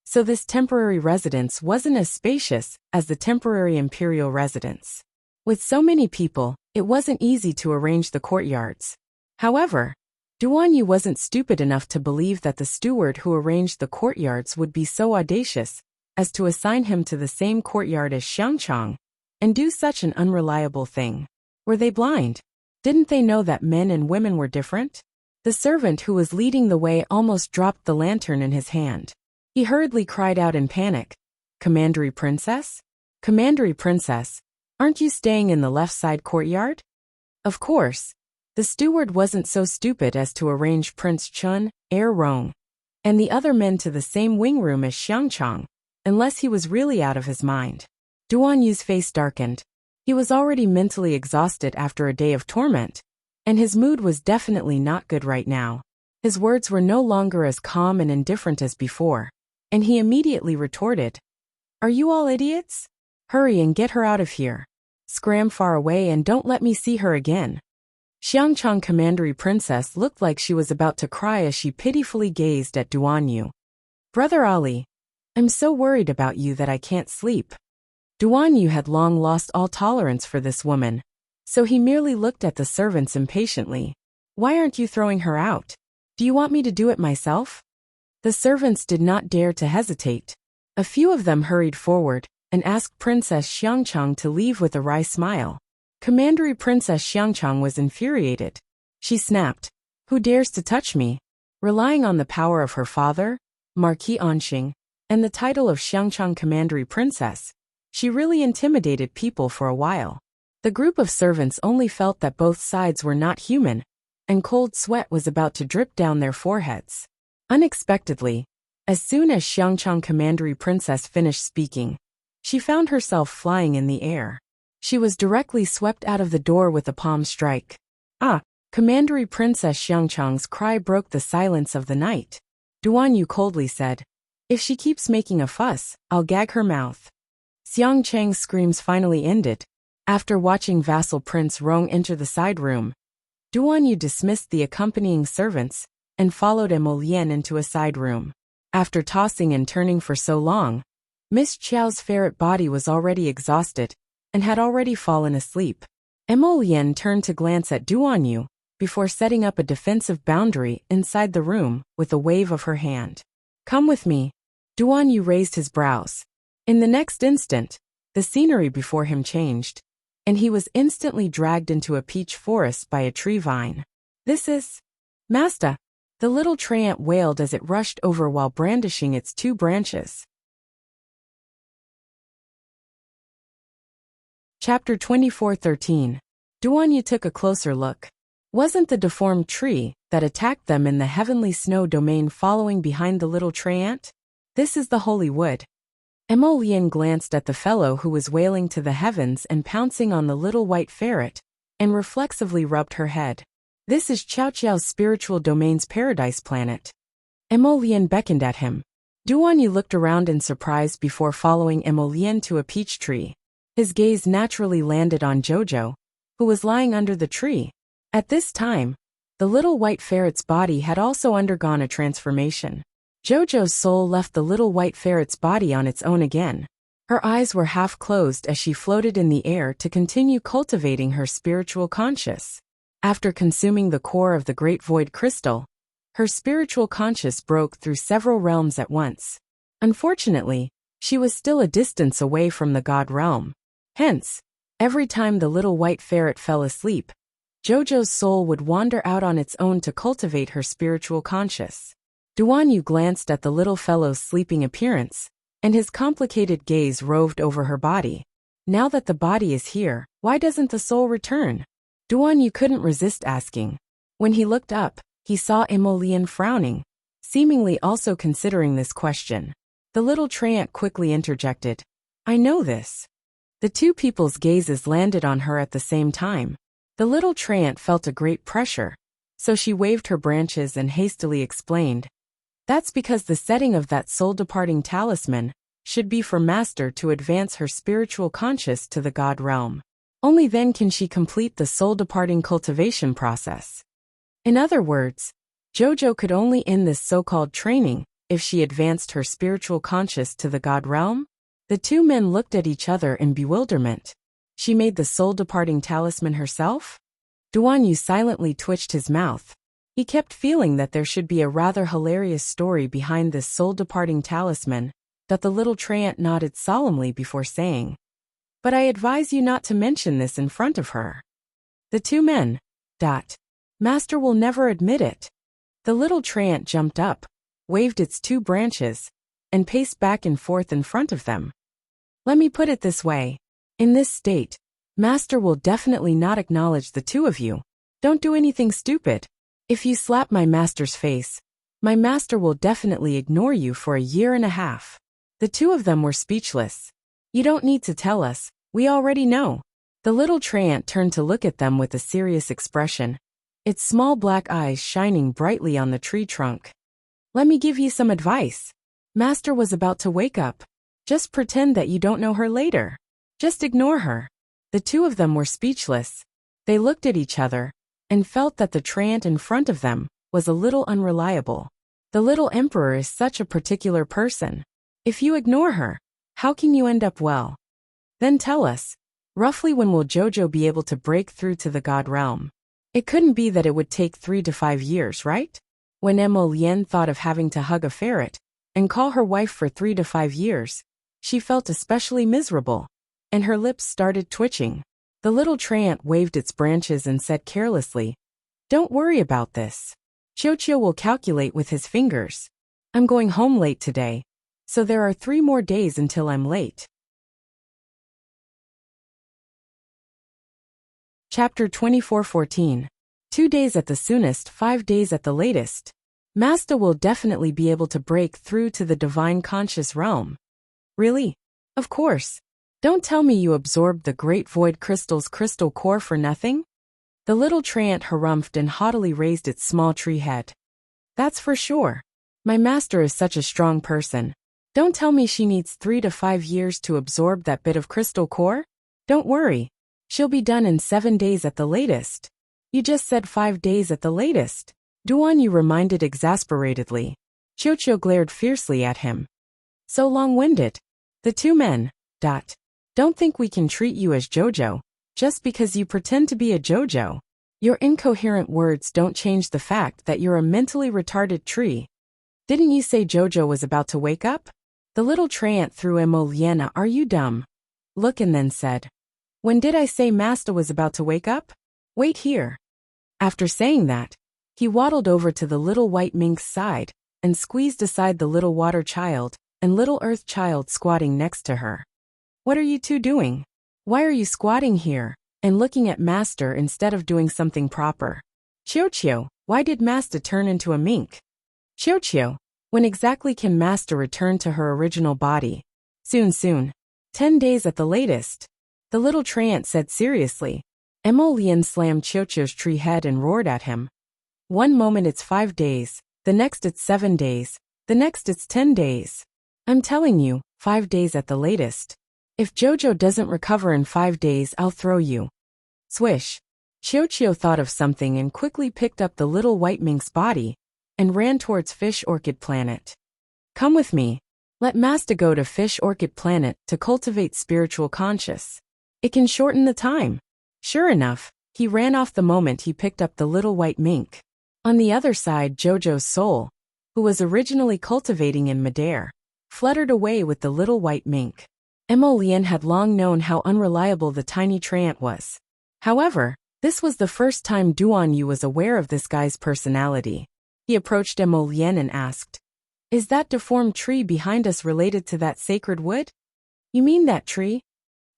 so this temporary residence wasn't as spacious as the temporary imperial residence. With so many people, it wasn't easy to arrange the courtyards. However, Duan Yu wasn't stupid enough to believe that the steward who arranged the courtyards would be so audacious as to assign him to the same courtyard as Xiangchang and do such an unreliable thing. Were they blind? Didn't they know that men and women were different? The servant who was leading the way almost dropped the lantern in his hand. He hurriedly cried out in panic, "Commandery Princess? Commandery Princess, aren't you staying in the left side courtyard?" Of course, the steward wasn't so stupid as to arrange Prince Chun, Rong, and the other men to the same wing room as Xiangchang, unless he was really out of his mind. Duan Yu's face darkened. He was already mentally exhausted after a day of torment, and his mood was definitely not good right now. His words were no longer as calm and indifferent as before, and he immediately retorted, "Are you all idiots? Hurry and get her out of here. Scram far away and don't let me see her again." Xiangchang Commandery Princess looked like she was about to cry as she pitifully gazed at Duan Yu. "Brother Ali, I'm so worried about you that I can't sleep." Duan Yu had long lost all tolerance for this woman, so he merely looked at the servants impatiently. "Why aren't you throwing her out? Do you want me to do it myself?" The servants did not dare to hesitate. A few of them hurried forward and asked Princess Xiangchang to leave with a wry smile. Commandery Princess Xiangchang was infuriated. She snapped, "Who dares to touch me?" Relying on the power of her father, Marquis Anxing, and the title of Xiangchang Commandery Princess, she really intimidated people for a while. The group of servants only felt that both sides were not human, and cold sweat was about to drip down their foreheads. Unexpectedly, as soon as Xiangchang Commandery Princess finished speaking, she found herself flying in the air. She was directly swept out of the door with a palm strike. "Ah!" Commandery Princess Xiangchang's cry broke the silence of the night. Duan Yu coldly said, "If she keeps making a fuss, I'll gag her mouth." Xiang Chang's screams finally ended. After watching vassal Prince Rong enter the side room, Duan Yu dismissed the accompanying servants and followed Mo Lian into a side room. After tossing and turning for so long, Miss Qiao's ferret body was already exhausted and had already fallen asleep. Mo Lian turned to glance at Duan Yu before setting up a defensive boundary inside the room with a wave of her hand. "Come with me." Duan Yu raised his brows. In the next instant, the scenery before him changed, and he was instantly dragged into a peach forest by a tree vine. "This is Masta!" The little tree ant wailed as it rushed over while brandishing its two branches. Chapter 24:13. Duan Yu took a closer look. Wasn't the deformed tree that attacked them in the heavenly snow domain following behind the little tree ant? This is the holy wood. Emolian glanced at the fellow who was wailing to the heavens and pouncing on the little white ferret, and reflexively rubbed her head. This is Qiao Qiao's spiritual domain's paradise planet. Emolian beckoned at him. Duanyu looked around in surprise before following Emolian to a peach tree. His gaze naturally landed on Jojo, who was lying under the tree. At this time, the little white ferret's body had also undergone a transformation. Jojo's soul left the little white ferret's body on its own again. Her eyes were half closed as she floated in the air to continue cultivating her spiritual conscious. After consuming the core of the Great Void Crystal, her spiritual conscious broke through several realms at once. Unfortunately, she was still a distance away from the God realm. Hence, every time the little white ferret fell asleep, Jojo's soul would wander out on its own to cultivate her spiritual conscious. Duanyu glanced at the little fellow's sleeping appearance, and his complicated gaze roved over her body. Now that the body is here, why doesn't the soul return? Duanyu couldn't resist asking. When he looked up, he saw Emolian frowning, seemingly also considering this question. The little treant quickly interjected. I know this. The two people's gazes landed on her at the same time. The little treant felt a great pressure, so she waved her branches and hastily explained. That's because the setting of that soul-departing talisman should be for Master to advance her spiritual conscious to the God realm. Only then can she complete the soul-departing cultivation process. In other words, Jojo could only end this so-called training if she advanced her spiritual conscious to the God realm. The two men looked at each other in bewilderment. She made the soul-departing talisman herself? Duanyu silently twitched his mouth. He kept feeling that there should be a rather hilarious story behind this soul-departing talisman, that the little treant nodded solemnly before saying. But I advise you not to mention this in front of her. The two men. Master will never admit it. The little treant jumped up, waved its two branches, and paced back and forth in front of them. Let me put it this way. In this state, Master will definitely not acknowledge the two of you. Don't do anything stupid. If you slap my master's face, my master will definitely ignore you for a year and a half. The two of them were speechless. You don't need to tell us, we already know. The little treant turned to look at them with a serious expression, its small black eyes shining brightly on the tree trunk. Let me give you some advice. Master was about to wake up. Just pretend that you don't know her later. Just ignore her. The two of them were speechless. They looked at each other, and felt that the treant in front of them was a little unreliable. The little emperor is such a particular person. If you ignore her, how can you end up well? Then tell us, roughly when will Jojo be able to break through to the God realm? It couldn't be that it would take 3 to 5 years, right? When Emolian thought of having to hug a ferret and call her wife for 3 to 5 years, she felt especially miserable, and her lips started twitching. The little treant waved its branches and said carelessly, Don't worry about this. Qiao will calculate with his fingers. I'm going home late today, so there are 3 more days until I'm late. Chapter 24:14. 2 days at the soonest, 5 days at the latest. Master will definitely be able to break through to the divine conscious realm. Really? Of course. Don't tell me you absorbed the Great Void Crystal's crystal core for nothing? The little treant harumphed and haughtily raised its small tree head. That's for sure. My master is such a strong person. Don't tell me she needs 3 to 5 years to absorb that bit of crystal core? Don't worry. She'll be done in 7 days at the latest. You just said 5 days at the latest. Duanyu reminded exasperatedly. Qiao glared fiercely at him. So long-winded. The two men. Don't think we can treat you as Jojo, just because you pretend to be a Jojo. Your incoherent words don't change the fact that you're a mentally retarded tree. Didn't you say Jojo was about to wake up? The little treant threw Emoliana, Are you dumb? Look, and then said. When did I say Master was about to wake up? Wait here. After saying that, he waddled over to the little white mink's side and squeezed aside the little water child and little earth child squatting next to her. What are you two doing? Why are you squatting here and looking at Master instead of doing something proper? Qiao, why did Master turn into a mink? Qiao, when exactly can Master return to her original body? Soon, soon. 10 days at the latest. The little treant said seriously. Emolian slammed Qiuqiu's tree head and roared at him. One moment it's 5 days, the next it's 7 days, the next it's 10 days. I'm telling you, 5 days at the latest. If Jojo doesn't recover in 5 days, I'll throw you. Swish. Qiuqiu thought of something and quickly picked up the little white mink's body and ran towards Fish Orchid Planet. Come with me. Let Master go to Fish Orchid Planet to cultivate spiritual conscious. It can shorten the time. Sure enough, he ran off the moment he picked up the little white mink. On the other side, Jojo's soul, who was originally cultivating in midair, fluttered away with the little white mink. Emolian had long known how unreliable the tiny treant was. However, this was the first time Duanyu was aware of this guy's personality. He approached Emolian and asked, "Is that deformed tree behind us related to that sacred wood?" "You mean that tree?"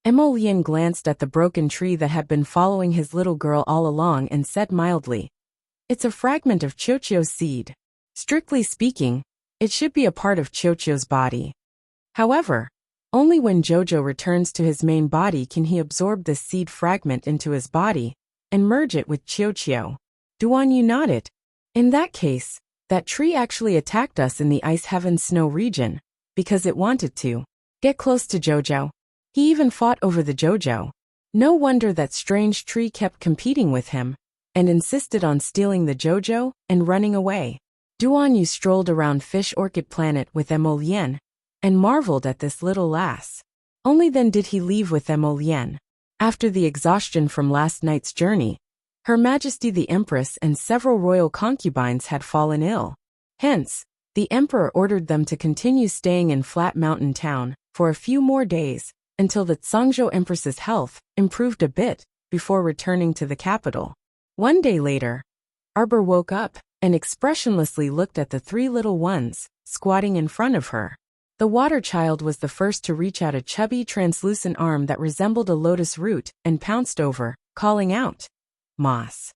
Emolian glanced at the broken tree that had been following his little girl all along and said mildly, "It's a fragment of Qiuqiu's seed. Strictly speaking, it should be a part of Qiuqiu's body. However, only when Jojo returns to his main body can he absorb this seed fragment into his body and merge it with Qiuqiu." Duanyu nodded. "In that case, that tree actually attacked us in the Ice Heaven Snow region because it wanted to get close to Jojo. He even fought over the Jojo. No wonder that strange tree kept competing with him and insisted on stealing the Jojo and running away." Duanyu strolled around Fish Orchid Planet with Emolian and marveled at this little lass. Only then did he leave with Emolian. After the exhaustion from last night's journey, Her Majesty the Empress and several royal concubines had fallen ill. Hence, the Emperor ordered them to continue staying in Flat Mountain Town for a few more days until the Zhongzhou Empress's health improved a bit before returning to the capital. One day later, Arbor woke up and expressionlessly looked at the 3 little ones squatting in front of her. The water child was the first to reach out a chubby, translucent arm that resembled a lotus root and pounced over, calling out, "Moss."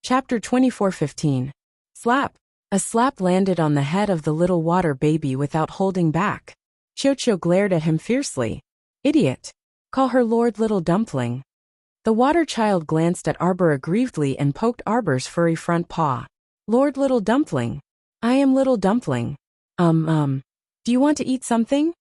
Chapter 24:15. Slap. A slap landed on the head of the little water baby without holding back. Qiuqiu glared at him fiercely. "Idiot. Call her Lord Little Dumpling." The water child glanced at Arbor aggrievedly and poked Arbor's furry front paw. "Lord Little Dumpling. I am Little Dumpling. Do you want to eat something?"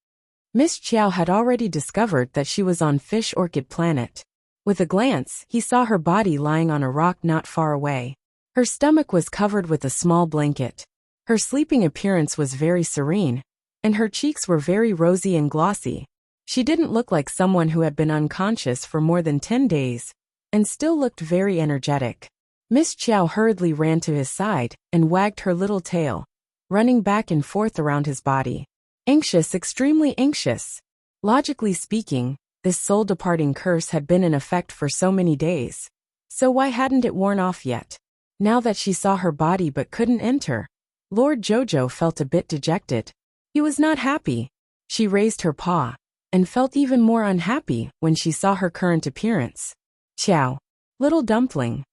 Miss Chiao had already discovered that she was on Fish Orchid Planet. With a glance, he saw her body lying on a rock not far away. Her stomach was covered with a small blanket. Her sleeping appearance was very serene, and her cheeks were very rosy and glossy. She didn't look like someone who had been unconscious for more than 10 days, and still looked very energetic. Miss Chiao hurriedly ran to his side and wagged her little tail, running back and forth around his body. Anxious, extremely anxious. Logically speaking, this soul-departing curse had been in effect for so many days. So why hadn't it worn off yet? Now that she saw her body but couldn't enter, Lord Jojo felt a bit dejected. He was not happy. She raised her paw and felt even more unhappy when she saw her current appearance. "Ciao, Little Dumpling."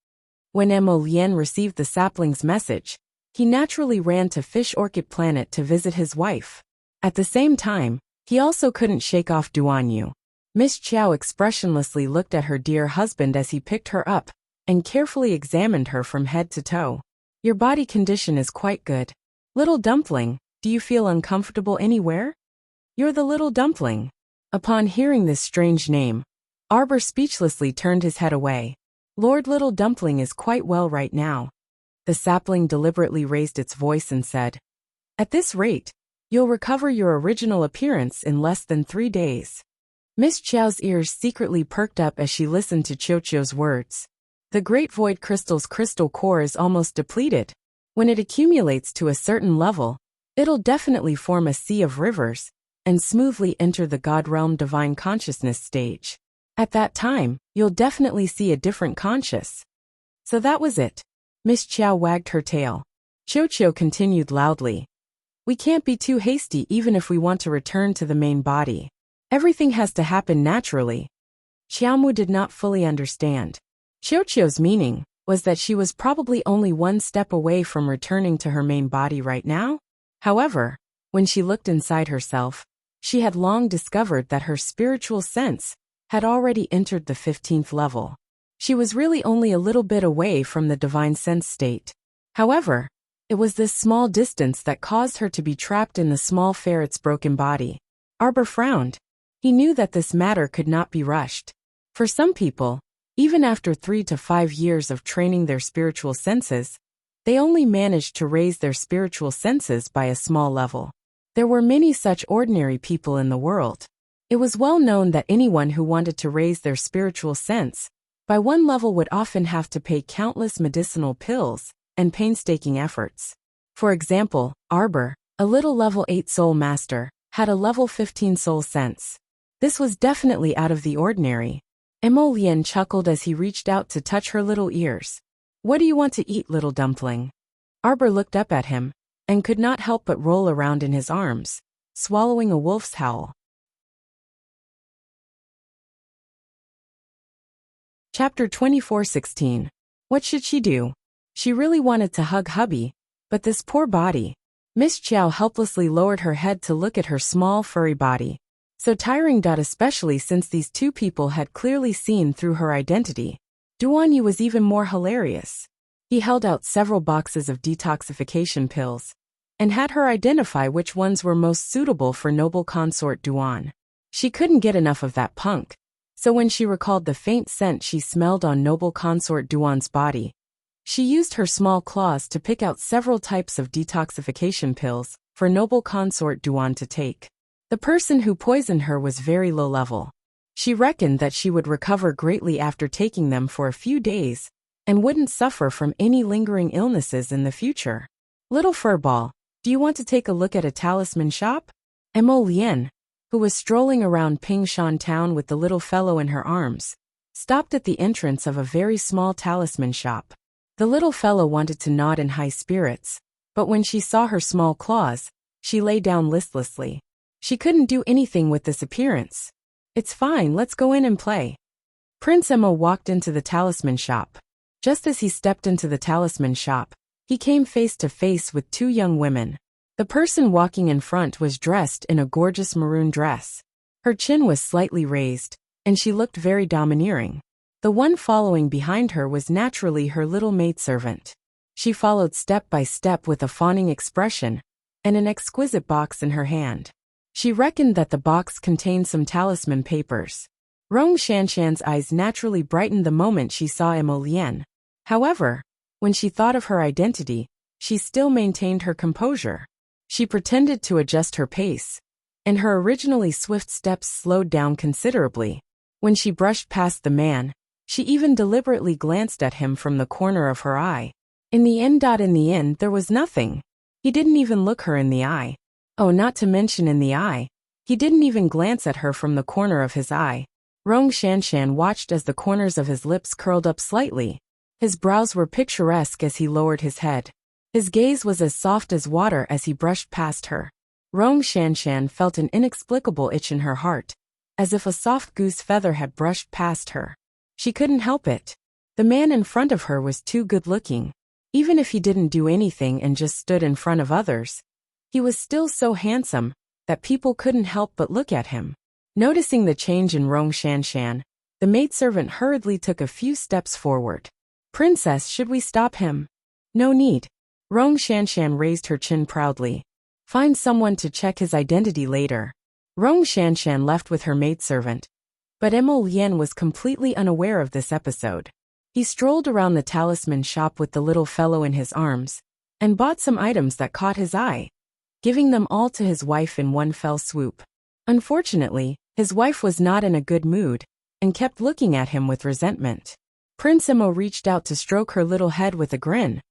When Emolian received the sapling's message, he naturally ran to Fish Orchid Planet to visit his wife. At the same time, he also couldn't shake off Duanyu. Miss Chiao expressionlessly looked at her dear husband as he picked her up and carefully examined her from head to toe. "Your body condition is quite good. Little Dumpling, do you feel uncomfortable anywhere? You're the Little Dumpling." Upon hearing this strange name, Arbor speechlessly turned his head away. "Lord Little Dumpling is quite well right now." The sapling deliberately raised its voice and said, "At this rate, you'll recover your original appearance in less than 3 days." Miss Chiao's ears secretly perked up as she listened to Qiuqiu's words. The Great Void Crystal's crystal core is almost depleted. When it accumulates to a certain level, it'll definitely form a sea of rivers and smoothly enter the God Realm Divine Consciousness stage. At that time, you'll definitely see a different conscious. So that was it. Miss Chiao wagged her tail. Qiuqiu continued loudly. "We can't be too hasty even if we want to return to the main body. Everything has to happen naturally." Xiaomu did not fully understand. Qiuqiu's meaning was that she was probably only 1 step away from returning to her main body right now. However, when she looked inside herself, she had long discovered that her spiritual sense had already entered the 15th level. She was really only a little bit away from the divine sense state. However, it was this small distance that caused her to be trapped in the small ferret's broken body. Arbor frowned. He knew that this matter could not be rushed. For some people, even after 3 to 5 years of training their spiritual senses, they only managed to raise their spiritual senses by a small level. There were many such ordinary people in the world. It was well known that anyone who wanted to raise their spiritual sense by one level would often have to pay countless medicinal pills and painstaking efforts. For example, Arbor, a little level 8 soul master, had a level 15 soul sense. This was definitely out of the ordinary. Emolien chuckled as he reached out to touch her little ears. "What do you want to eat, little dumpling?" Arbor looked up at him and could not help but roll around in his arms, swallowing a wolf's howl. Chapter 24:16. What should she do? She really wanted to hug hubby, but this poor body. Miss Chiao helplessly lowered her head to look at her small furry body. So tiring. Especially since these two people had clearly seen through her identity. Duan Yu was even more hilarious. He held out several boxes of detoxification pills and had her identify which ones were most suitable for noble consort Duan. She couldn't get enough of that punk. So when she recalled the faint scent she smelled on noble consort Duan's body, she used her small claws to pick out several types of detoxification pills for noble consort Duan to take. The person who poisoned her was very low level. She reckoned that she would recover greatly after taking them for a few days and wouldn't suffer from any lingering illnesses in the future. "Little furball, do you want to take a look at a talisman shop?" Mo Lien, who was strolling around Pingshan town with the little fellow in her arms, stopped at the entrance of a very small talisman shop. The little fellow wanted to nod in high spirits, but when she saw her small claws, she lay down listlessly. She couldn't do anything with this appearance. "It's fine, let's go in and play." Prince Emma walked into the talisman shop. Just as he stepped into the talisman shop, he came face to face with two young women. The person walking in front was dressed in a gorgeous maroon dress. Her chin was slightly raised, and she looked very domineering. The one following behind her was naturally her little maidservant. She followed step by step with a fawning expression and an exquisite box in her hand. She reckoned that the box contained some talisman papers. Rong Shanshan's eyes naturally brightened the moment she saw Emolien. However, when she thought of her identity, she still maintained her composure. She pretended to adjust her pace, and her originally swift steps slowed down considerably. When she brushed past the man, she even deliberately glanced at him from the corner of her eye. In the end, there was nothing. He didn't even look her in the eye. Oh, not to mention in the eye. He didn't even glance at her from the corner of his eye. Rong Shanshan watched as the corners of his lips curled up slightly. His brows were picturesque as he lowered his head. His gaze was as soft as water as he brushed past her. Rong Shanshan felt an inexplicable itch in her heart, as if a soft goose feather had brushed past her. She couldn't help it. The man in front of her was too good-looking. Even if he didn't do anything and just stood in front of others, he was still so handsome that people couldn't help but look at him. Noticing the change in Rong Shanshan, the maidservant hurriedly took a few steps forward. "Princess, should we stop him?" "No need." Rong Shanshan raised her chin proudly. "Find someone to check his identity later." Rong Shanshan left with her maidservant, but Emolien was completely unaware of this episode. He strolled around the talisman shop with the little fellow in his arms and bought some items that caught his eye, giving them all to his wife in one fell swoop. Unfortunately, his wife was not in a good mood and kept looking at him with resentment. Prince Emo reached out to stroke her little head with a grin.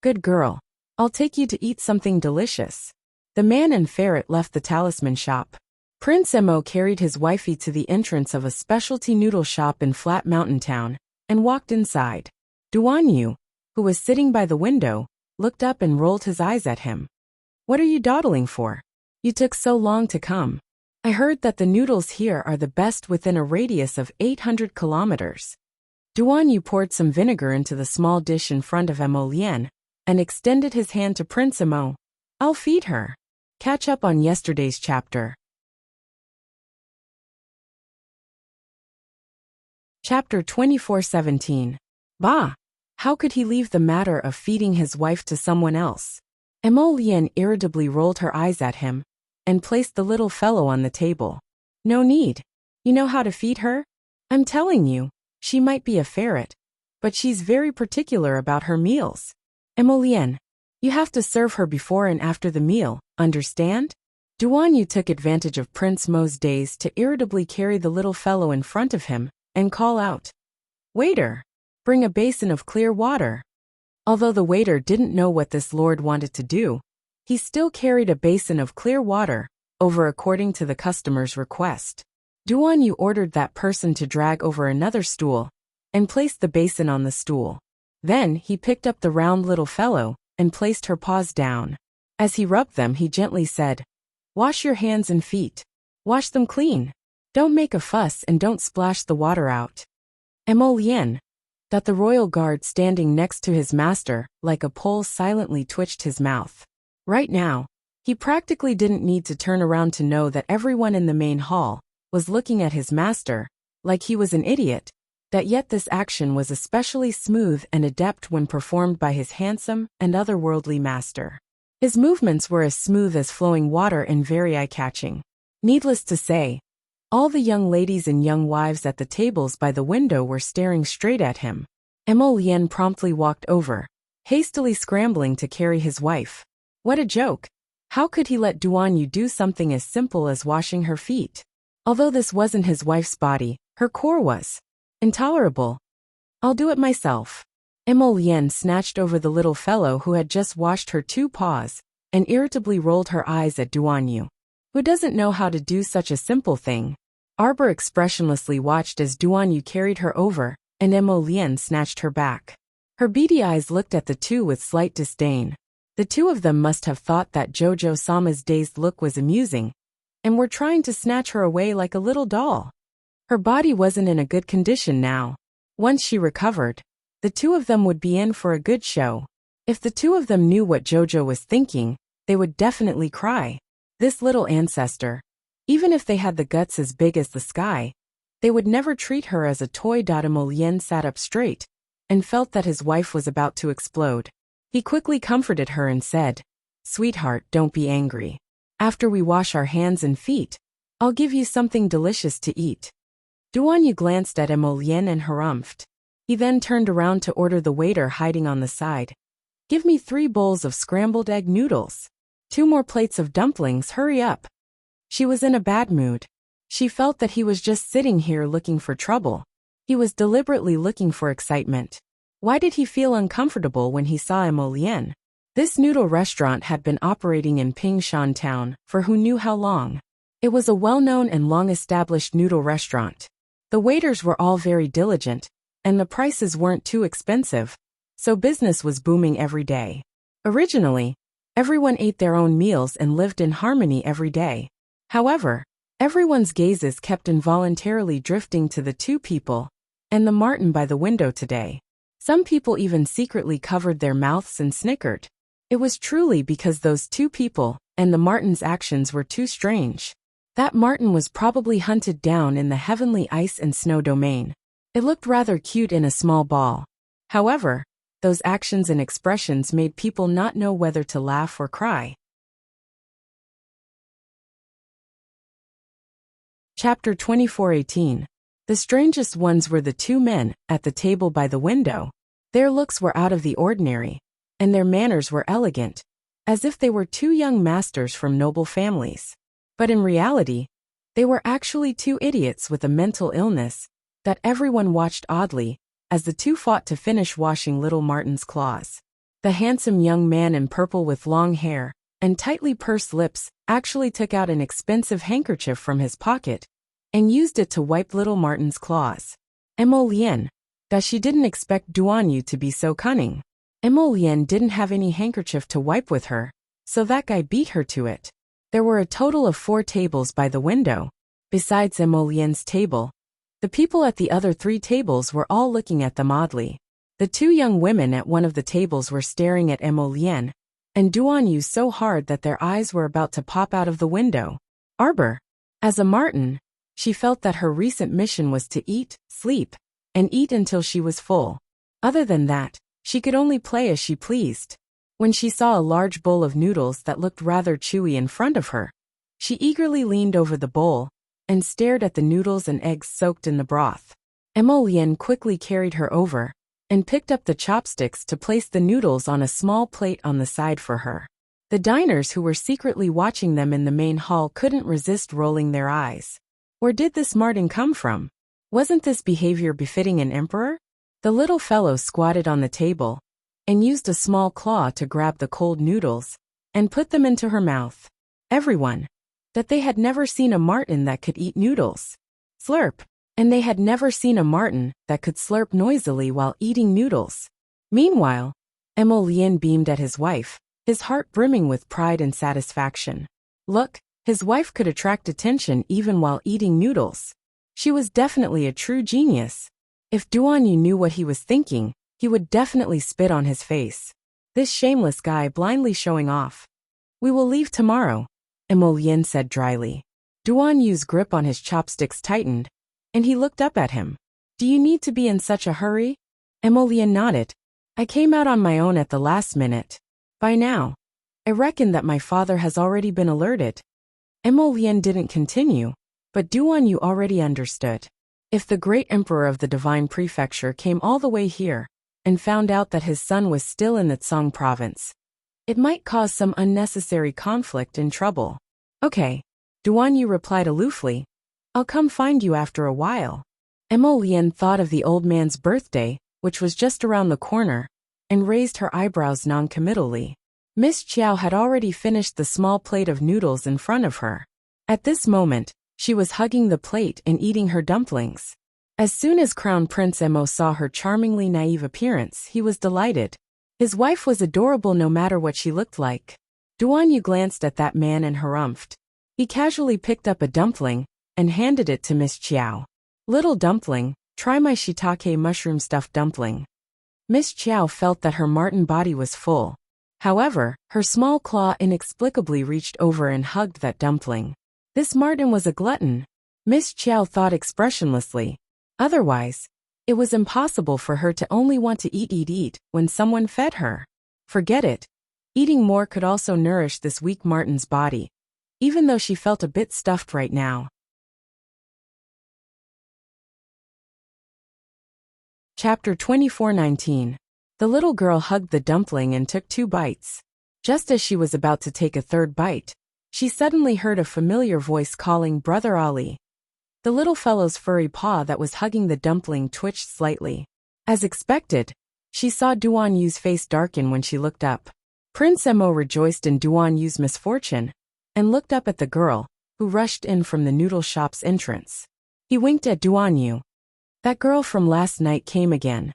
"Good girl. I'll take you to eat something delicious." The man and ferret left the talisman shop. Prince Emo carried his wifey to the entrance of a specialty noodle shop in Flat Mountain Town and walked inside. Duan Yu, who was sitting by the window, looked up and rolled his eyes at him. "What are you dawdling for? You took so long to come. I heard that the noodles here are the best within a radius of 800 kilometers. Duan Yu poured some vinegar into the small dish in front of Emolien and extended his hand to Prince Emo. I'll feed her. Catch up on yesterday's chapter. Chapter 24:17. Bah! How could he leave the matter of feeding his wife to someone else? Emolienne irritably rolled her eyes at him and placed the little fellow on the table. No need. You know how to feed her? I'm telling you, she might be a ferret, but she's very particular about her meals. Emolienne, you have to serve her before and after the meal, understand? Duanyu took advantage of Prince Mo's daze to irritably carry the little fellow in front of him and call out, "Waiter, bring a basin of clear water." Although the waiter didn't know what this lord wanted to do, he still carried a basin of clear water over according to the customer's request. Duanyu ordered that person to drag over another stool and placed the basin on the stool. Then he picked up the round little fellow and placed her paws down. As he rubbed them, he gently said, "Wash your hands and feet. Wash them clean. Don't make a fuss and don't splash the water out." Emolienne, that the royal guard standing next to his master like a pole, silently twitched his mouth. Right now, he practically didn't need to turn around to know that everyone in the main hall was looking at his master like he was an idiot, that yet this action was especially smooth and adept when performed by his handsome and otherworldly master. His movements were as smooth as flowing water and very eye-catching. Needless to say, all the young ladies and young wives at the tables by the window were staring straight at him. Emolienne promptly walked over, hastily scrambling to carry his wife. What a joke! How could he let Duanyu do something as simple as washing her feet? Although this wasn't his wife's body, her core was. Intolerable. I'll do it myself. Emolienne snatched over the little fellow who had just washed her 2 paws, and irritably rolled her eyes at Duanyu. Who doesn't know how to do such a simple thing? Arbor expressionlessly watched as Duanyu carried her over, and Emolienne snatched her back. Her beady eyes looked at the two with slight disdain. The two of them must have thought that Jojo-sama's dazed look was amusing, and were trying to snatch her away like a little doll. Her body wasn't in a good condition now. Once she recovered, the two of them would be in for a good show. If the two of them knew what Jojo was thinking, they would definitely cry. This little ancestor, even if they had the guts as big as the sky, they would never treat her as a toy. Emolienne sat up straight and felt that his wife was about to explode. He quickly comforted her and said, "Sweetheart, don't be angry. After we wash our hands and feet, I'll give you something delicious to eat." Duanyu glanced at Emolienne and harumphed. He then turned around to order the waiter hiding on the side, "Give me 3 bowls of scrambled egg noodles. 2 more plates of dumplings, hurry up." She was in a bad mood. She felt that he was just sitting here looking for trouble. He was deliberately looking for excitement. Why did he feel uncomfortable when he saw Emolienne? This noodle restaurant had been operating in Pingshan Town for who knew how long. It was a well-known and long-established noodle restaurant. The waiters were all very diligent, and the prices weren't too expensive, so business was booming every day. Originally, everyone ate their own meals and lived in harmony every day. However, everyone's gazes kept involuntarily drifting to the 2 people and the marten by the window today. Some people even secretly covered their mouths and snickered. It was truly because those 2 people and the marten's actions were too strange. That marten was probably hunted down in the heavenly ice and snow domain. It looked rather cute in a small ball. However, those actions and expressions made people not know whether to laugh or cry. Chapter 24:18. The strangest ones were the 2 men at the table by the window. Their looks were out of the ordinary, and their manners were elegant, as if they were 2 young masters from noble families. But in reality, they were actually 2 idiots with a mental illness that everyone watched oddly as the 2 fought to finish washing little Martin's claws. The handsome young man in purple with long hair and tightly pursed lips actually took out an expensive handkerchief from his pocket and used it to wipe little Martin's claws. Emolienne, that she didn't expect Duanyu to be so cunning. Emolienne didn't have any handkerchief to wipe with her, so that guy beat her to it. There were a total of 4 tables by the window. Besides Emolienne's table, the people at the other 3 tables were all looking at them oddly. The 2 young women at one of the tables were staring at Emolienne, and Duan Yu so hard that their eyes were about to pop out of the window. Arbor. As a marten, she felt that her recent mission was to eat, sleep, and eat until she was full. Other than that, she could only play as she pleased. When she saw a large bowl of noodles that looked rather chewy in front of her, she eagerly leaned over the bowl and stared at the noodles and eggs soaked in the broth. Emolian quickly carried her over and picked up the chopsticks to place the noodles on a small plate on the side for her. The diners who were secretly watching them in the main hall couldn't resist rolling their eyes. Where did this marten come from? Wasn't this behavior befitting an emperor? The little fellow squatted on the table and used a small claw to grab the cold noodles and put them into her mouth. Everyone, that they had never seen a marten that could eat noodles. Slurp. And they had never seen a marten that could slurp noisily while eating noodles. Meanwhile, Emolian beamed at his wife, his heart brimming with pride and satisfaction. Look, his wife could attract attention even while eating noodles. She was definitely a true genius. If Duan Yu knew what he was thinking, he would definitely spit on his face. This shameless guy blindly showing off. We will leave tomorrow, Emolian said dryly. Duan Yu's grip on his chopsticks tightened, and he looked up at him. Do you need to be in such a hurry? Emolian nodded. I came out on my own at the last minute. By now, I reckon that my father has already been alerted. Emolian didn't continue, but Duan Yu already understood. If the great emperor of the Divine Prefecture came all the way here and found out that his son was still in the Tsang province, it might cause some unnecessary conflict and trouble. Okay, Duan Yu replied aloofly. I'll come find you after a while. Emolian thought of the old man's birthday, which was just around the corner, and raised her eyebrows noncommittally. Miss Chiao had already finished the small plate of noodles in front of her. At this moment, she was hugging the plate and eating her dumplings. As soon as Crown Prince Emo saw her charmingly naive appearance, he was delighted. His wife was adorable no matter what she looked like. Duan Yu glanced at that man and harumphed. He casually picked up a dumpling and handed it to Miss Chiao. Little dumpling, try my shiitake mushroom stuffed dumpling. Miss Chiao felt that her marten body was full. However, her small claw inexplicably reached over and hugged that dumpling. This marten was a glutton. Miss Chiao thought expressionlessly. Otherwise, it was impossible for her to only want to eat when someone fed her. Forget it. Eating more could also nourish this weak marten's body, even though she felt a bit stuffed right now. Chapter 24:19. The little girl hugged the dumpling and took 2 bites. Just as she was about to take a 3rd bite, she suddenly heard a familiar voice calling Brother Ali. The little fellow's furry paw that was hugging the dumpling twitched slightly. As expected, she saw Duan Yu's face darken when she looked up. Prince Emo rejoiced in Duan Yu's misfortune and looked up at the girl, who rushed in from the noodle shop's entrance. He winked at Duan Yu. That girl from last night came again.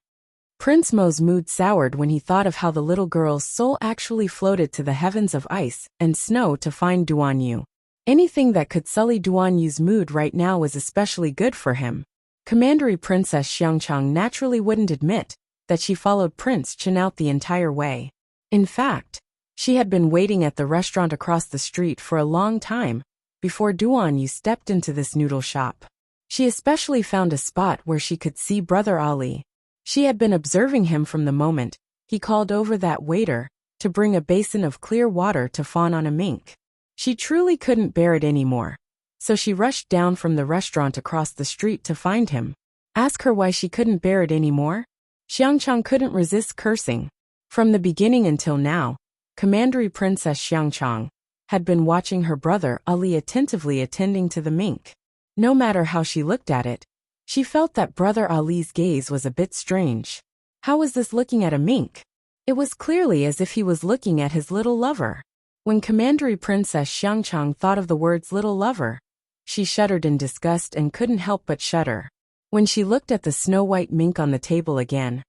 Prince Mo's mood soured when he thought of how the little girl's soul actually floated to the heavens of ice and snow to find Duan Yu. Anything that could sully Duan Yu's mood right now was especially good for him. Commandery Princess Xiangchang naturally wouldn't admit that she followed Prince Chen out the entire way. In fact, she had been waiting at the restaurant across the street for a long time before Duan Yu stepped into this noodle shop. She especially found a spot where she could see Brother Ali. She had been observing him from the moment he called over that waiter to bring a basin of clear water to fawn on a mink. She truly couldn't bear it anymore, so she rushed down from the restaurant across the street to find him. Ask her why she couldn't bear it anymore? Xiangchang couldn't resist cursing. From the beginning until now, Commandery Princess Xiangchang had been watching her brother Ali attentively attending to the mink. No matter how she looked at it, she felt that Brother Ali's gaze was a bit strange. How was this looking at a mink? It was clearly as if he was looking at his little lover. When Commandery Princess Xiangchang thought of the words little lover, she shuddered in disgust and couldn't help but shudder. When she looked at the snow-white mink on the table again,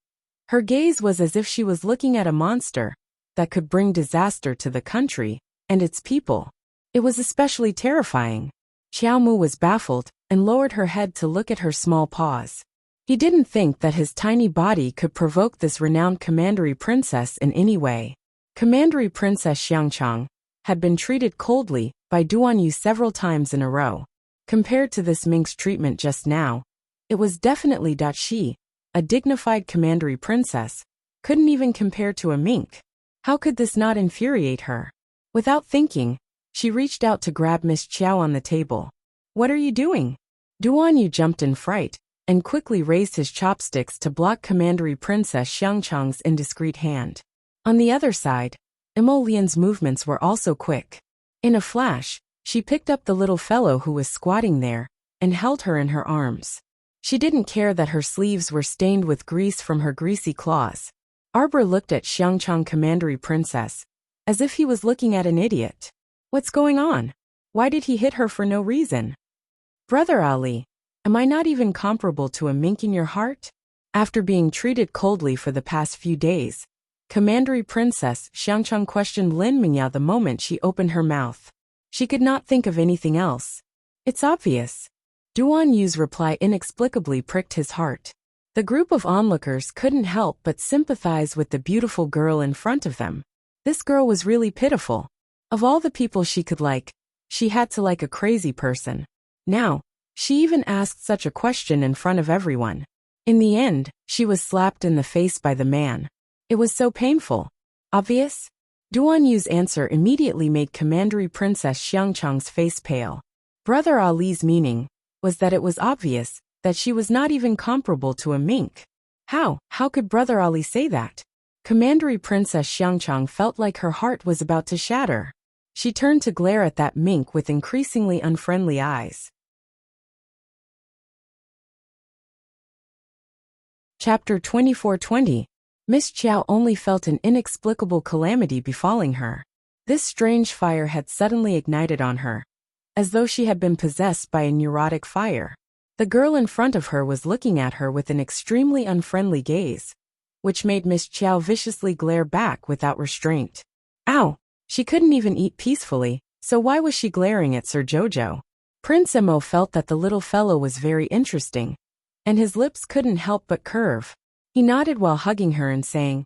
her gaze was as if she was looking at a monster that could bring disaster to the country and its people. It was especially terrifying. Xiao Mu was baffled and lowered her head to look at her small paws. He didn't think that his tiny body could provoke this renowned commandery princess in any way. Commandery Princess Xiangchang had been treated coldly by Duan Yu several times in a row. Compared to this mink's treatment just now, it was definitely she, a dignified commandery princess, couldn't even compare to a mink. How could this not infuriate her? Without thinking, she reached out to grab Miss Qiao on the table. "What are you doing?" Duan Yu jumped in fright and quickly raised his chopsticks to block Commandery Princess Xiangchang's indiscreet hand. On the other side, Emolian's movements were also quick. In a flash, she picked up the little fellow who was squatting there and held her in her arms. She didn't care that her sleeves were stained with grease from her greasy claws. Arbor looked at Xiangchang Commandery Princess as if he was looking at an idiot. What's going on? Why did he hit her for no reason? Brother Ali, am I not even comparable to a mink in your heart? After being treated coldly for the past few days, Commandery Princess Xiangchang questioned Lin Mingya the moment she opened her mouth. She could not think of anything else. It's obvious. Duan Yu's reply inexplicably pricked his heart. The group of onlookers couldn't help but sympathize with the beautiful girl in front of them. This girl was really pitiful. Of all the people she could like, she had to like a crazy person. Now, she even asked such a question in front of everyone. In the end, she was slapped in the face by the man. It was so painful. Obvious? Duan Yu's answer immediately made Commandery Princess Xiangchang's face pale. Brother Ali's meaning was that it was obvious that she was not even comparable to a mink. How could Brother Ali say that? Commandery Princess Xiangchang felt like her heart was about to shatter. She turned to glare at that mink with increasingly unfriendly eyes. Chapter 2420. Miss Qiao only felt an inexplicable calamity befalling her. This strange fire had suddenly ignited on her, as though she had been possessed by a neurotic fire. The girl in front of her was looking at her with an extremely unfriendly gaze, which made Miss Qiao viciously glare back without restraint. Ow! She couldn't even eat peacefully, so why was she glaring at Sir Jojo? Prince Emo felt that the little fellow was very interesting, and his lips couldn't help but curve. He nodded while hugging her and saying,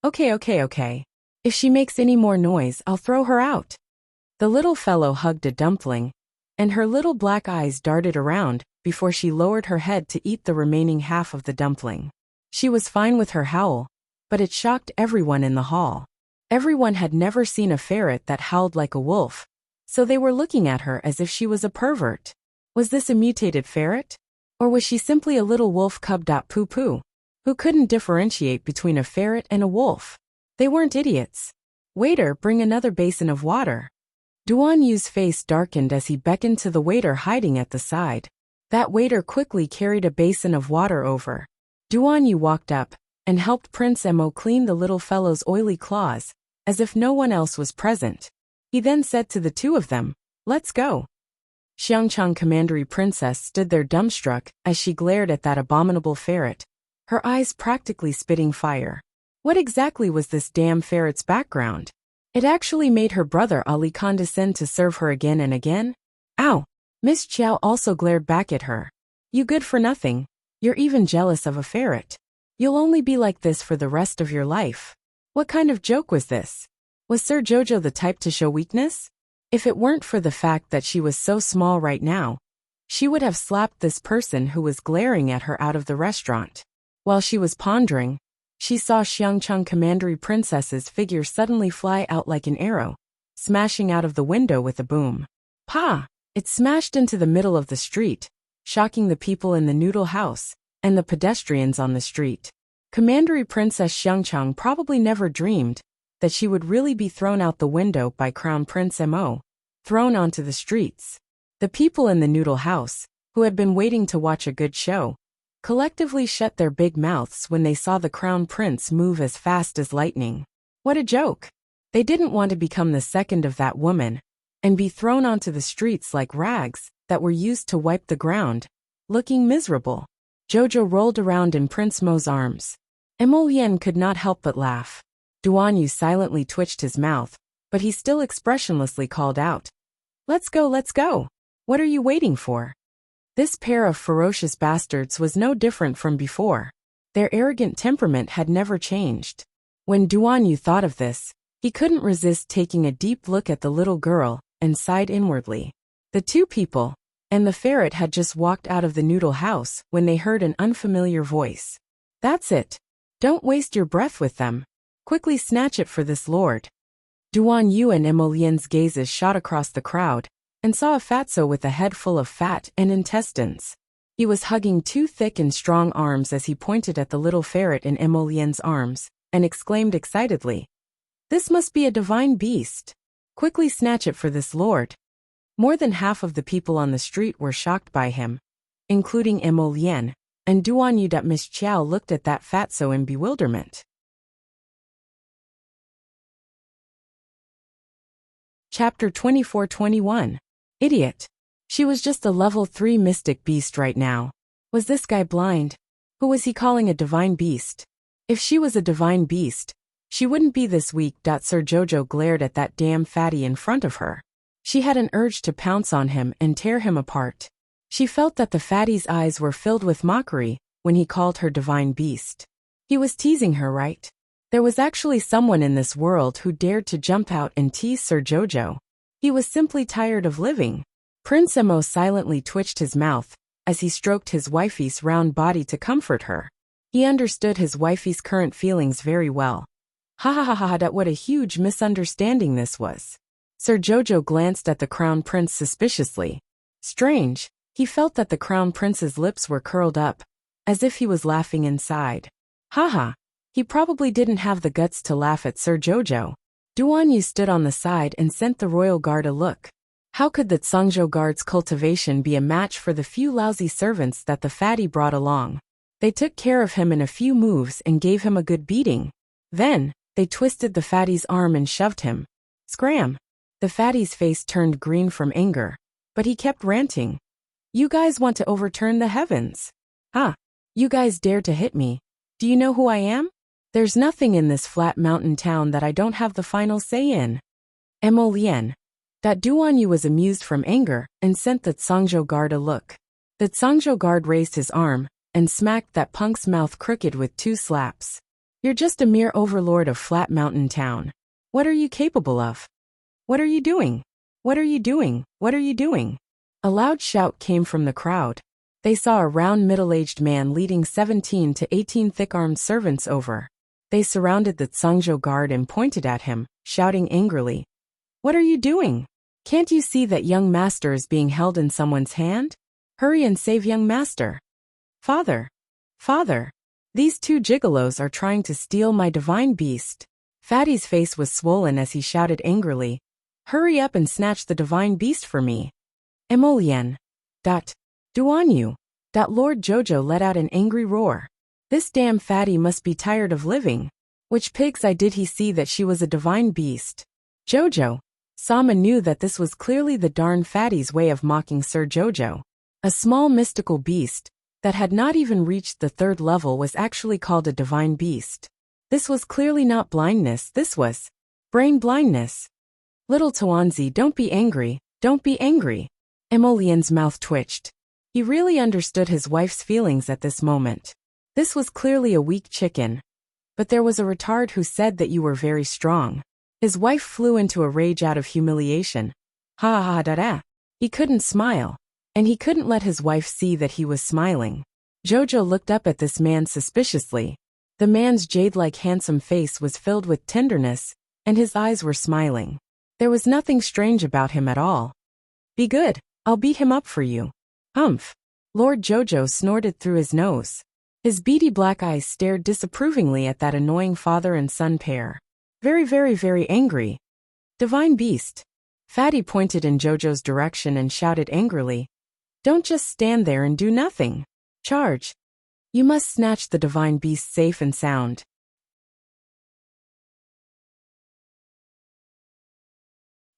Okay. If she makes any more noise, I'll throw her out." The little fellow hugged a dumpling, and her little black eyes darted around before she lowered her head to eat the remaining half of the dumpling. She was fine with her howl, but it shocked everyone in the hall. Everyone had never seen a ferret that howled like a wolf, so they were looking at her as if she was a pervert. Was this a mutated ferret? Or was she simply a little wolf cub? Poo-poo. Who couldn't differentiate between a ferret and a wolf? They weren't idiots. "Waiter, bring another basin of water." Duan Yu's face darkened as he beckoned to the waiter hiding at the side. That waiter quickly carried a basin of water over. Duan Yu walked up and helped Prince Emo clean the little fellow's oily claws, as if no one else was present. He then said to the two of them, "Let's go." Xiangchang Commandery Princess stood there dumbstruck as she glared at that abominable ferret, her eyes practically spitting fire. What exactly was this damn ferret's background? It actually made her brother Ali condescend to serve her again and again? Ow! Miss Qiao also glared back at her. "You good for nothing. You're even jealous of a ferret. You'll only be like this for the rest of your life." What kind of joke was this? Was Sir Jojo the type to show weakness? If it weren't for the fact that she was so small right now, she would have slapped this person who was glaring at her out of the restaurant. While she was pondering, she saw Xiangchang Commandery Princess's figure suddenly fly out like an arrow, smashing out of the window with a boom. Pa! It smashed into the middle of the street, shocking the people in the noodle house and the pedestrians on the street. Commandery Princess Xiangchang probably never dreamed that she would really be thrown out the window by Crown Prince Mo, thrown onto the streets. The people in the noodle house, who had been waiting to watch a good show, collectively shut their big mouths when they saw the Crown Prince move as fast as lightning. What a joke! They didn't want to become the second of that woman and be thrown onto the streets like rags that were used to wipe the ground, looking miserable. Jojo rolled around in Prince Mo's arms. Emolian could not help but laugh. Duan Yu silently twitched his mouth, but he still expressionlessly called out, let's go. What are you waiting for?" This pair of ferocious bastards was no different from before. Their arrogant temperament had never changed. When Duan Yu thought of this, He couldn't resist taking a deep look at the little girl and sighed inwardly. The two people and the ferret had just walked out of the noodle house when they heard an unfamiliar voice. That's it. Don't waste your breath with them. Quickly snatch it for this lord. Duan Yu and Emolien's gazes shot across the crowd and saw a fatso with a head full of fat and intestines. He was hugging two thick and strong arms as he pointed at the little ferret in Emolien's arms and exclaimed excitedly, "This must be a divine beast. Quickly snatch it for this lord." More than half of the people on the street were shocked by him, including Emolien, and Duan Yu. Miss Chiao looked at that fatso in bewilderment. Chapter 24-21. Idiot. She was just a level 3 mystic beast right now. Was this guy blind? Who was he calling a divine beast? If she was a divine beast, she wouldn't be this weak. Sir Jojo glared at that damn fatty in front of her. She had an urge to pounce on him and tear him apart. She felt that the fatty's eyes were filled with mockery when he called her divine beast. He was teasing her, right? There was actually someone in this world who dared to jump out and tease Sir Jojo. He was simply tired of living. Prince Emo silently twitched his mouth as he stroked his wifey's round body to comfort her. He understood his wifey's current feelings very well. Ha ha ha ha, what a huge misunderstanding this was. Sir Jojo glanced at the crown prince suspiciously. Strange, he felt that the crown prince's lips were curled up, as if he was laughing inside. Haha, he probably didn't have the guts to laugh at Sir Jojo. Duan Yu stood on the side and sent the royal guard a look. How could the Tsangzhou guard's cultivation be a match for the few lousy servants that the fatty brought along? They took care of him in a few moves and gave him a good beating. Then, they twisted the fatty's arm and shoved him. Scram! The fatty's face turned green from anger, but he kept ranting. You guys want to overturn the heavens? Ah, you guys dare to hit me. Do you know who I am? There's nothing in this flat mountain town that I don't have the final say in. Emolien. Duan Yu was amused from anger and sent the Tsangzhou guard a look. The Tsangzhou guard raised his arm and smacked that punk's mouth crooked with 2 slaps. You're just a mere overlord of flat mountain town. What are you capable of? What are you doing? What are you doing? What are you doing? A loud shout came from the crowd. They saw a round middle-aged man leading 17 to 18 thick-armed servants over. They surrounded the Tsangzhou guard and pointed at him, shouting angrily, "What are you doing? Can't you see that young master is being held in someone's hand? Hurry and save young master. Father! Father! These 2 gigolos are trying to steal my divine beast." Fatty's face was swollen as he shouted angrily, "Hurry up and snatch the divine beast for me." Emolien. Duan Yu. Lord Jojo let out an angry roar. This damn fatty must be tired of living. Which pig's eye did he see that she was a divine beast? Jojo. Sama knew that this was clearly the darn fatty's way of mocking Sir Jojo. A small mystical beast that had not even reached the 3rd level was actually called a divine beast. This was clearly not blindness, this was brain blindness. Little Tuanzi, don't be angry, don't be angry. Emolien's mouth twitched. He really understood his wife's feelings at this moment. This was clearly a weak chicken. But there was a retard who said that you were very strong. His wife flew into a rage out of humiliation. Ha ha da da. He couldn't smile. And he couldn't let his wife see that he was smiling. Jojo looked up at this man suspiciously. The man's jade-like handsome face was filled with tenderness, and his eyes were smiling. There was nothing strange about him at all. Be good, I'll beat him up for you. Humph. Lord Jojo snorted through his nose. His beady black eyes stared disapprovingly at that annoying father and son pair. Very, very, very angry. Divine beast. Fatty pointed in Jojo's direction and shouted angrily, "Don't just stand there and do nothing. Charge. You must snatch the divine beast safe and sound."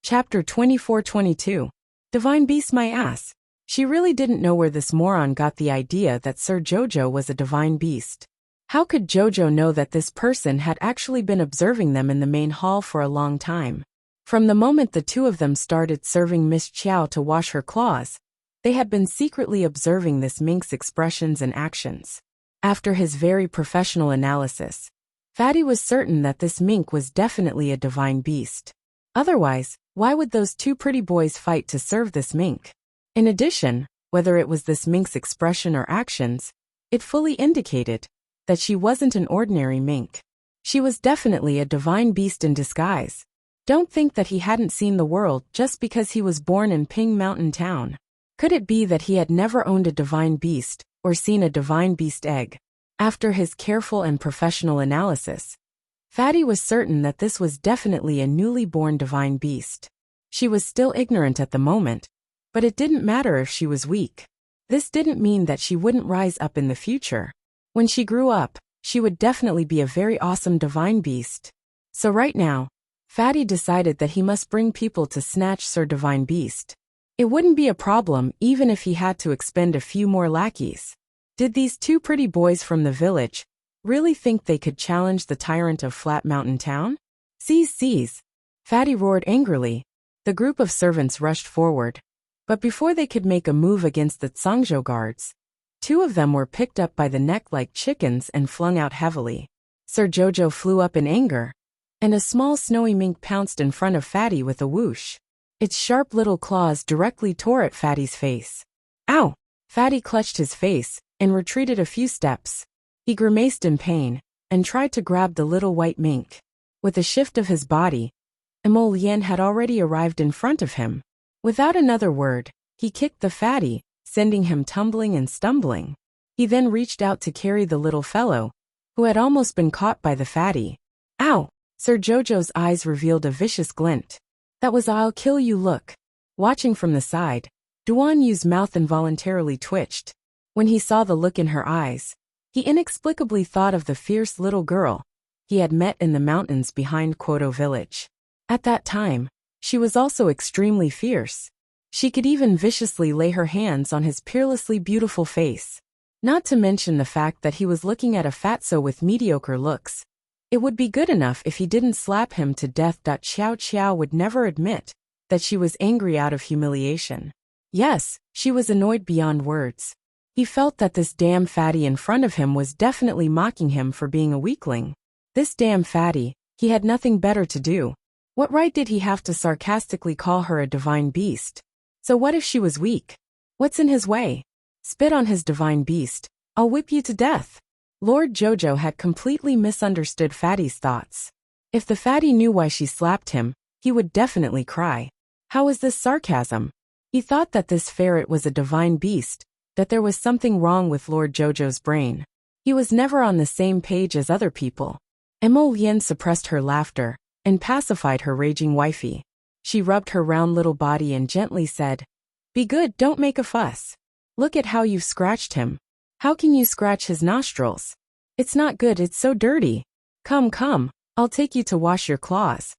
Chapter 24-22. Divine beast my ass. She really didn't know where this moron got the idea that Sir Jojo was a divine beast. How could Jojo know that this person had actually been observing them in the main hall for a long time? From the moment the 2 of them started serving Miss Chiao to wash her claws, they had been secretly observing this mink's expressions and actions. After his very professional analysis, Fatty was certain that this mink was definitely a divine beast. Otherwise, why would those two pretty boys fight to serve this mink? In addition, whether it was this mink's expression or actions, it fully indicated that she wasn't an ordinary mink. She was definitely a divine beast in disguise. Don't think that he hadn't seen the world just because he was born in Ping Mountain Town. Could it be that he had never owned a divine beast or seen a divine beast egg? After his careful and professional analysis, Fatty was certain that this was definitely a newly born divine beast. She was still ignorant at the moment, but it didn't matter if she was weak. This didn't mean that she wouldn't rise up in the future. When she grew up, she would definitely be a very awesome divine beast. So right now, Fatty decided that he must bring people to snatch Sir Divine Beast. It wouldn't be a problem even if he had to expend a few more lackeys. Did these two pretty boys from the village really think they could challenge the tyrant of Flat Mountain Town? Seize! Fatty roared angrily. The group of servants rushed forward. But before they could make a move against the Zhangzhou guards, two of them were picked up by the neck like chickens and flung out heavily. Sir Jojo flew up in anger, and a small snowy mink pounced in front of Fatty with a whoosh. Its sharp little claws directly tore at Fatty's face. Ow! Fatty clutched his face and retreated a few steps. He grimaced in pain and tried to grab the little white mink. With a shift of his body, Emolien had already arrived in front of him. Without another word, he kicked the Fatty, sending him tumbling and stumbling. He then reached out to carry the little fellow, who had almost been caught by the Fatty. Ow! Sir Jojo's eyes revealed a vicious glint. That was I'll kill you look. Watching from the side, Duan Yu's mouth involuntarily twitched. When he saw the look in her eyes, he inexplicably thought of the fierce little girl he had met in the mountains behind Quoto village. At that time, she was also extremely fierce. She could even viciously lay her hands on his peerlessly beautiful face. Not to mention the fact that he was looking at a fatso with mediocre looks. It would be good enough if he didn't slap him to death. Xiao Xiao would never admit that she was angry out of humiliation. Yes, she was annoyed beyond words. He felt that this damn Fatty in front of him was definitely mocking him for being a weakling. This damn Fatty, he had nothing better to do. What right did he have to sarcastically call her a divine beast? So what if she was weak? What's in his way? Spit on his divine beast. I'll whip you to death. Lord Jojo had completely misunderstood Fatty's thoughts. If the Fatty knew why she slapped him, he would definitely cry. How is this sarcasm? He thought that this ferret was a divine beast, that there was something wrong with Lord Jojo's brain. He was never on the same page as other people. Emolien suppressed her laughter and pacified her raging wifey. She rubbed her round little body and gently said, "Be good, don't make a fuss. Look at how you've scratched him. How can you scratch his nostrils? It's not good, it's so dirty. Come, I'll take you to wash your claws."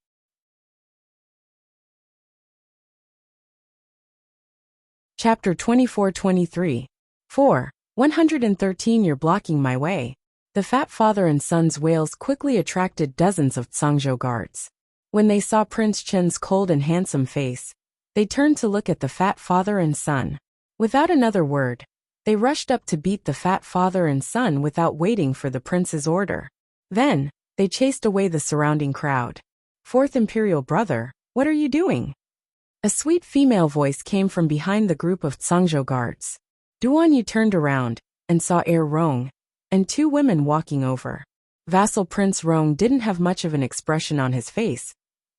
Chapter 24-23. 4. 113 You're blocking my way. The fat father and son's wails quickly attracted dozens of Zhangzhou guards. When they saw Prince Chen's cold and handsome face, they turned to look at the fat father and son. Without another word, they rushed up to beat the fat father and son without waiting for the prince's order. Then, they chased away the surrounding crowd. "Fourth Imperial Brother, what are you doing?" A sweet female voice came from behind the group of Zhangzhou guards. Duan Yu turned around and saw Heir Rong and two women walking over. Vassal Prince Rong didn't have much of an expression on his face,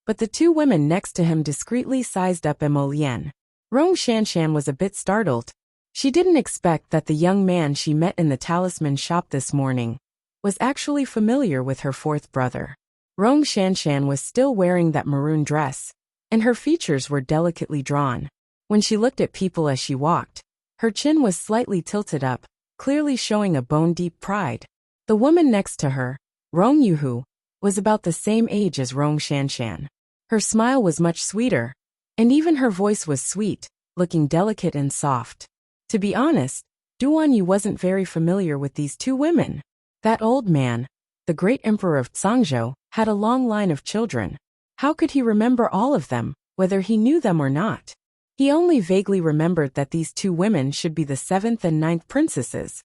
but the two women next to him discreetly sized up Emolien. Rong Shanshan was a bit startled. She didn't expect that the young man she met in the talisman shop this morning was actually familiar with her fourth brother. Rong Shanshan was still wearing that maroon dress, and her features were delicately drawn. When she looked at people as she walked, her chin was slightly tilted up, clearly showing a bone-deep pride. The woman next to her, Rong Yuhu, was about the same age as Rong Shanshan. Her smile was much sweeter, and even her voice was sweet, looking delicate and soft. To be honest, Duan Yu wasn't very familiar with these two women. That old man, the great emperor of Zhangzhou, had a long line of children. How could he remember all of them, whether he knew them or not? He only vaguely remembered that these two women should be the 7th and 9th princesses,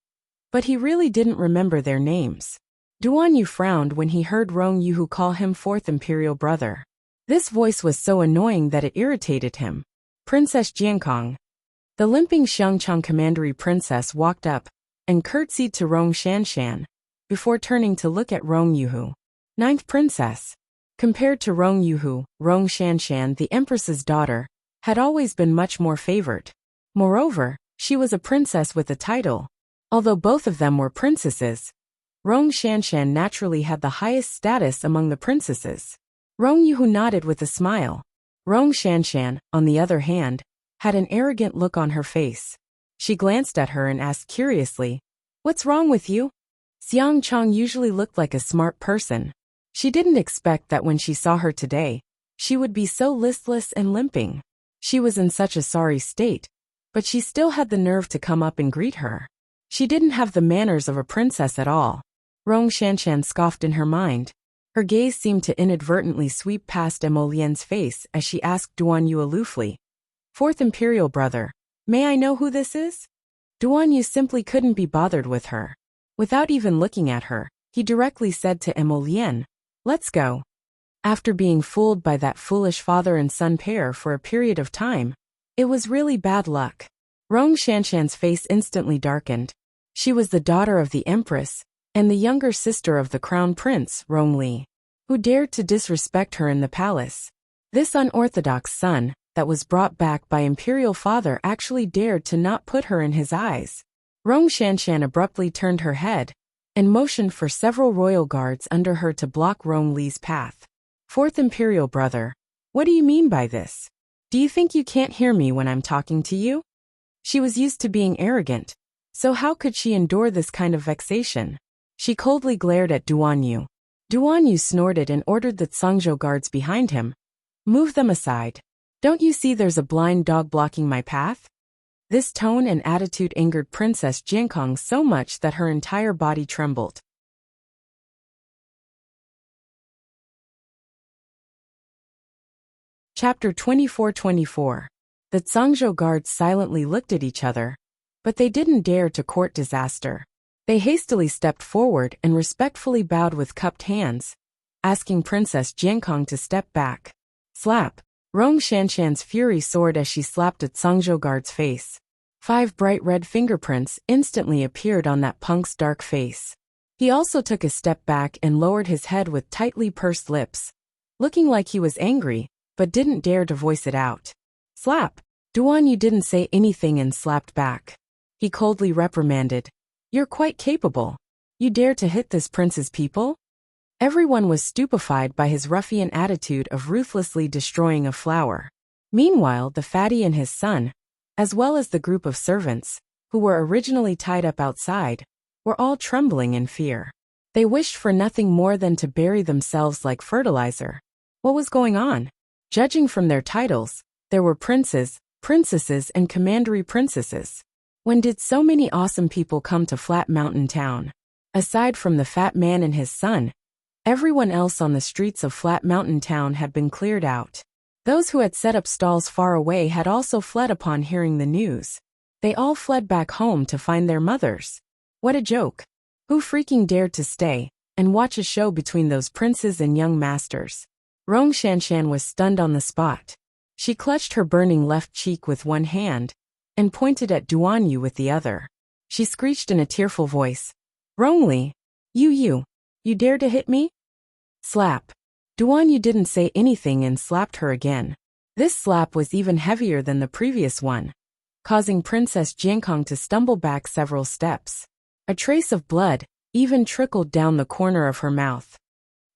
but he really didn't remember their names. Duan Yu frowned when he heard Rong Yuhu call him fourth imperial brother. This voice was so annoying that it irritated him. Princess Jiankong. The limping Xiangchang commandery princess walked up and curtsied to Rong Shanshan, before turning to look at Rong Yuhu. Ninth princess. Compared to Rong Yuhu, Rong Shanshan, the empress's daughter, had always been much more favored. Moreover, she was a princess with a title. Although both of them were princesses, Rong Shanshan naturally had the highest status among the princesses. Rong Yuhu nodded with a smile. Rong Shanshan, on the other hand, had an arrogant look on her face. She glanced at her and asked curiously, "What's wrong with you?" Xiang Chong usually looked like a smart person. She didn't expect that when she saw her today, she would be so listless and limping. She was in such a sorry state, but she still had the nerve to come up and greet her. She didn't have the manners of a princess at all. Rong Shanshan scoffed in her mind. Her gaze seemed to inadvertently sweep past Emolien's face as she asked Duan Yu aloofly, "Fourth imperial brother, may I know who this is?" Duan Yu simply couldn't be bothered with her. Without even looking at her, he directly said to Emolien, "Let's go." After being fooled by that foolish father and son pair for a period of time, it was really bad luck. Rong Shanshan's face instantly darkened. She was the daughter of the empress, and the younger sister of the crown prince, Rong Li, who dared to disrespect her in the palace. This unorthodox son, that was brought back by imperial father, actually dared to not put her in his eyes. Rong Shanshan abruptly turned her head and motioned for several royal guards under her to block Rong Li's path. "Fourth imperial brother, what do you mean by this? Do you think you can't hear me when I'm talking to you?" She was used to being arrogant, so how could she endure this kind of vexation? She coldly glared at Duan Yu. Duan Yu snorted and ordered the Zhangzhou guards behind him, "Move them aside. Don't you see there's a blind dog blocking my path?" This tone and attitude angered Princess Jiankong so much that her entire body trembled. Chapter 24-24. The Zhangzhou guards silently looked at each other, but they didn't dare to court disaster. They hastily stepped forward and respectfully bowed with cupped hands, asking Princess Jiankong to step back. Slap! Rong Shanshan's fury soared as she slapped a Zhangzhou guard's face. 5 bright red fingerprints instantly appeared on that punk's dark face. He also took a step back and lowered his head with tightly pursed lips, looking like he was angry, but didn't dare to voice it out. Slap! Duan Yu didn't say anything and slapped back. He coldly reprimanded, "You're quite capable. You dare to hit this prince's people?" Everyone was stupefied by his ruffian attitude of ruthlessly destroying a flower. Meanwhile, the fatty and his son, as well as the group of servants, who were originally tied up outside, were all trembling in fear. They wished for nothing more than to bury themselves like fertilizer. What was going on? Judging from their titles, there were princes, princesses, and commandery princesses. When did so many awesome people come to Flat Mountain Town? Aside from the fat man and his son, everyone else on the streets of Flat Mountain Town had been cleared out. Those who had set up stalls far away had also fled upon hearing the news. They all fled back home to find their mothers. What a joke! Who freaking dared to stay and watch a show between those princes and young masters? Rong Shanshan was stunned on the spot. She clutched her burning left cheek with one hand and pointed at Duan Yu with the other. She screeched in a tearful voice, "Rong Li, you dare to hit me?" Slap! Duan Yu didn't say anything and slapped her again. This slap was even heavier than the previous one, causing Princess Jiankong to stumble back several steps. A trace of blood even trickled down the corner of her mouth.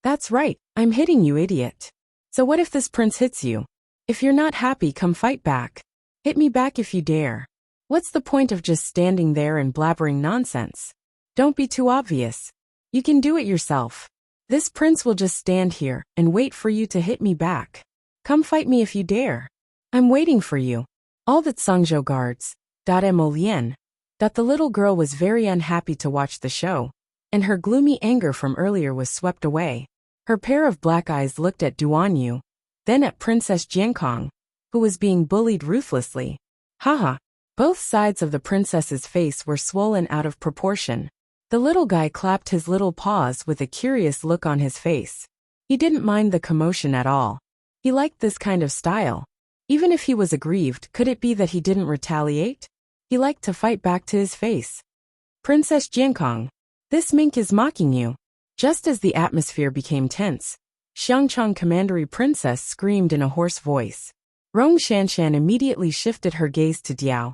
"That's right, I'm hitting you, idiot. So what if this prince hits you? If you're not happy, come fight back. Hit me back if you dare. What's the point of just standing there and blabbering nonsense? Don't be too obvious. You can do it yourself. This prince will just stand here and wait for you to hit me back. Come fight me if you dare. I'm waiting for you." All the Zhangzhou guards, Emolien, the little girl was very unhappy to watch the show, and her gloomy anger from earlier was swept away. Her pair of black eyes looked at Duan Yu, then at Princess Jiankong, who was being bullied ruthlessly. Haha! Both sides of the princess's face were swollen out of proportion. The little guy clapped his little paws with a curious look on his face. He didn't mind the commotion at all. He liked this kind of style. Even if he was aggrieved, could it be that he didn't retaliate? He liked to fight back to his face. Princess Jiankong, this mink is mocking you. Just as the atmosphere became tense, Xiangchang Commandery Princess screamed in a hoarse voice. Rong Shanshan immediately shifted her gaze to Diao.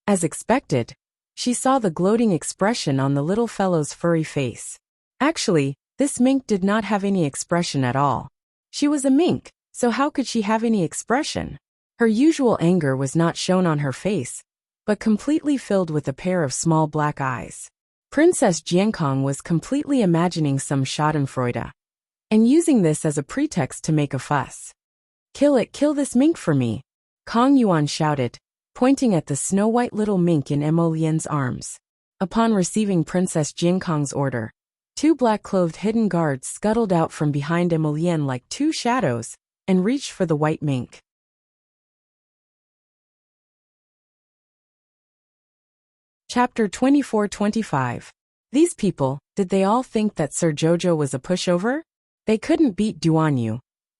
As expected, she saw the gloating expression on the little fellow's furry face. Actually, this mink did not have any expression at all. She was a mink, so how could she have any expression? Her usual anger was not shown on her face, but completely filled with a pair of small black eyes. Princess Jiankong was completely imagining some schadenfreude, and using this as a pretext to make a fuss. Kill it, kill this mink for me, Kong Yuan shouted, pointing at the snow-white little mink in Mo Lian's arms. Upon receiving Princess Jiankong's order, 2 black-clothed hidden guards scuttled out from behind Mo Lian like 2 shadows and reached for the white mink. Chapter 24-25. These people, did they all think that Sir Jojo was a pushover? They couldn't beat Duan Yu,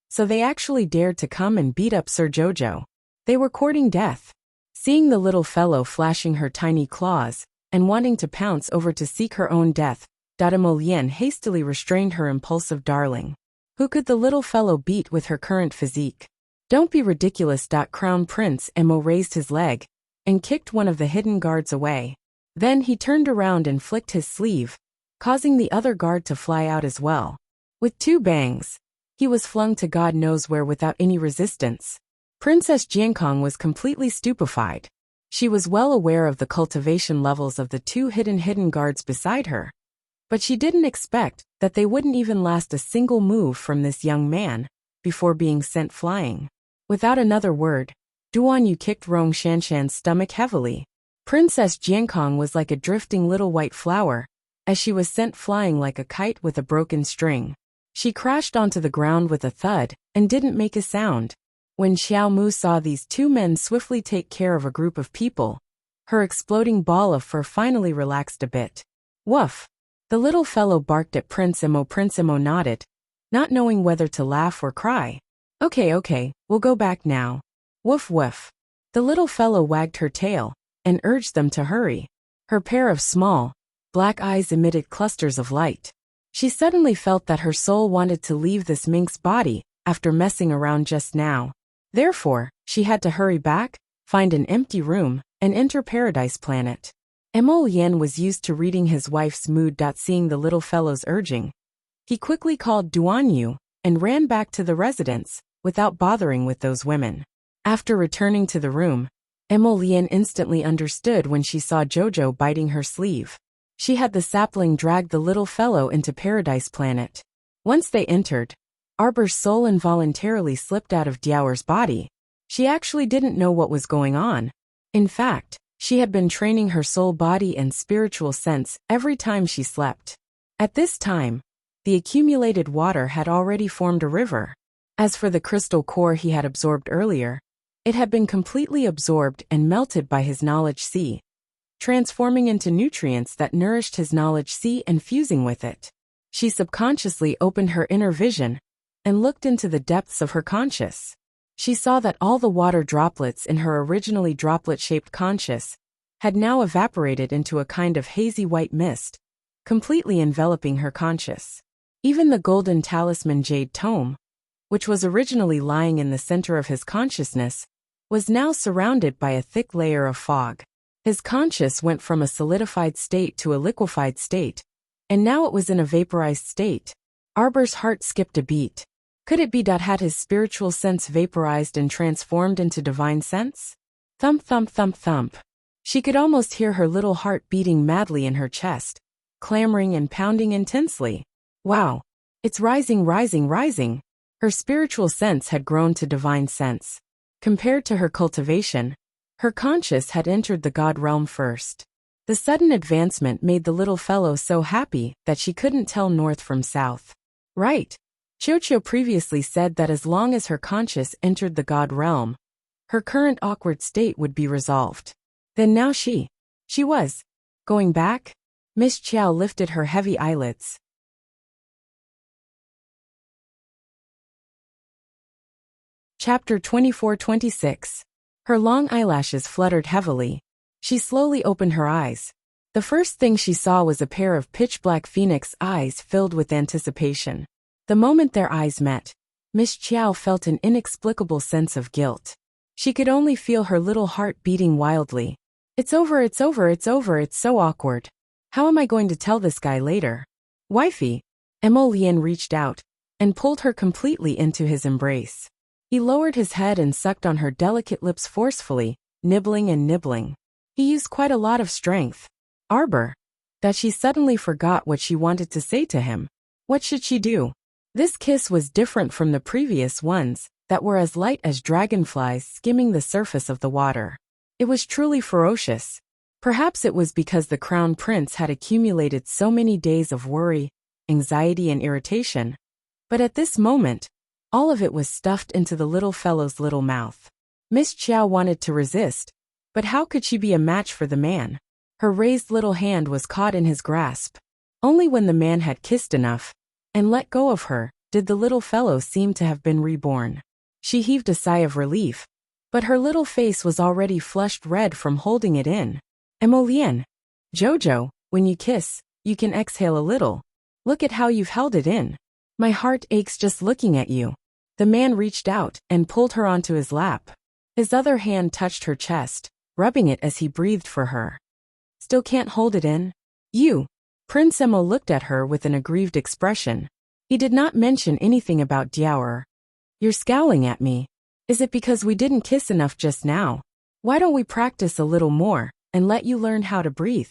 so they actually dared to come and beat up Sir Jojo. They were courting death. Seeing the little fellow flashing her tiny claws and wanting to pounce over to seek her own death, Mo Lian hastily restrained her impulsive darling. Who could the little fellow beat with her current physique? Don't be ridiculous. Crown Prince Mo raised his leg and kicked one of the hidden guards away. Then he turned around and flicked his sleeve, causing the other guard to fly out as well. With 2 bangs, he was flung to God knows where without any resistance. Princess Jiankong was completely stupefied. She was well aware of the cultivation levels of the 2 hidden guards beside her, but she didn't expect that they wouldn't even last a single move from this young man before being sent flying. Without another word, Duan Yu kicked Rong Shanshan's stomach heavily. Princess Jiankong was like a drifting little white flower, as she was sent flying like a kite with a broken string. She crashed onto the ground with a thud and didn't make a sound. When Xiao Mu saw these 2 men swiftly take care of a group of people, her exploding ball of fur finally relaxed a bit. Woof! The little fellow barked at Prince Mo. Prince Mo nodded, not knowing whether to laugh or cry. Okay, we'll go back now. Woof woof. The little fellow wagged her tail and urged them to hurry. Her pair of small, black eyes emitted clusters of light. She suddenly felt that her soul wanted to leave this mink's body after messing around just now. Therefore, she had to hurry back, find an empty room, and enter Paradise Planet. Mo Lian was used to reading his wife's mood. Seeing the little fellow's urging, he quickly called Duan Yu and ran back to the residence without bothering with those women. After returning to the room, Mo Lian instantly understood when she saw Jojo biting her sleeve. She had the sapling drag the little fellow into Paradise Planet. Once they entered, Arbor's soul involuntarily slipped out of Diao's body. She actually didn't know what was going on. In fact, she had been training her soul body and spiritual sense every time she slept. At this time, the accumulated water had already formed a river. As for the crystal core he had absorbed earlier, it had been completely absorbed and melted by his knowledge sea, transforming into nutrients that nourished his knowledge sea and fusing with it. She subconsciously opened her inner vision and looked into the depths of her conscious. She saw that all the water droplets in her originally droplet-shaped conscious had now evaporated into a kind of hazy white mist, completely enveloping her conscious. Even the golden talisman jade tome, which was originally lying in the center of his consciousness, was now surrounded by a thick layer of fog. His conscious went from a solidified state to a liquefied state, and now it was in a vaporized state. Arbor's heart skipped a beat. Could it be that had his spiritual sense vaporized and transformed into divine sense? Thump thump thump thump. She could almost hear her little heart beating madly in her chest, clamoring and pounding intensely. Wow! It's rising, rising, rising. Her spiritual sense had grown to divine sense. Compared to her cultivation, her conscious had entered the God realm first. The sudden advancement made the little fellow so happy that she couldn't tell north from south. Right. Qiuqiu previously said that as long as her conscious entered the God realm, her current awkward state would be resolved. Then now she was going back? Miss Chiao lifted her heavy eyelids. Chapter 24-26. Her long eyelashes fluttered heavily. She slowly opened her eyes. The first thing she saw was a pair of pitch-black phoenix eyes filled with anticipation. The moment their eyes met, Miss Chiao felt an inexplicable sense of guilt. She could only feel her little heart beating wildly. It's over, it's over, it's over, it's so awkward. How am I going to tell this guy later? Wifey. Emolian reached out and pulled her completely into his embrace. He lowered his head and sucked on her delicate lips forcefully, nibbling and nibbling. He used quite a lot of strength. Arbor. That she suddenly forgot what she wanted to say to him. What should she do? This kiss was different from the previous ones, that were as light as dragonflies skimming the surface of the water. It was truly ferocious. Perhaps it was because the crown prince had accumulated so many days of worry, anxiety and irritation. But at this moment, all of it was stuffed into the little fellow's little mouth. Miss Chiao wanted to resist, but how could she be a match for the man? Her raised little hand was caught in his grasp. Only when the man had kissed enough and let go of her did the little fellow seem to have been reborn. She heaved a sigh of relief, but her little face was already flushed red from holding it in. Emolian. Jojo, when you kiss, you can exhale a little. Look at how you've held it in. My heart aches just looking at you. The man reached out and pulled her onto his lap. His other hand touched her chest, rubbing it as he breathed for her. Still can't hold it in? You. Prince Emo looked at her with an aggrieved expression. He did not mention anything about Diaoer. You're scowling at me. Is it because we didn't kiss enough just now? Why don't we practice a little more and let you learn how to breathe?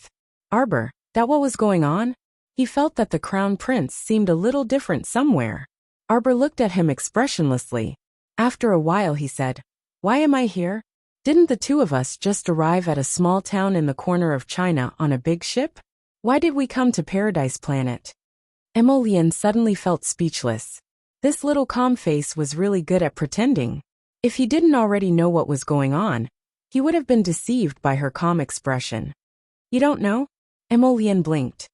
Arbor, that what was going on? He felt that the crown prince seemed a little different somewhere. Arbor looked at him expressionlessly. After a while he said, Why am I here? Didn't the two of us just arrive at a small town in the corner of China on a big ship? Why did we come to Paradise Planet? Emolian suddenly felt speechless. This little calm face was really good at pretending. If he didn't already know what was going on, he would have been deceived by her calm expression. You don't know? Emolian blinked.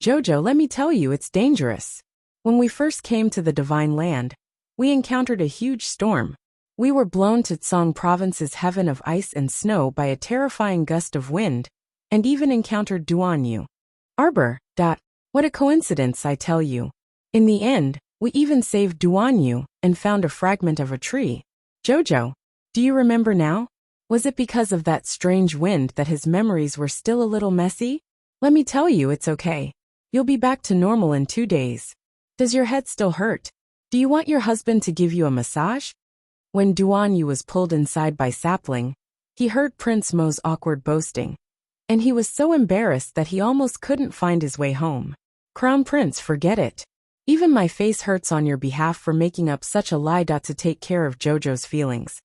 Jojo, let me tell you, it's dangerous. When we first came to the Divine Land, we encountered a huge storm. We were blown to Tsong Province's heaven of ice and snow by a terrifying gust of wind, and even encountered Duanyu. Arbor. What a coincidence, I tell you. In the end, we even saved Duanyu and found a fragment of a tree. Jojo, do you remember now? Was it because of that strange wind that his memories were still a little messy? Let me tell you, it's okay. You'll be back to normal in 2 days. Does your head still hurt? Do you want your husband to give you a massage? When Duanyu was pulled inside by Sapling, he heard Prince Mo's awkward boasting, and he was so embarrassed that he almost couldn't find his way home. Crown Prince, forget it. Even my face hurts on your behalf for making up such a lie. To take care of Jojo's feelings.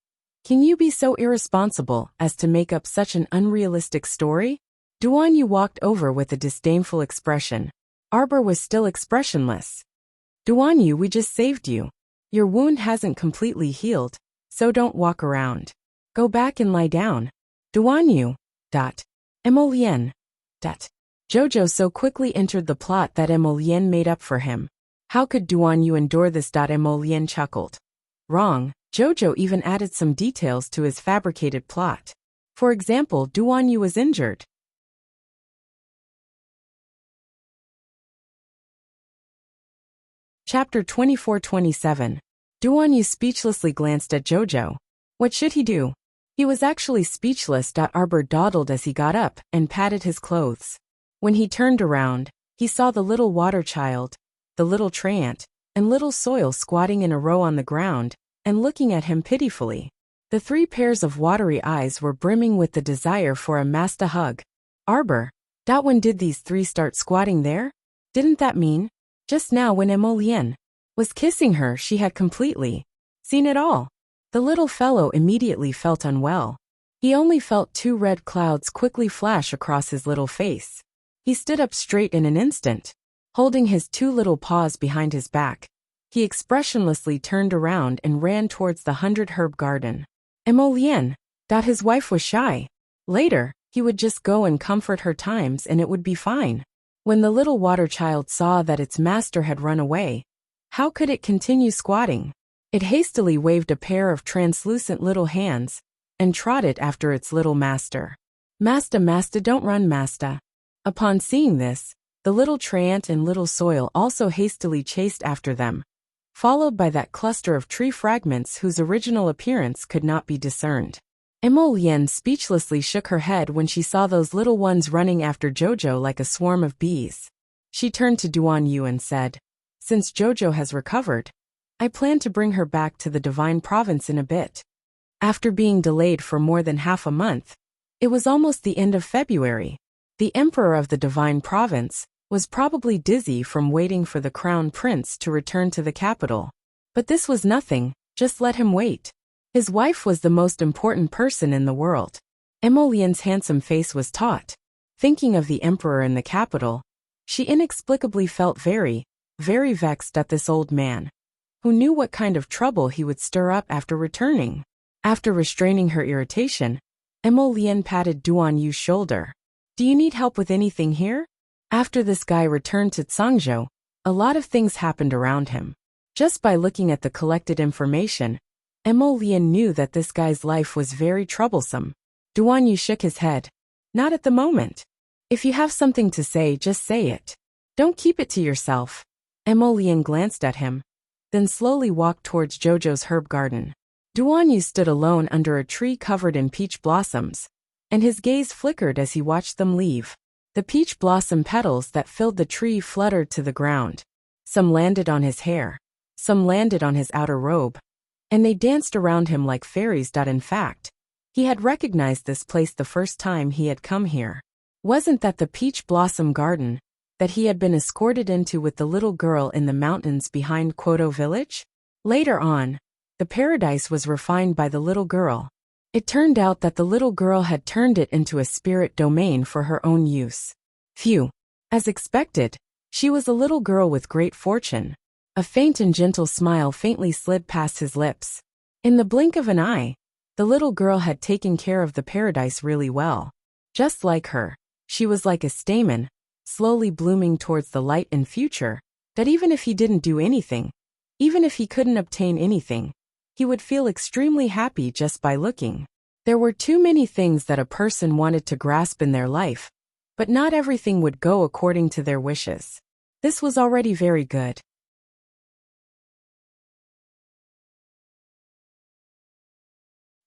Can you be so irresponsible as to make up such an unrealistic story? Duanyu walked over with a disdainful expression. Arbor was still expressionless. Duanyu, we just saved you. Your wound hasn't completely healed, so don't walk around. Go back and lie down. Duanyu. Emolian. Jojo so quickly entered the plot that Emolian made up for him. How could Duanyu endure this? Emolian chuckled. Wrong, Jojo even added some details to his fabricated plot. For example, Duanyu was injured. Chapter 24-27. Duanyu speechlessly glanced at Jojo. What should he do? He was actually speechless. Arbor dawdled as he got up and patted his clothes. When he turned around, he saw the little water child, the little Treant, and little Soil squatting in a row on the ground and looking at him pitifully. The 3 pairs of watery eyes were brimming with the desire for a master hug. Arbor. When did these 3 start squatting there? Didn't that mean? Just now when Emolian was kissing her, she had completely seen it all. The little fellow immediately felt unwell. He only felt 2 red clouds quickly flash across his little face. He stood up straight in an instant, holding his 2 little paws behind his back. He expressionlessly turned around and ran towards the 100-herb garden. Emolian. His wife was shy. Later, he would just go and comfort her times and it would be fine. When the little water child saw that its master had run away, how could it continue squatting? It hastily waved a pair of translucent little hands and trotted after its little master. Masta, Masta, don't run, Masta. Upon seeing this, the little Treant and little Soil also hastily chased after them, followed by that cluster of tree fragments whose original appearance could not be discerned. Emolienne speechlessly shook her head when she saw those little ones running after Jojo like a swarm of bees. She turned to Duan Yu and said, "Since Jojo has recovered, I plan to bring her back to the Divine Province in a bit." After being delayed for more than half a month, it was almost the end of February. The Emperor of the Divine Province was probably dizzy from waiting for the Crown Prince to return to the capital. But this was nothing, just let him wait. His wife was the most important person in the world. Emolienne's handsome face was taut. Thinking of the Emperor in the capital, she inexplicably felt very, very vexed at this old man, who knew what kind of trouble he would stir up after returning. After restraining her irritation, Emolienne patted Duan Yu's shoulder. "Do you need help with anything here?" After this guy returned to Zhangzhou, a lot of things happened around him. Just by looking at the collected information, Emolienne knew that this guy's life was very troublesome. Duan Yu shook his head. "Not at the moment. If you have something to say, just say it. Don't keep it to yourself." Emolienne glanced at him, then slowly walked towards Jojo's herb garden. Duan Yu stood alone under a tree covered in peach blossoms, and his gaze flickered as he watched them leave. The peach blossom petals that filled the tree fluttered to the ground. Some landed on his hair, some landed on his outer robe, and they danced around him like fairies. In fact, he had recognized this place the first time he had come here. Wasn't that the peach blossom garden that he had been escorted into with the little girl in the mountains behind Kwoto village? Later on, the paradise was refined by the little girl. It turned out that the little girl had turned it into a spirit domain for her own use. Phew. As expected, she was a little girl with great fortune. A faint and gentle smile faintly slid past his lips. In the blink of an eye, the little girl had taken care of the paradise really well. Just like her, she was like a stamen, slowly blooming towards the light and future, that even if he didn't do anything, even if he couldn't obtain anything, he would feel extremely happy just by looking. There were too many things that a person wanted to grasp in their life, but not everything would go according to their wishes. This was already very good.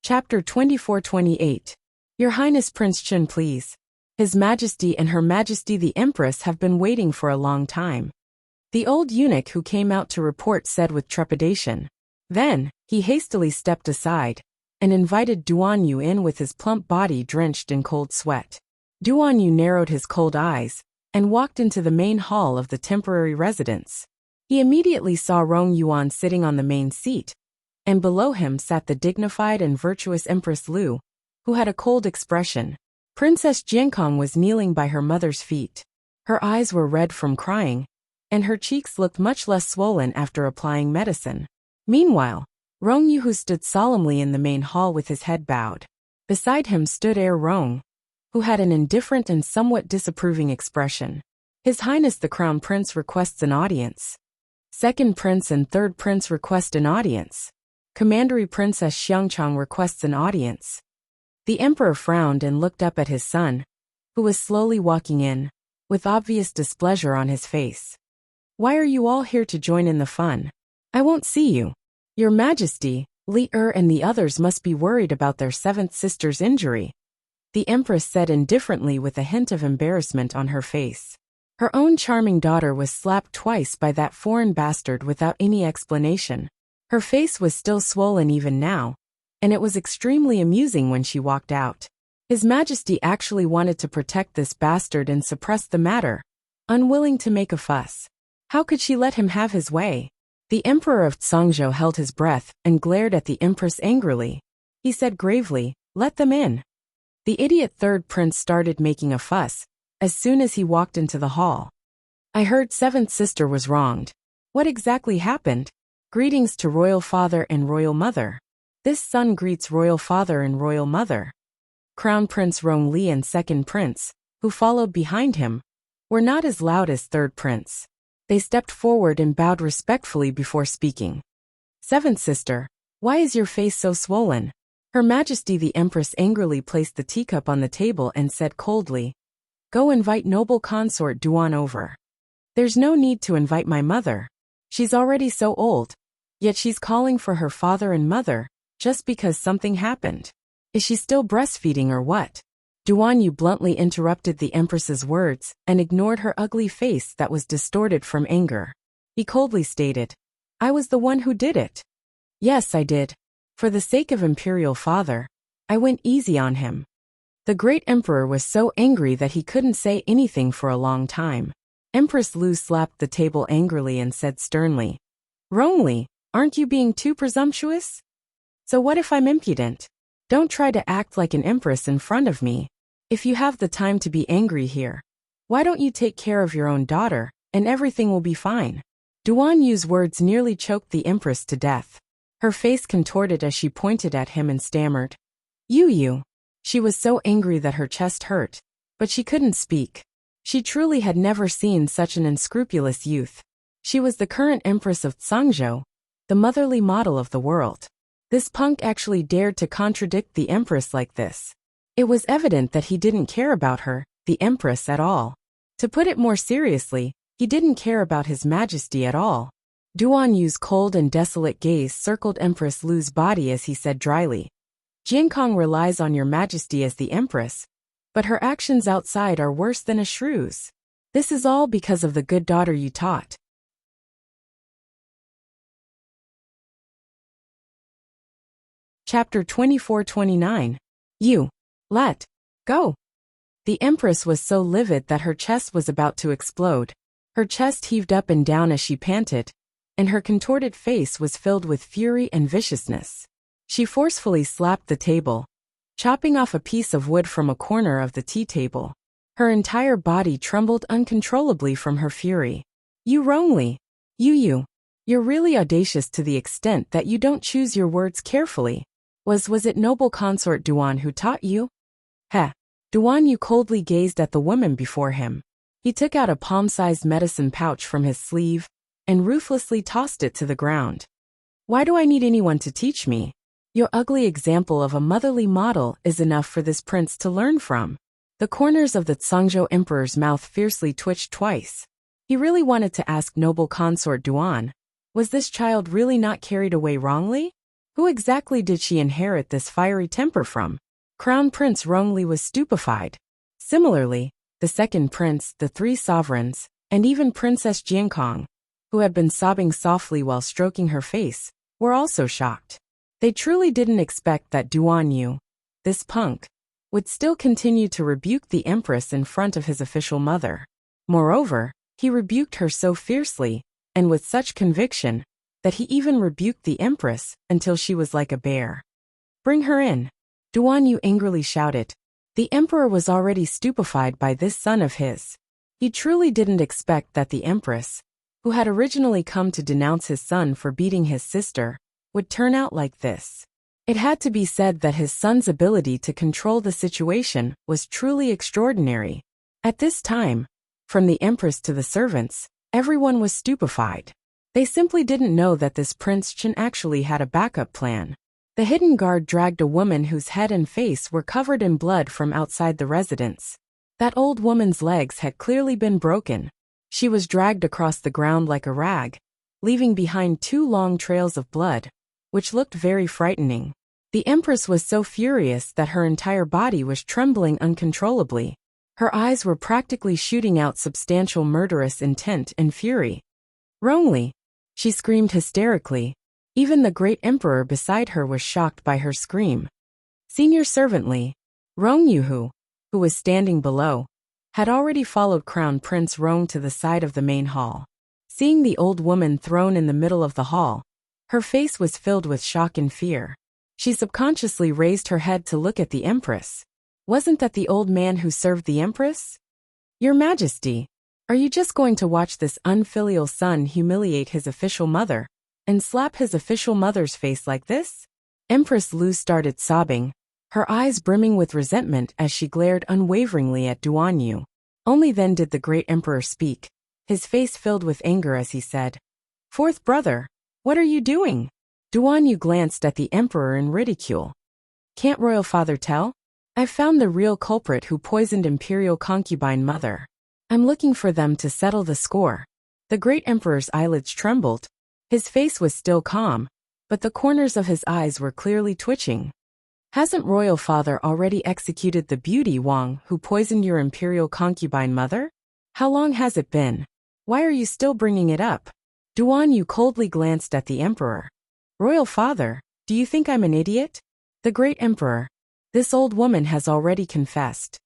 Chapter 24-28. Your Highness Prince Chun, please. His Majesty and Her Majesty the Empress have been waiting for a long time. The old eunuch who came out to report said with trepidation. Then, he hastily stepped aside and invited Duan Yu in with his plump body drenched in cold sweat. Duan Yu narrowed his cold eyes and walked into the main hall of the temporary residence. He immediately saw Rong Yuan sitting on the main seat, and below him sat the dignified and virtuous Empress Lu, who had a cold expression. Princess Jiankong was kneeling by her mother's feet. Her eyes were red from crying, and her cheeks looked much less swollen after applying medicine. Meanwhile, Rong Yu stood solemnly in the main hall with his head bowed. Beside him stood Heir Rong, who had an indifferent and somewhat disapproving expression. His Highness the Crown Prince requests an audience. Second Prince and Third Prince request an audience. Commandery Princess Xiangchang requests an audience. The Emperor frowned and looked up at his son, who was slowly walking in, with obvious displeasure on his face. Why are you all here to join in the fun? I won't see you. Your Majesty, Li and the others must be worried about their seventh sister's injury, the Empress said indifferently with a hint of embarrassment on her face. Her own charming daughter was slapped twice by that foreign bastard without any explanation. Her face was still swollen even now, and it was extremely amusing when she walked out. His Majesty actually wanted to protect this bastard and suppress the matter, unwilling to make a fuss. How could she let him have his way? The Emperor of Zhangzhou held his breath and glared at the Empress angrily. He said gravely, "Let them in." The idiot Third Prince started making a fuss as soon as he walked into the hall. I heard Seventh Sister was wronged. What exactly happened? Greetings to Royal Father and Royal Mother. This son greets Royal Father and Royal Mother. Crown Prince Rong Li and Second Prince, who followed behind him, were not as loud as third prince. They stepped forward and bowed respectfully before speaking. Seventh sister, why is your face so swollen? Her Majesty the Empress angrily placed the teacup on the table and said coldly, go invite noble consort Duan over. There's no need to invite my mother. She's already so old. Yet she's calling for her father and mother, just because something happened. Is she still breastfeeding or what? Duan Yu bluntly interrupted the Empress's words and ignored her ugly face that was distorted from anger. He coldly stated, I was the one who did it. Yes, I did. For the sake of Imperial Father, I went easy on him. The great emperor was so angry that he couldn't say anything for a long time. Empress Lu slapped the table angrily and said sternly, Rongli, aren't you being too presumptuous? So what if I'm impudent? Don't try to act like an empress in front of me. If you have the time to be angry here, why don't you take care of your own daughter, and everything will be fine? Duan Yu's words nearly choked the empress to death. Her face contorted as she pointed at him and stammered, You. She was so angry that her chest hurt, but she couldn't speak. She truly had never seen such an unscrupulous youth. She was the current empress of Zhangzhou, the motherly model of the world. This punk actually dared to contradict the empress like this. It was evident that he didn't care about her, the empress, at all. To put it more seriously, he didn't care about his majesty at all. Duan Yu's cold and desolate gaze circled Empress Lu's body as he said dryly, Jiankong relies on your majesty as the empress, but her actions outside are worse than a shrew's. This is all because of the good daughter you taught. Chapter 24-29. You. Let. Go. The Empress was so livid that her chest was about to explode. Her chest heaved up and down as she panted, and her contorted face was filled with fury and viciousness. She forcefully slapped the table, chopping off a piece of wood from a corner of the tea table. Her entire body trembled uncontrollably from her fury. You wrongly. You. You're really audacious to the extent that you don't choose your words carefully. Was it noble consort Duan who taught you? Heh. Duan Yu coldly gazed at the woman before him. He took out a palm-sized medicine pouch from his sleeve and ruthlessly tossed it to the ground. Why do I need anyone to teach me? Your ugly example of a motherly model is enough for this prince to learn from. The corners of the Zhangzhou emperor's mouth fiercely twitched twice. He really wanted to ask noble consort Duan, was this child really not carried away wrongly? Who exactly did she inherit this fiery temper from? Crown Prince Rongli was stupefied. Similarly, the second prince, the three sovereigns, and even Princess Jiankong, who had been sobbing softly while stroking her face, were also shocked. They truly didn't expect that Duan Yu, this punk, would still continue to rebuke the empress in front of his official mother. Moreover, he rebuked her so fiercely, and with such conviction, that he even rebuked the empress until she was like a bear. Bring her in. Duan Yu angrily shouted. The emperor was already stupefied by this son of his. He truly didn't expect that the empress, who had originally come to denounce his son for beating his sister, would turn out like this. It had to be said that his son's ability to control the situation was truly extraordinary. At this time, from the empress to the servants, everyone was stupefied. They simply didn't know that this Prince Chen actually had a backup plan. The hidden guard dragged a woman whose head and face were covered in blood from outside the residence. That old woman's legs had clearly been broken. She was dragged across the ground like a rag, leaving behind 2 long trails of blood, which looked very frightening. The Empress was so furious that her entire body was trembling uncontrollably. Her eyes were practically shooting out substantial murderous intent and fury. Wrongly, she screamed hysterically. Even the great emperor beside her was shocked by her scream. Senior servant Li, Rong Yuhu, who was standing below, had already followed Crown Prince Rong to the side of the main hall. Seeing the old woman thrown in the middle of the hall, her face was filled with shock and fear. She subconsciously raised her head to look at the empress. Wasn't that the old man who served the empress? Your Majesty, are you just going to watch this unfilial son humiliate his official mother and slap his official mother's face like this? Empress Lu started sobbing, her eyes brimming with resentment as she glared unwaveringly at Duan Yu. Only then did the great emperor speak, his face filled with anger as he said, "Fourth brother, what are you doing?" Duan Yu glanced at the emperor in ridicule. "Can't royal father tell? I've found the real culprit who poisoned imperial concubine mother. I'm looking for them to settle the score." The great emperor's eyelids trembled. His face was still calm, but the corners of his eyes were clearly twitching. "Hasn't royal father already executed the beauty Wang who poisoned your imperial concubine mother? How long has it been? Why are you still bringing it up?" Duan Yu coldly glanced at the emperor. "Royal father, do you think I'm an idiot?" The great emperor, "This old woman has already confessed."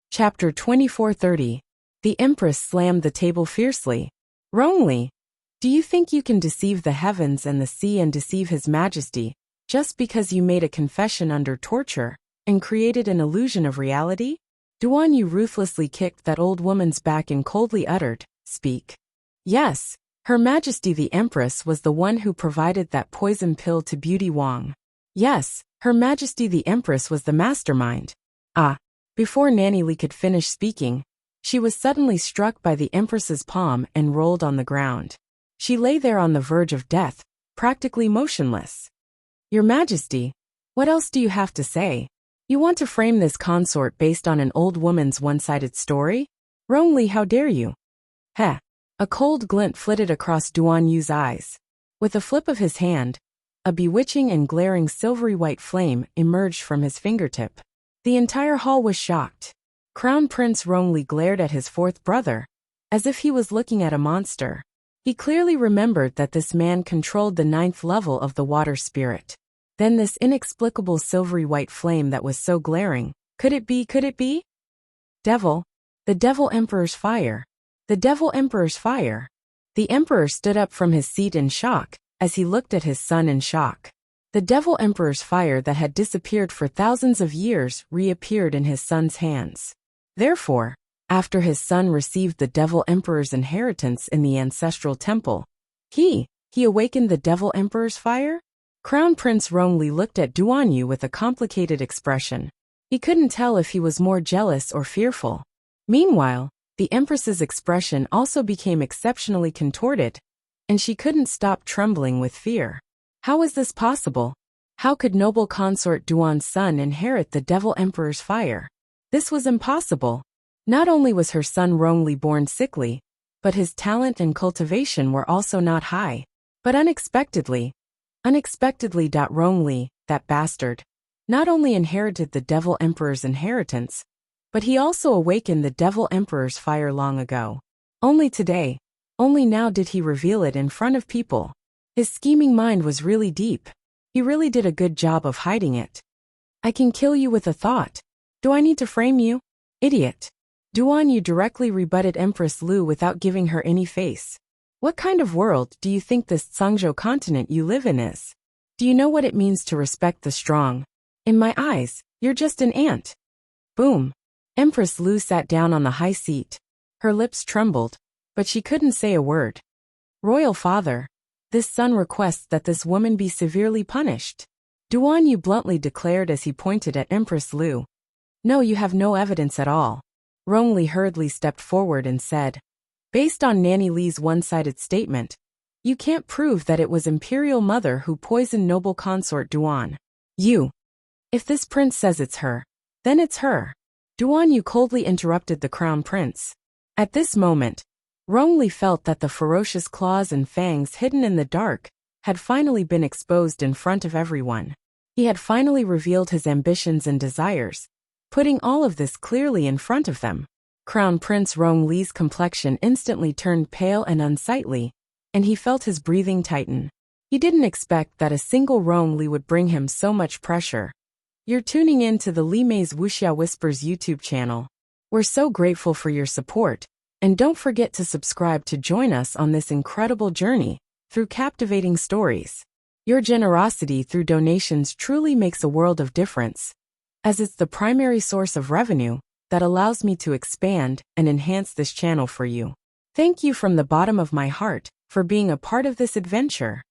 Chapter 2430. The Empress slammed the table fiercely. "Wrongly. Do you think you can deceive the heavens and the sea and deceive His Majesty, just because you made a confession under torture, and created an illusion of reality?" Duan Yu ruthlessly kicked that old woman's back and coldly uttered, "Speak." "Yes, Her Majesty the Empress was the one who provided that poison pill to Beauty Wang. Yes, Her Majesty the Empress was the mastermind." Ah. Before Nanny Li could finish speaking, she was suddenly struck by the Empress's palm and rolled on the ground. She lay there on the verge of death, practically motionless. "Your Majesty, what else do you have to say? You want to frame this consort based on an old woman's one-sided story? Wrongly, how dare you?" Heh. A cold glint flitted across Duan Yu's eyes. With a flip of his hand, a bewitching and glaring silvery white flame emerged from his fingertip. The entire hall was shocked. Crown Prince Wrongly glared at his fourth brother, as if he was looking at a monster. He clearly remembered that this man controlled the 9th level of the water spirit. Then this inexplicable silvery white flame that was so glaring, could it be? Devil. The Devil Emperor's fire. The Devil Emperor's fire. The Emperor stood up from his seat in shock, as he looked at his son in shock. The Devil Emperor's fire that had disappeared for thousands of years reappeared in his son's hands. Therefore, after his son received the Devil Emperor's inheritance in the ancestral temple, he awakened the Devil Emperor's fire? Crown Prince Wrongly looked at Duan Yu with a complicated expression. He couldn't tell if he was more jealous or fearful. Meanwhile, the Empress's expression also became exceptionally contorted, and she couldn't stop trembling with fear. How was this possible? How could noble consort Duan's son inherit the Devil Emperor's fire? This was impossible. Not only was her son wrongly born sickly, but his talent and cultivation were also not high. But unexpectedly, Wrongly, that bastard, not only inherited the Devil Emperor's inheritance, but he also awakened the Devil Emperor's fire long ago. Only today, only now did he reveal it in front of people. His scheming mind was really deep. He really did a good job of hiding it. "I can kill you with a thought. Do I need to frame you? Idiot." Duan Yu directly rebutted Empress Lu without giving her any face. "What kind of world do you think this Tsangzhou continent you live in is? Do you know what it means to respect the strong? In my eyes, you're just an ant." Boom. Empress Lu sat down on the high seat. Her lips trembled, but she couldn't say a word. "Royal father, this son requests that this woman be severely punished," Duan Yu bluntly declared as he pointed at Empress Lu. "No, you have no evidence at all." Wrongly hurriedly stepped forward and said, "Based on Nanny Li's one-sided statement, you can't prove that it was Imperial Mother who poisoned noble consort Duan Yu. If this prince says it's her, then it's her." Duan Yu coldly interrupted the Crown Prince. At this moment, Wrongly felt that the ferocious claws and fangs hidden in the dark had finally been exposed in front of everyone. He had finally revealed his ambitions and desires, putting all of this clearly in front of them. Crown Prince Wrongli's complexion instantly turned pale and unsightly, and he felt his breathing tighten. He didn't expect that a single Wrongli would bring him so much pressure. You're tuning in to the Li Mei's Wuxia Whispers YouTube channel. We're so grateful for your support. And don't forget to subscribe to join us on this incredible journey through captivating stories. Your generosity through donations truly makes a world of difference, as it's the primary source of revenue that allows me to expand and enhance this channel for you. Thank you from the bottom of my heart for being a part of this adventure.